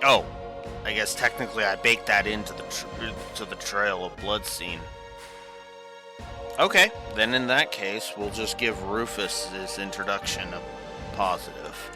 Speaker 1: Oh, I guess technically I baked that into the Trail of Blood scene. Okay, then in that case, we'll just give Rufus's introduction a positive.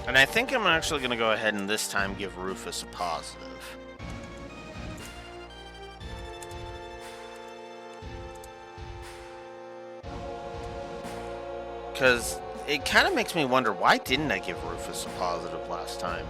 Speaker 1: And I think I'm actually going to go ahead and this time give Rufus a positive. Because it kind of makes me wonder, why didn't I give Rufus a positive last time?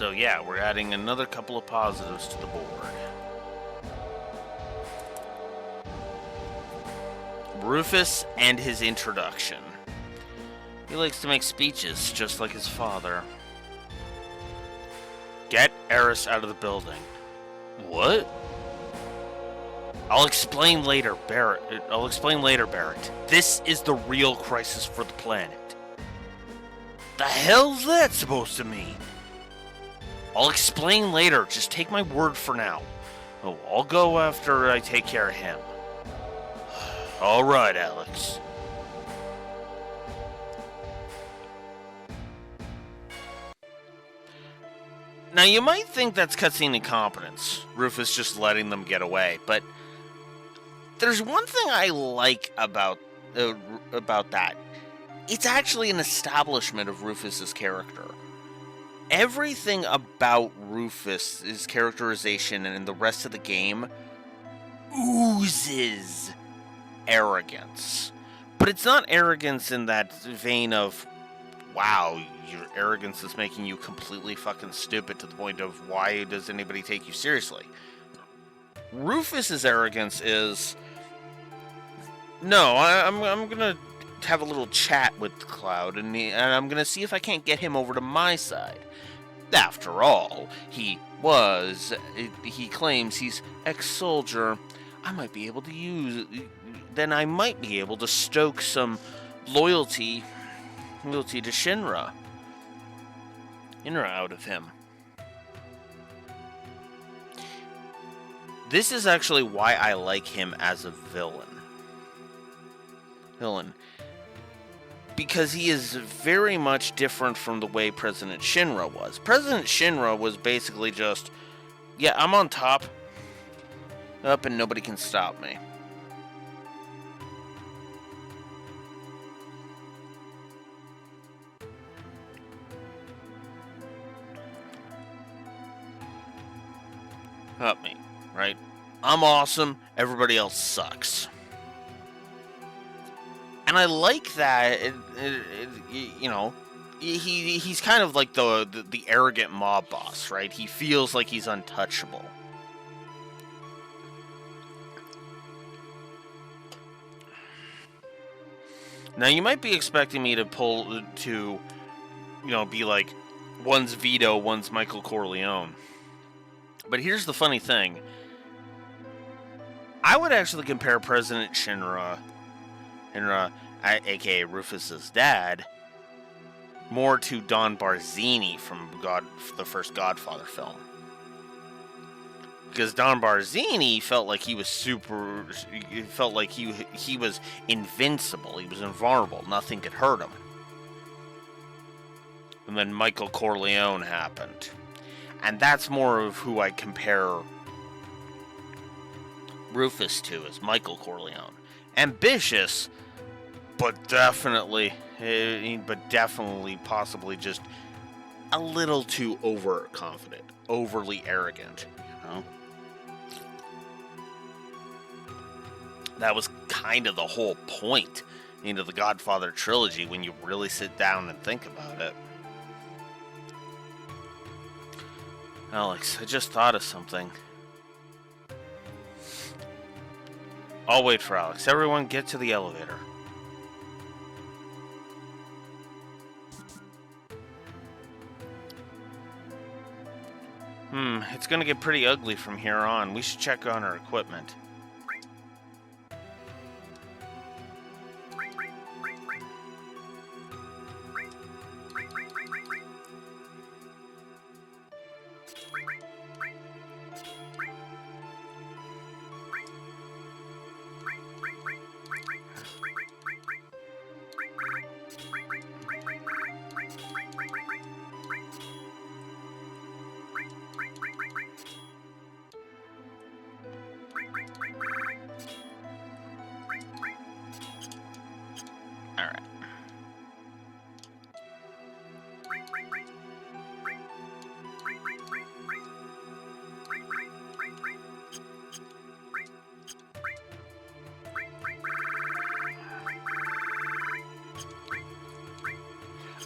Speaker 1: So yeah, we're adding another couple of positives to the board. Rufus and his introduction. He likes to make speeches, just like his father. Get Eris out of the building. What? I'll explain later, Barrett. This is the real crisis for the planet. The hell's that supposed to mean? I'll explain later. Just take my word for now. Oh, I'll go after I take care of him. All right, Alex. Now, you might think that's cutscene incompetence. Rufus just letting them get away, but there's one thing I like about that. It's actually an establishment of Rufus's character. Everything about Rufus, his characterization, and the rest of the game oozes arrogance. But it's not arrogance in that vein of, wow, your arrogance is making you completely fucking stupid to the point of why does anybody take you seriously? Rufus's arrogance is, no, I'm gonna have a little chat with Cloud, and I'm gonna see if I can't get him over to my side. After all, he claims he's ex-soldier. I might be able to stoke some loyalty to Shinra out of him. This is actually why I like him as a villain. Because he is very much different from the way President Shinra was. President Shinra was basically just, yeah, I'm on top, up and nobody can stop me. Up me, right? I'm awesome, everybody else sucks. And I like that, he's kind of like the arrogant mob boss, right? He feels like he's untouchable. Now, you might be expecting me to be like, one's Vito, one's Michael Corleone. But here's the funny thing. I would actually compare President Shinra, aka Rufus's dad, more to Don Barzini from the first Godfather film. Because Don Barzini felt like he was he was invincible, he was invulnerable, nothing could hurt him. And then Michael Corleone happened. And that's more of who I compare Rufus to, as Michael Corleone. Ambitious, but definitely possibly just a little too overconfident, overly arrogant, you know? That was kind of the whole point into the Godfather trilogy when you really sit down and think about it. Alex, I just thought of something. I'll wait for Alex. Everyone get to the elevator. It's gonna get pretty ugly from here on. We should check on our equipment.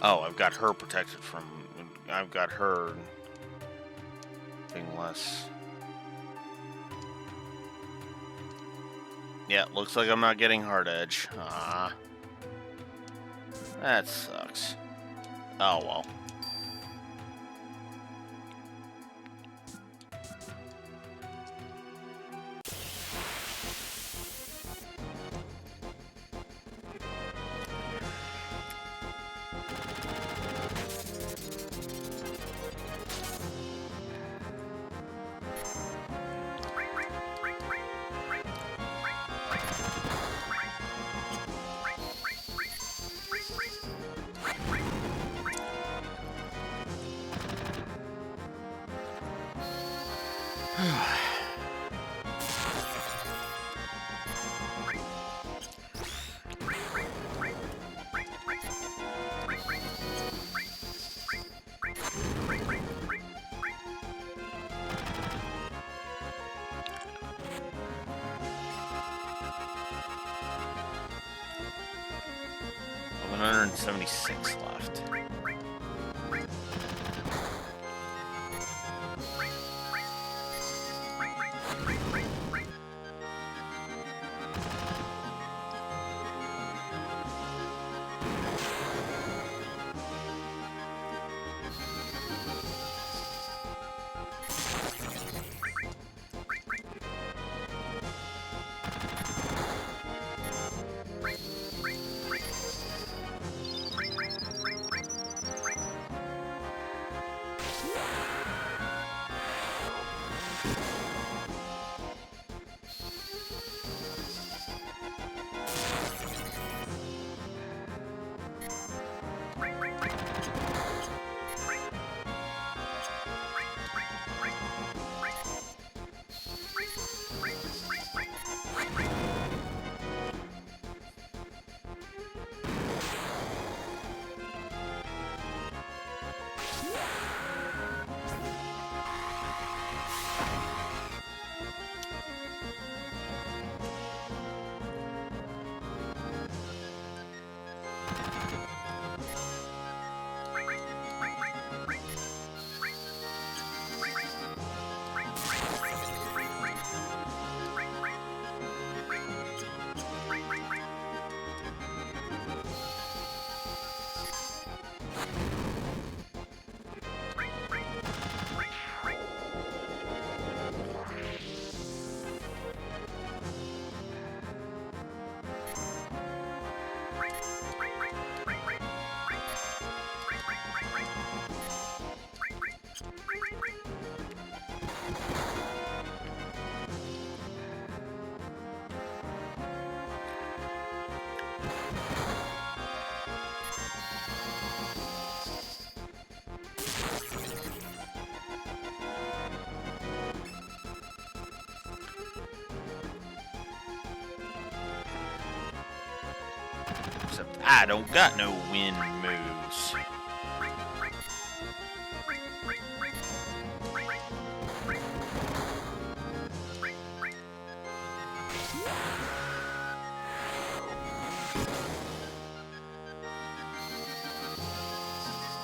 Speaker 1: Oh, I've got her protected from... I've got her anything less. Yeah, looks like I'm not getting hard edge. Ah, that sucks. Oh well. $176 left. Except I don't got no wind moves.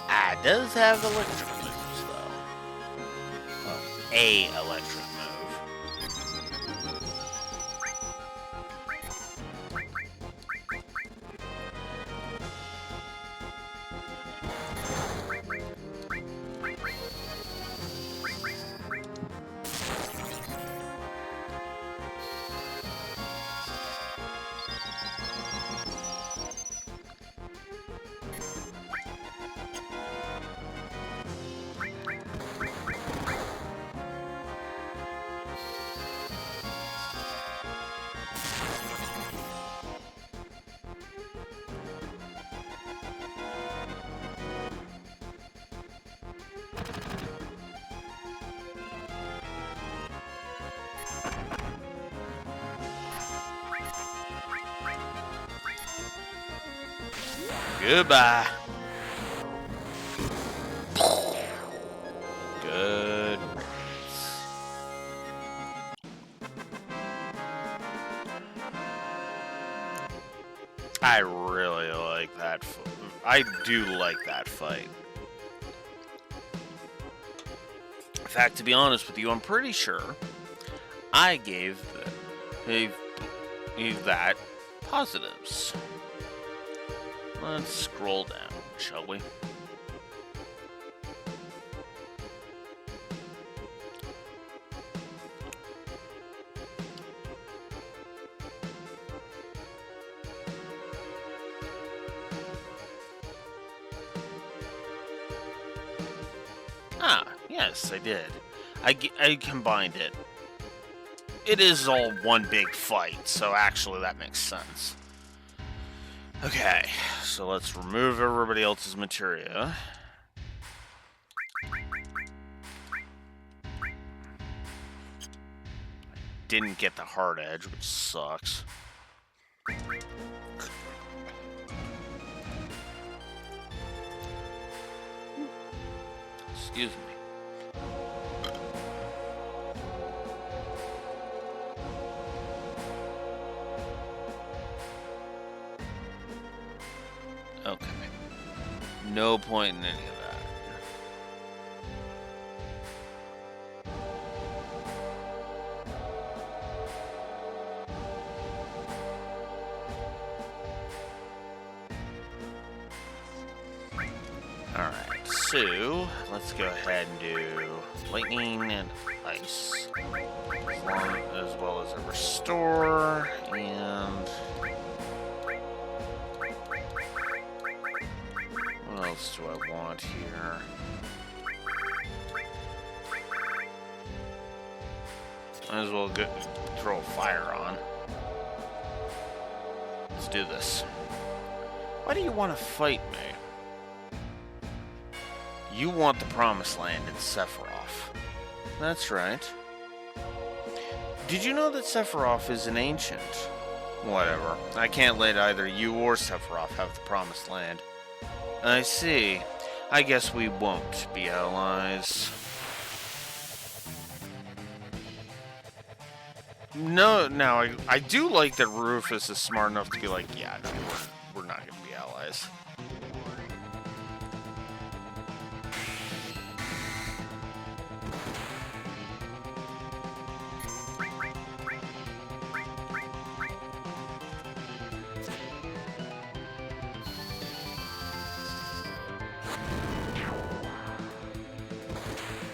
Speaker 1: I does have electric moves, though. Well, a electric move. Goodbye. Good. I really like that. I do like that fight. fact, to be honest with you, I'm pretty sure I gave that positives. Let's scroll down, shall we? Ah, yes, I did. I combined it. It is all one big fight, so actually that makes sense. Okay, so let's remove everybody else's materia. Didn't get the hard edge, which sucks. Excuse me. Okay. No point in any of that. Alright, so let's go ahead and do lightning and ice. As well as a restore and what else do I want here? Might as well throw a fire on. Let's do this. Why do you want to fight me? You want the Promised Land in Sephiroth. That's right. Did you know that Sephiroth is an ancient? Whatever. I can't let either you or Sephiroth have the Promised Land. I see. I guess we won't be allies. No, now I do like that Rufus is smart enough to be like, yeah, no, we're not going to be allies.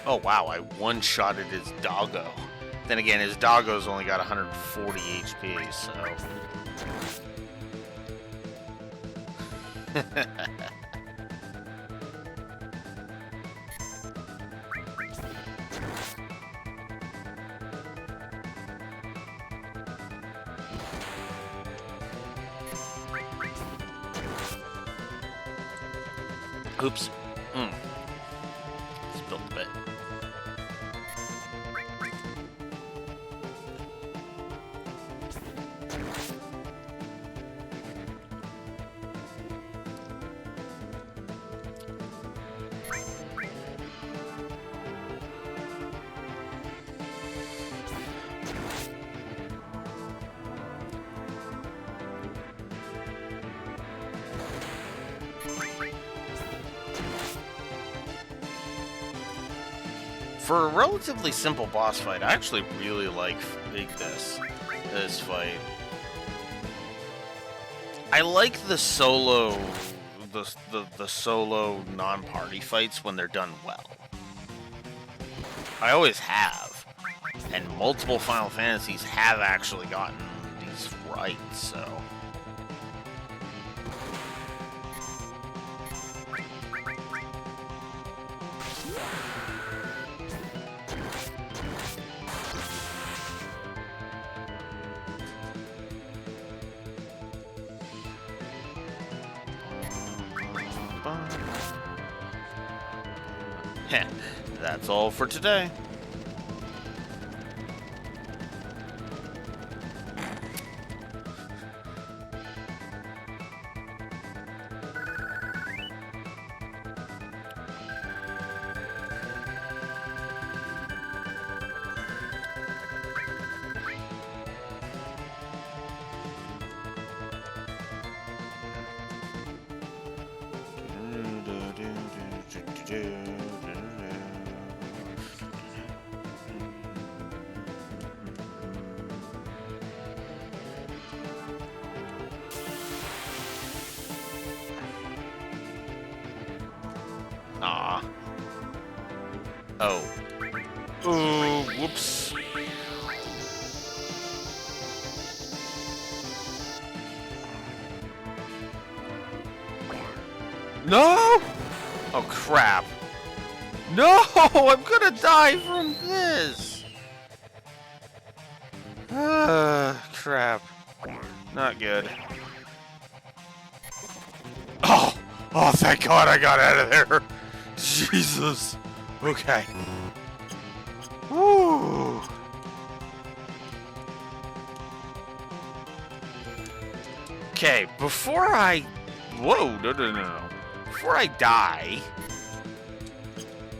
Speaker 1: Oh wow, I one-shotted his doggo. Then again, his doggo's only got 140 HP, so... Oops. Spilled a bit. For a relatively simple boss fight, I actually really like this fight. I like the solo the solo non-party fights when they're done well. I always have, and multiple Final Fantasies have actually gotten these right, so. That's all for today. Aw. Oh. Ooh, whoops. No! Oh, crap. No! I'm gonna die from this! Crap. Not good. Oh! Oh, thank God I got out of there! Jesus! Okay. Woo! Okay, before I... Whoa, no. Before I die...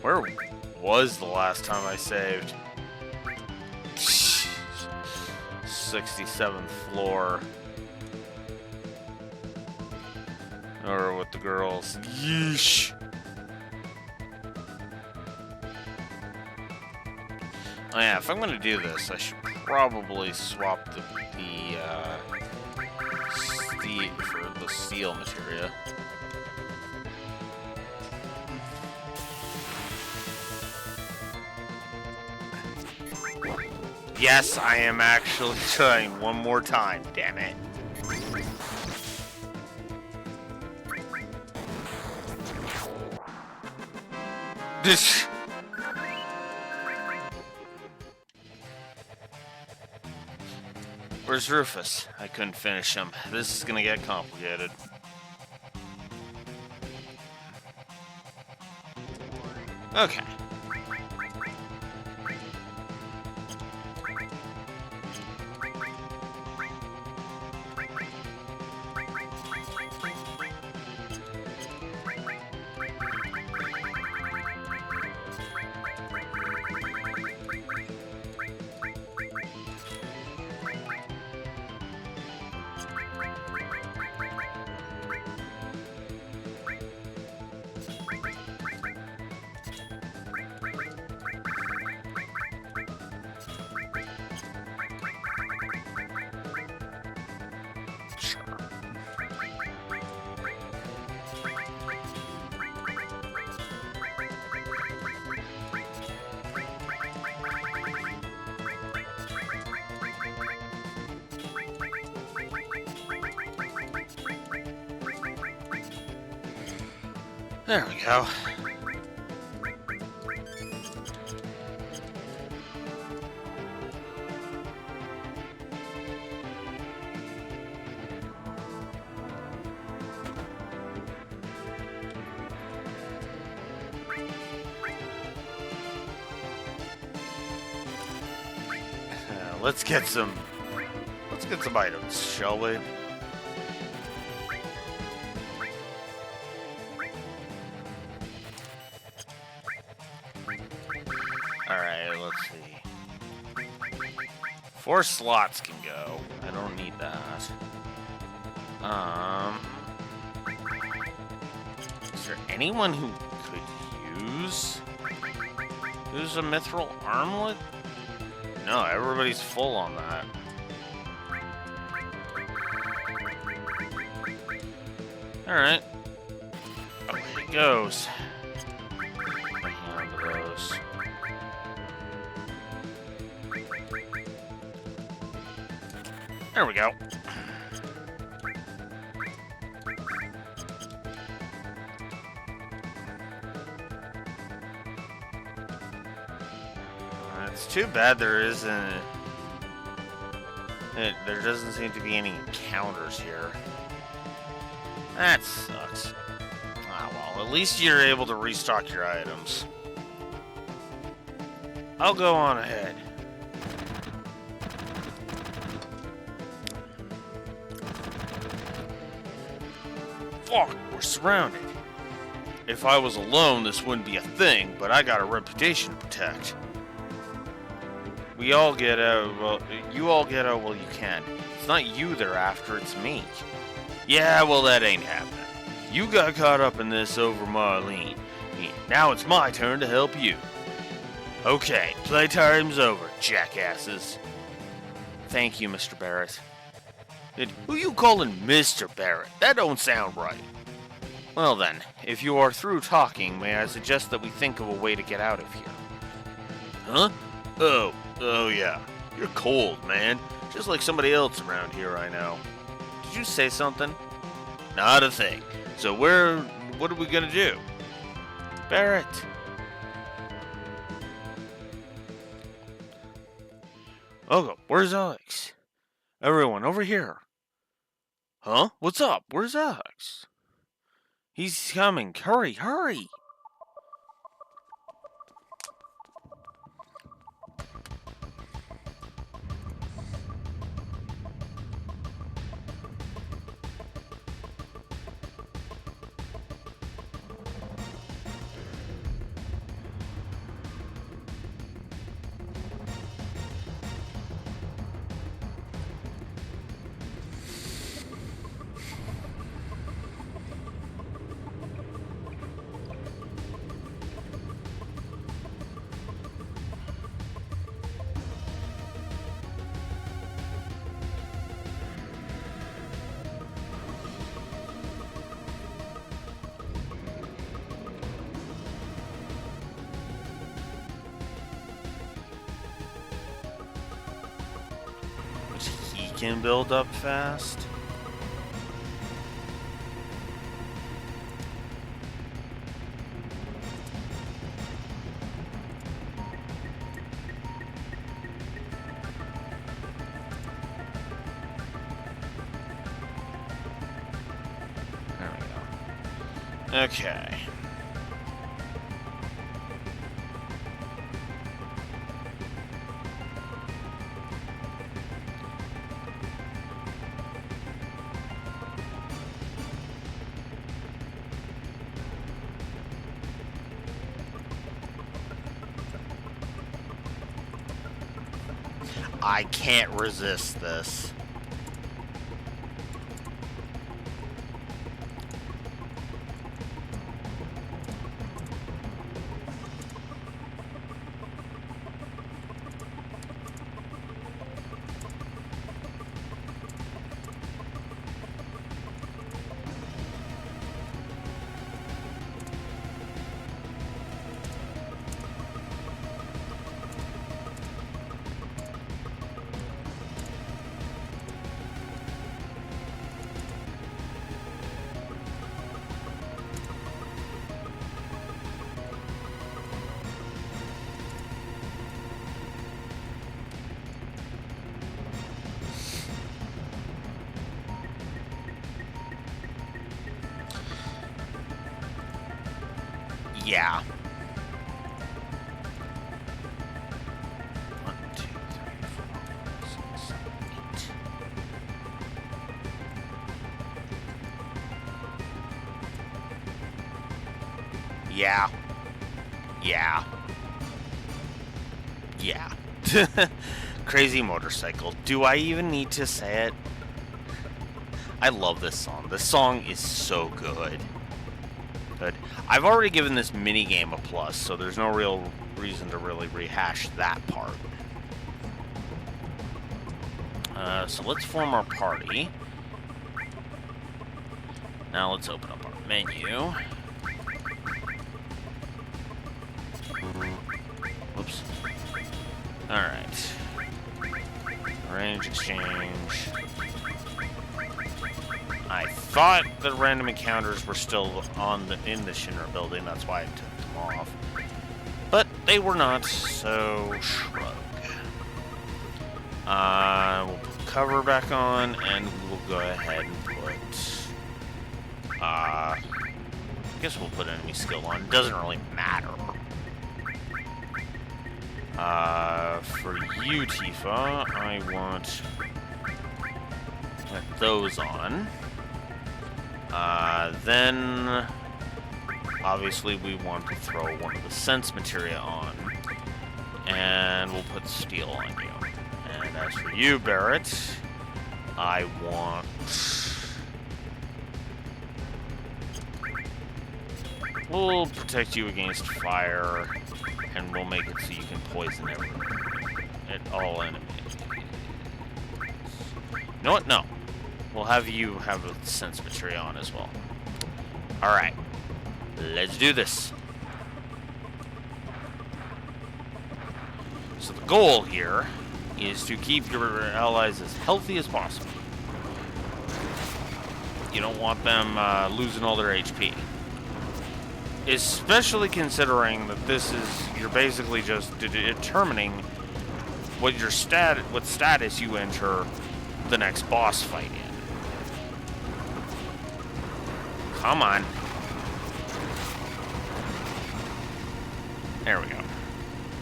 Speaker 1: Where was the last time I saved? 67th floor. Or with the girls. Yeesh! Oh yeah, if I'm gonna do this, I should probably swap the steel for the steel materia. Yes, I am actually trying one more time, damn it. This... Where's Rufus? I couldn't finish him. This is gonna get complicated. Okay. There we go. Let's get some items, shall we? Alright, let's see. 4 slots can go. I don't need that. Is there anyone who could use a mithril armlet? No, everybody's full on that. Alright. Away it goes. Hand those. There we go. It's too bad there isn't... There doesn't seem to be any encounters here. That sucks. Ah, well, at least you're able to restock your items. I'll go on ahead. Fuck, we're surrounded. If I was alone, this wouldn't be a thing, but I got a reputation to protect. We all get out, well, you all get out while you can. It's not you they're after, it's me. Yeah, well, that ain't happening. You got caught up in this over Marlene. Now it's my turn to help you. Okay, playtime's over, jackasses. Thank you, Mr. Barrett. Who you calling Mr. Barrett? That don't sound right. Well then, if you are through talking, may I suggest that we think of a way to get out of here? Huh? Oh yeah. You're cold, man. Just like somebody else around here I know. Did you say something? Not a thing. So what are we gonna do? Barrett. Oh, where's Alex? Everyone, over here. Huh? What's up? Where's Alex? He's coming. Hurry, hurry! He can build up fast. There we go. Okay. I can't resist this. Yeah. 1, 2, 3, 4, 5, 6, 7, 8. Yeah. Yeah. Yeah. Crazy motorcycle. Do I even need to say it? I love this song. This song is so good. But I've already given this minigame a plus, so there's no real reason to really rehash that part. So let's form our party. Now let's open up our menu. Whoops. Alright. Arrange exchange. I thought the random encounters were still in the Shinra building, that's why I took them off. But they were not, so shrug. We'll put cover back on, and we'll go ahead and put... I guess we'll put enemy skill on. It doesn't really matter. For you, Tifa, I want... put those on. Then, obviously, we want to throw one of the sense materia on, and we'll put steel on you. And as for you, Barrett, I want... we'll protect you against fire, and we'll make it so you can poison all enemies. You know what? No. We'll have you have a sense materia on as well. Alright. Let's do this. So the goal here is to keep your allies as healthy as possible. You don't want them losing all their HP. Especially considering that this is, you're basically just determining what status you enter the next boss fight in. Come on. There we go.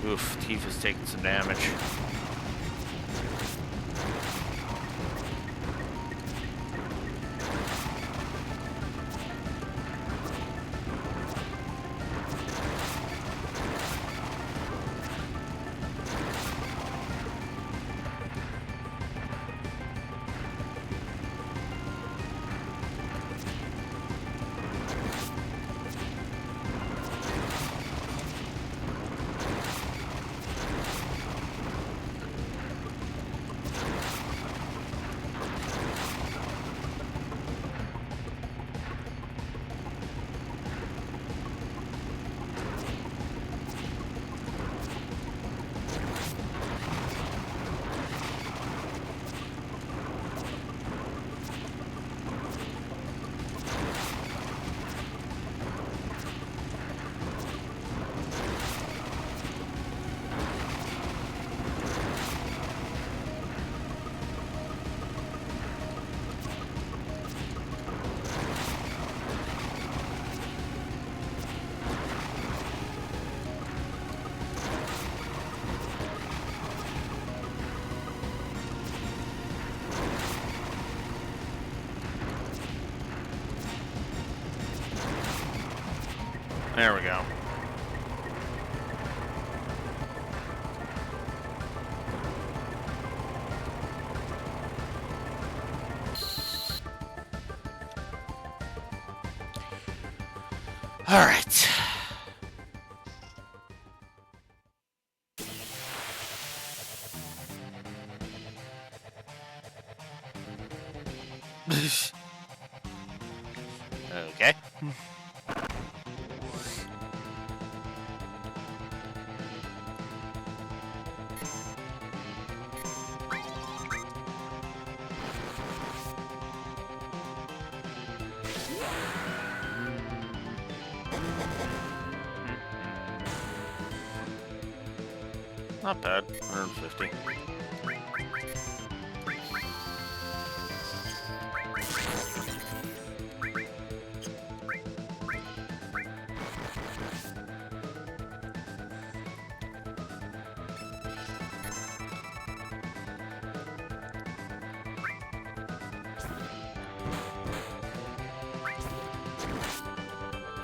Speaker 1: Oof, Tifa's taking some damage. There we go. All right. Okay. Not bad. 150.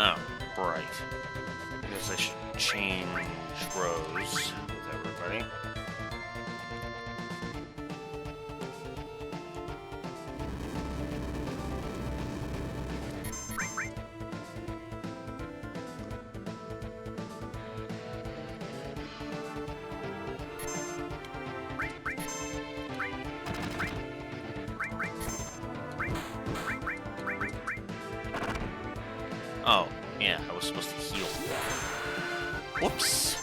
Speaker 1: Oh, right. I guess I should change rows with everybody. Oh, yeah, I was supposed to heal. Whoops.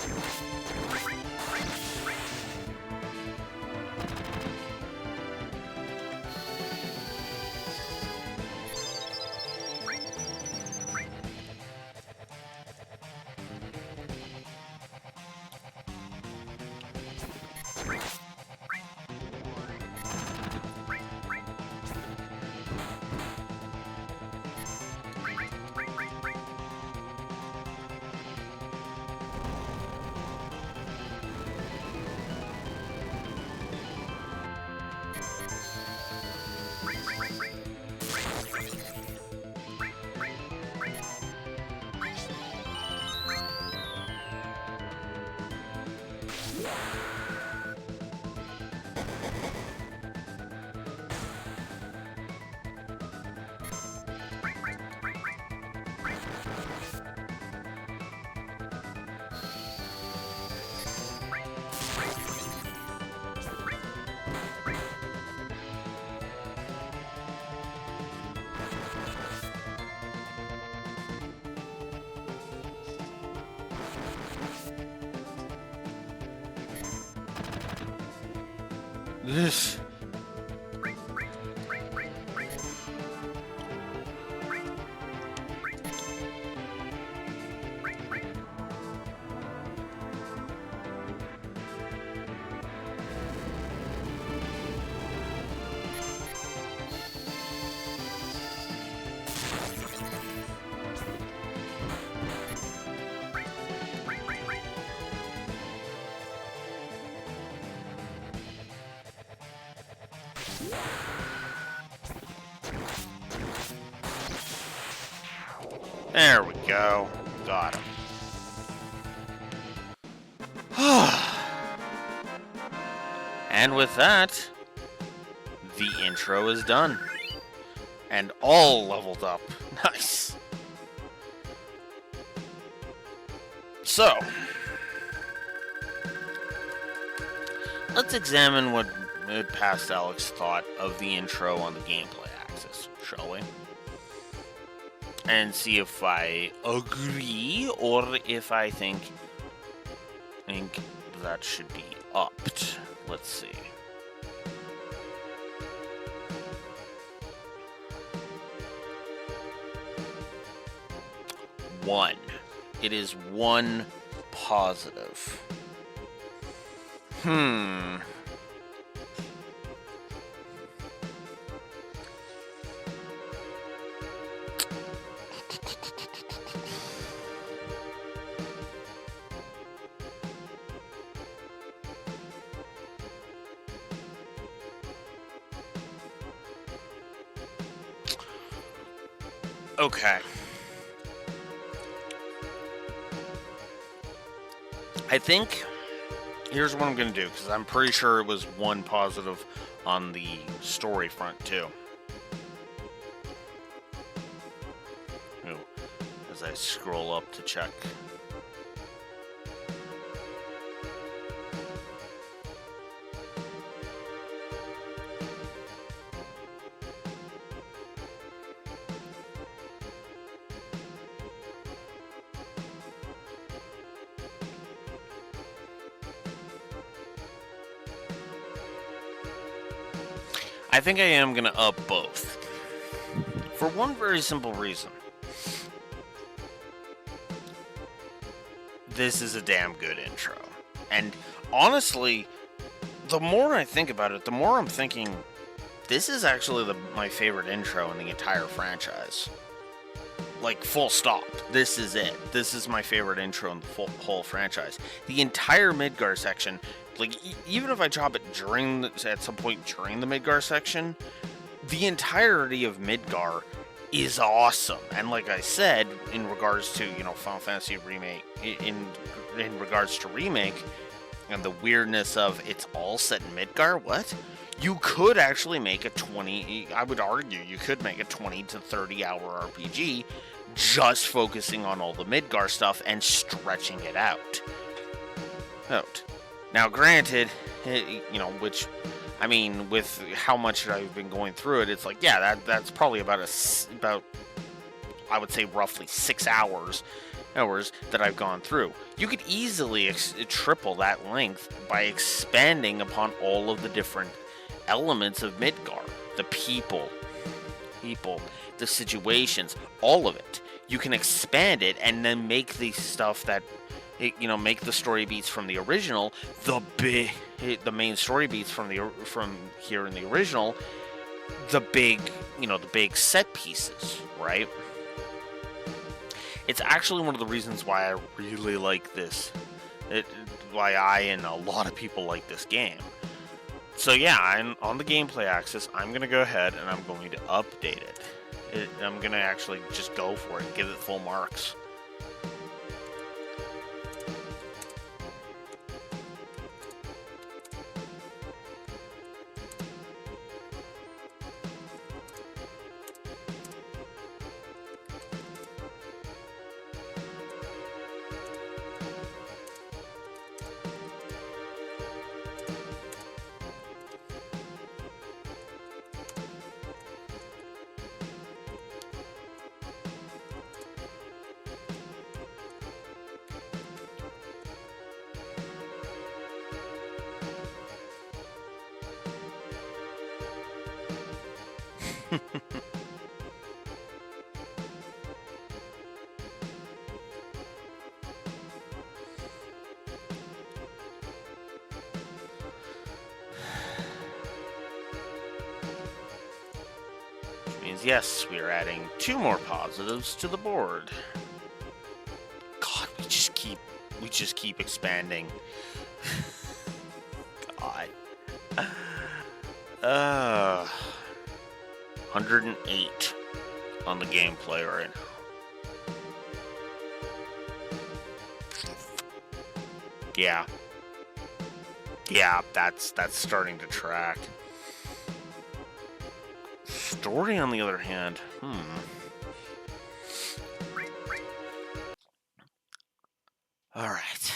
Speaker 1: Ugh. There we go. Got him. And with that, the intro is done. And all leveled up. Nice. So, let's examine what Past Alex thought of the intro on the gameplay axis, shall we? And see if I agree or if I think that should be upped. Let's see. One. It is one positive. Okay. I think here's what I'm going to do, because I'm pretty sure it was one positive on the story front, too. Ooh, as I scroll up to check. I think I am going to up both. For one very simple reason. This is a damn good intro. And honestly, the more I think about it, the more I'm thinking this is actually my favorite intro in the entire franchise. Like, full stop. This is it. This is my favorite intro in the whole franchise. The entire Midgar section, like, even if I drop it at some point during the Midgar section, the entirety of Midgar is awesome. And like I said, in regards to, Final Fantasy Remake, in regards to Remake, and the weirdness of it's all set in Midgar, what? You could actually make I would argue you could make a 20 to 30 hour RPG just focusing on all the Midgar stuff and stretching it out. Now, granted, with how much I've been going through it, it's like, yeah, that's probably about I would say roughly 6 hours that I've gone through. You could easily triple that length by expanding upon all of the different elements of Midgar. The people, the situations, all of it. You can expand it and then make the stuff that, make the story beats from the original, the main story beats from here in the original, the big set pieces, right? It's actually one of the reasons why I really like this. Why I and a lot of people like this game. So yeah, on the gameplay axis, I'm going to go ahead and I'm going to update it. I'm going to actually just go for it, give it full marks. Which means, yes, we are adding 2 more positives to the board. God, we just keep expanding. God. 108 on the gameplay right now. Yeah. Yeah, that's starting to track. Story, on the other hand, All right.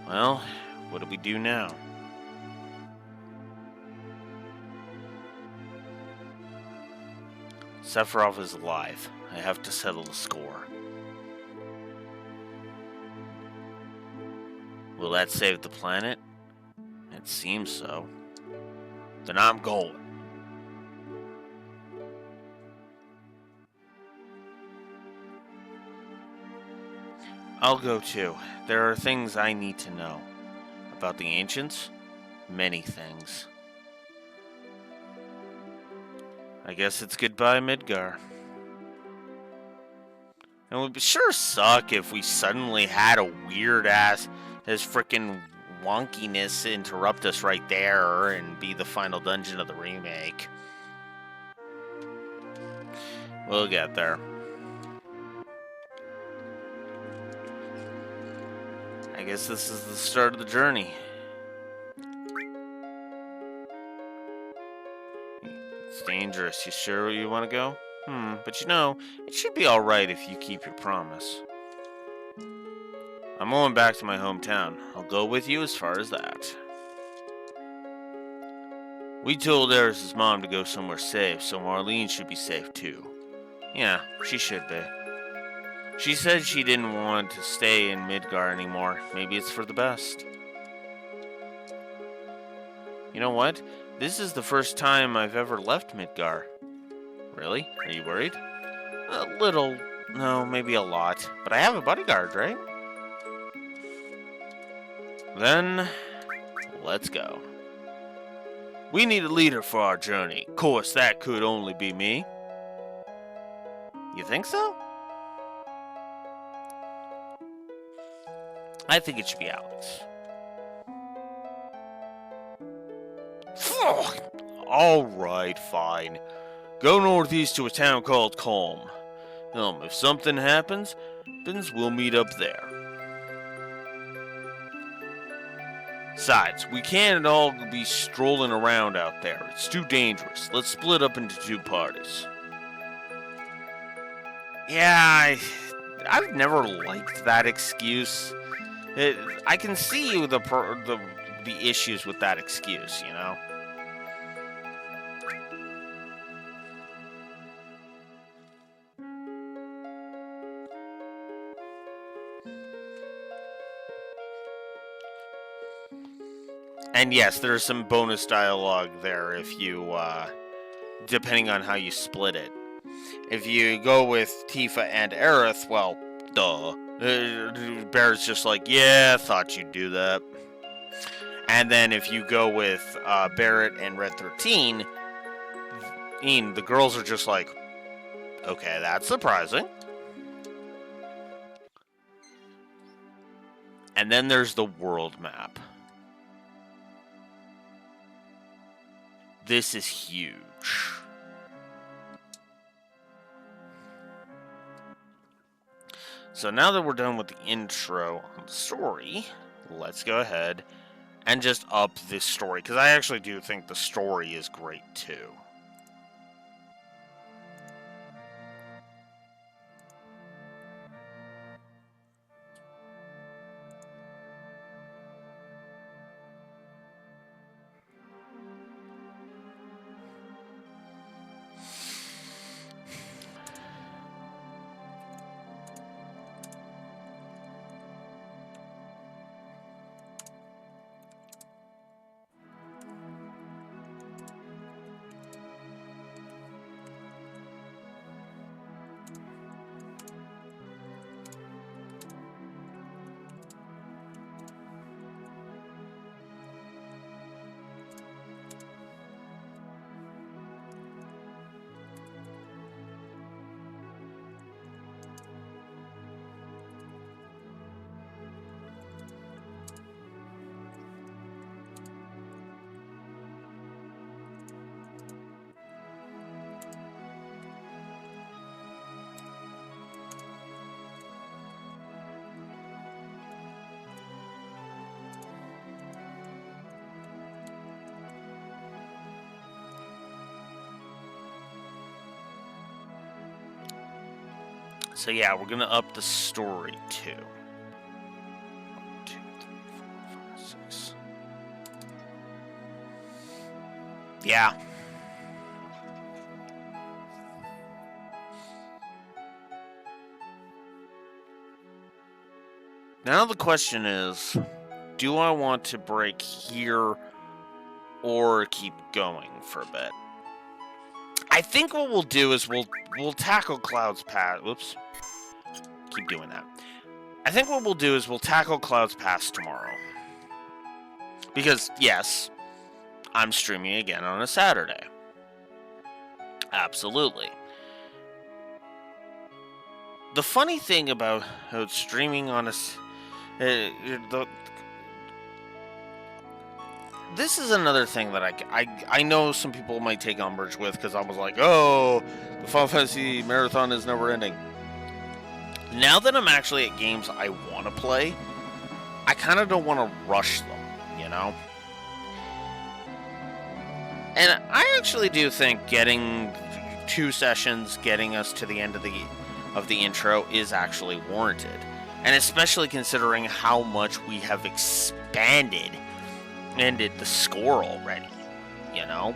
Speaker 1: Well, what do we do now? Sephiroth is alive. I have to settle the score. Will that save the planet? It seems so. Then I'm going. I'll go too. There are things I need to know. About the ancients? Many things. I guess it's goodbye, Midgar. It would sure suck if we suddenly had a weird-ass, this frickin' wonkiness interrupt us right there and be the final dungeon of the remake. We'll get there. I guess this is the start of the journey. It's dangerous. You sure you want to go? But you know, it should be alright if you keep your promise. I'm going back to my hometown. I'll go with you as far as that. We told Eris's mom to go somewhere safe, so Marlene should be safe too. Yeah, she should be. She said she didn't want to stay in Midgar anymore. Maybe it's for the best. You know what? This is the first time I've ever left Midgar. Really? Are you worried? A little. No, maybe a lot. But I have a bodyguard, right? Then, let's go. We need a leader for our journey. Of course, that could only be me. You think so? I think it should be Alex. Alright, fine. Go northeast to a town called Calm. If something happens, we'll meet up there. Besides, we can't all be strolling around out there. It's too dangerous. Let's split up into 2 parties. Yeah, I've never liked that excuse. I can see the issues with that excuse, you know? And yes, there's some bonus dialogue there if you, depending on how you split it. If you go with Tifa and Aerith, well, duh. Barrett's just like, yeah, thought you'd do that. And then if you go with Barrett and Red 13, the girls are just like, okay, that's surprising. And then there's the world map. This is huge. So now that we're done with the intro on the story, let's go ahead and just up this story, because I actually do think the story is great too. So yeah, we're gonna up the story too. 1, 2, 3, 4, 5, 6. Yeah. Now the question is, do I want to break here or keep going for a bit? I think what we'll do is we'll tackle Cloud's Pass. Whoops. Keep doing that. I think what we'll do is we'll tackle Cloud's Pass tomorrow. Because, yes, I'm streaming again on a Saturday. Absolutely. The funny thing about streaming on a... this is another thing that I know some people might take umbrage with, because I was like, oh, the Final Fantasy marathon is never ending. Now that I'm actually at games I want to play, I kind of don't want to rush them, you know? And I actually do think getting 2 sessions, getting us to the end of the intro is actually warranted. And especially considering how much we have expanded the score already, you know?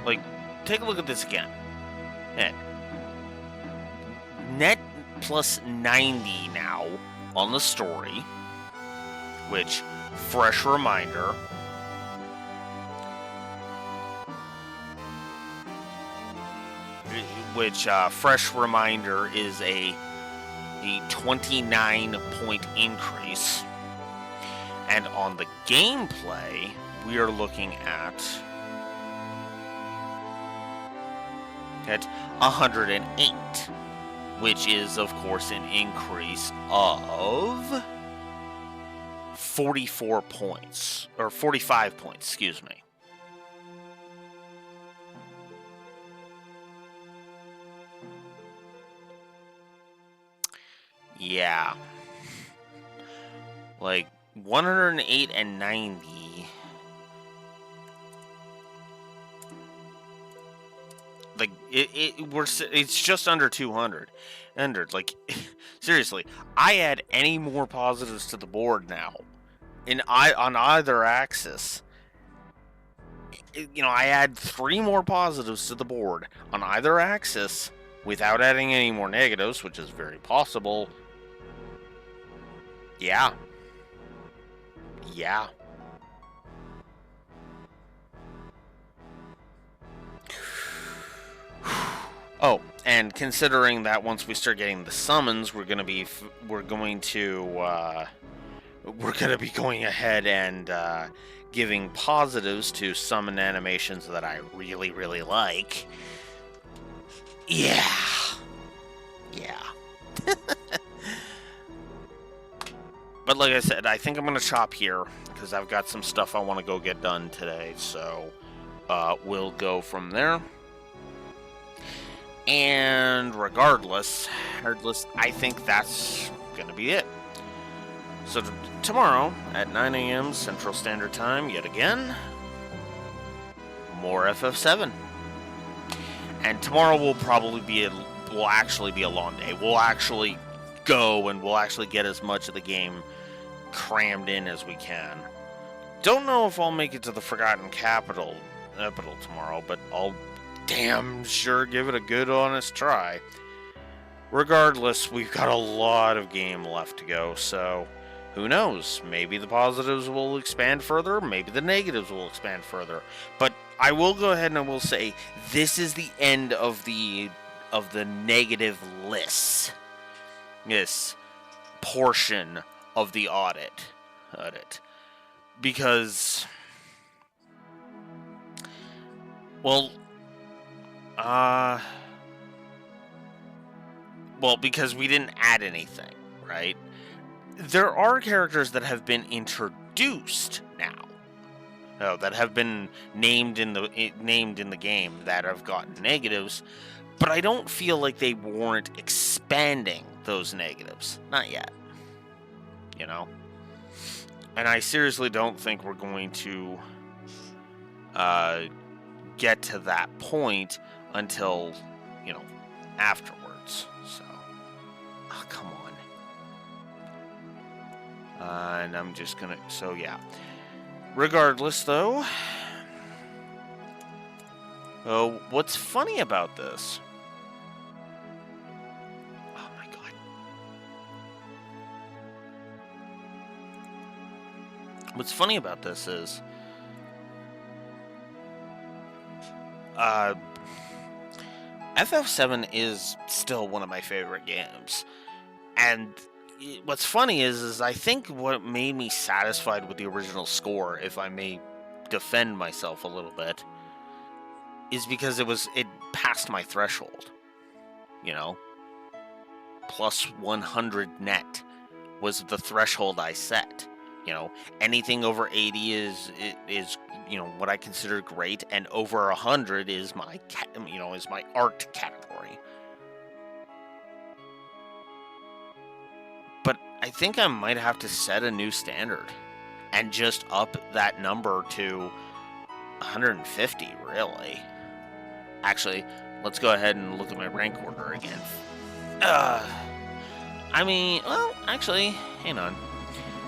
Speaker 1: Like, take a look at this again. Net plus 90 now on the story, which, fresh reminder, is a 29-point increase. And on the gameplay, we are looking at 108, which is, of course, an increase of 44 points, or 45 points, excuse me. Yeah. Like, 108 and 90. Like, it's just under 200. Like, seriously, I add any more positives to the board now, on either axis. You know, I add 3 more positives to the board on either axis without adding any more negatives, which is very possible. Yeah. Yeah. Oh, and considering that once we start getting the summons, we're going to be going ahead and giving positives to summon animations that I really, really like. Yeah. But like I said, I think I'm going to chop here, because I've got some stuff I want to go get done today, so we'll go from there. And regardless, I think that's going to be it. So tomorrow at 9 a.m. Central Standard Time, yet again, more FF7. And tomorrow will actually be a long day. We'll actually go and we'll actually get as much of the game crammed in as we can. Don't know if I'll make it to the Forgotten Capital tomorrow, but I'll damn sure give it a good honest try. Regardless, we've got a lot of game left to go, so who knows? Maybe the positives will expand further, maybe the negatives will expand further. But I will go ahead and I will say this is the end of the negative list. This portion of the audit. Because because we didn't add anything, right? There are characters that have been introduced now, that have been named in the game that have gotten negatives, but I don't feel like they warrant expanding those negatives. Not yet, you know. And I seriously don't think we're going to get to that point until, afterwards. thresholds. So, oh, come on. And I'm just gonna, so yeah. Regardless, though, what's funny about this? Oh my god. What's funny about this is, FF7 is still one of my favorite games. And what's funny is I think what made me satisfied with the original score, if I may defend myself a little bit, is because it passed my threshold. You know, plus 100 net was the threshold I set. You know, anything over 80 is what I consider great, and over 100 is my art category. But I think I might have to set a new standard and just up that number to 150, really. Actually, let's go ahead and look at my rank order again. I mean, well, actually, hang on.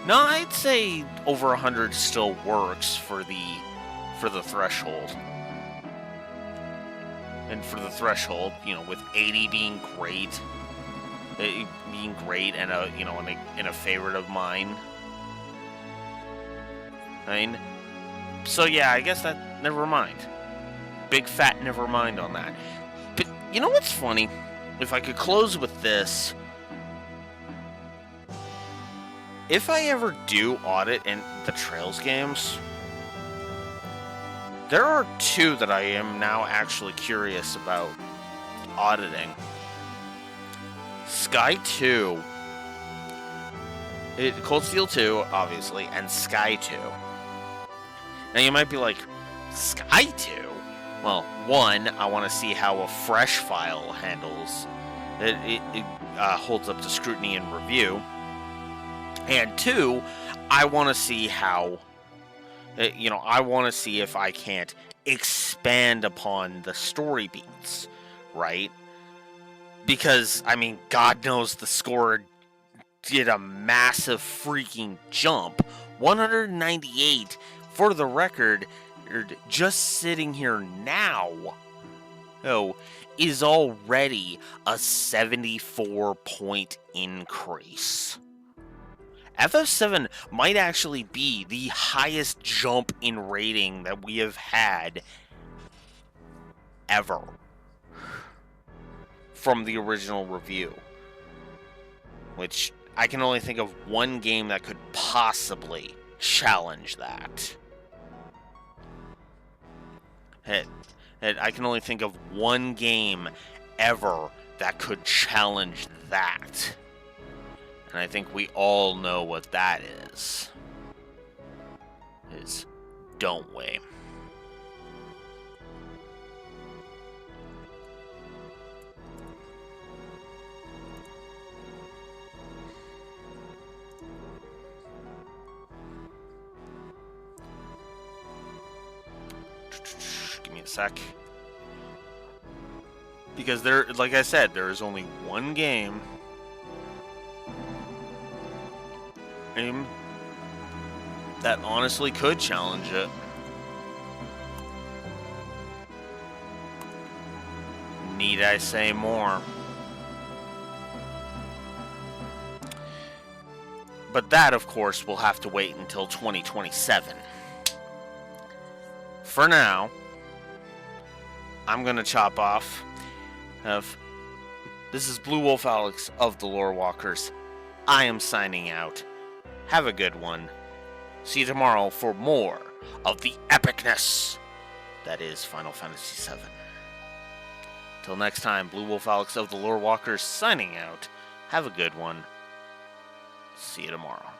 Speaker 1: No, I'd say over 100 still works for the threshold. And for the threshold, with 80 being great, and a favorite of mine. I mean, so yeah, I guess that, never mind. Big fat never mind on that. But you know what's funny? If I could close with this, if I ever do audit in the Trails games, there are two that I am now actually curious about auditing. Sky 2, Cold Steel 2, obviously, and Sky 2. Now you might be like, Sky 2? Well, one, I want to see how a fresh file handles, it holds up to scrutiny and review. And two, I want to see how, I want to see if I can't expand upon the story beats, right? Because, I mean, God knows the score did a massive freaking jump. 198, for the record, just sitting here now, is already a 74-point increase. FF7 might actually be the highest jump in rating that we have had ever from the original review. Which, I can only think of one game that could possibly challenge that. I can only think of one game ever that could challenge that. And I think we all know what that is. Don't we? Give me a sec. Because like I said, there is only one game that honestly could challenge it. Need I say more? But that, of course, will have to wait until 2027. For now, I'm gonna chop off. This is Blue Wolf Alex of the Lore Walkers. I am signing out. Have a good one. See you tomorrow for more of the epicness that is Final Fantasy VII. Till next time, Blue Wolf Alex of the Lore Walkers signing out. Have a good one. See you tomorrow.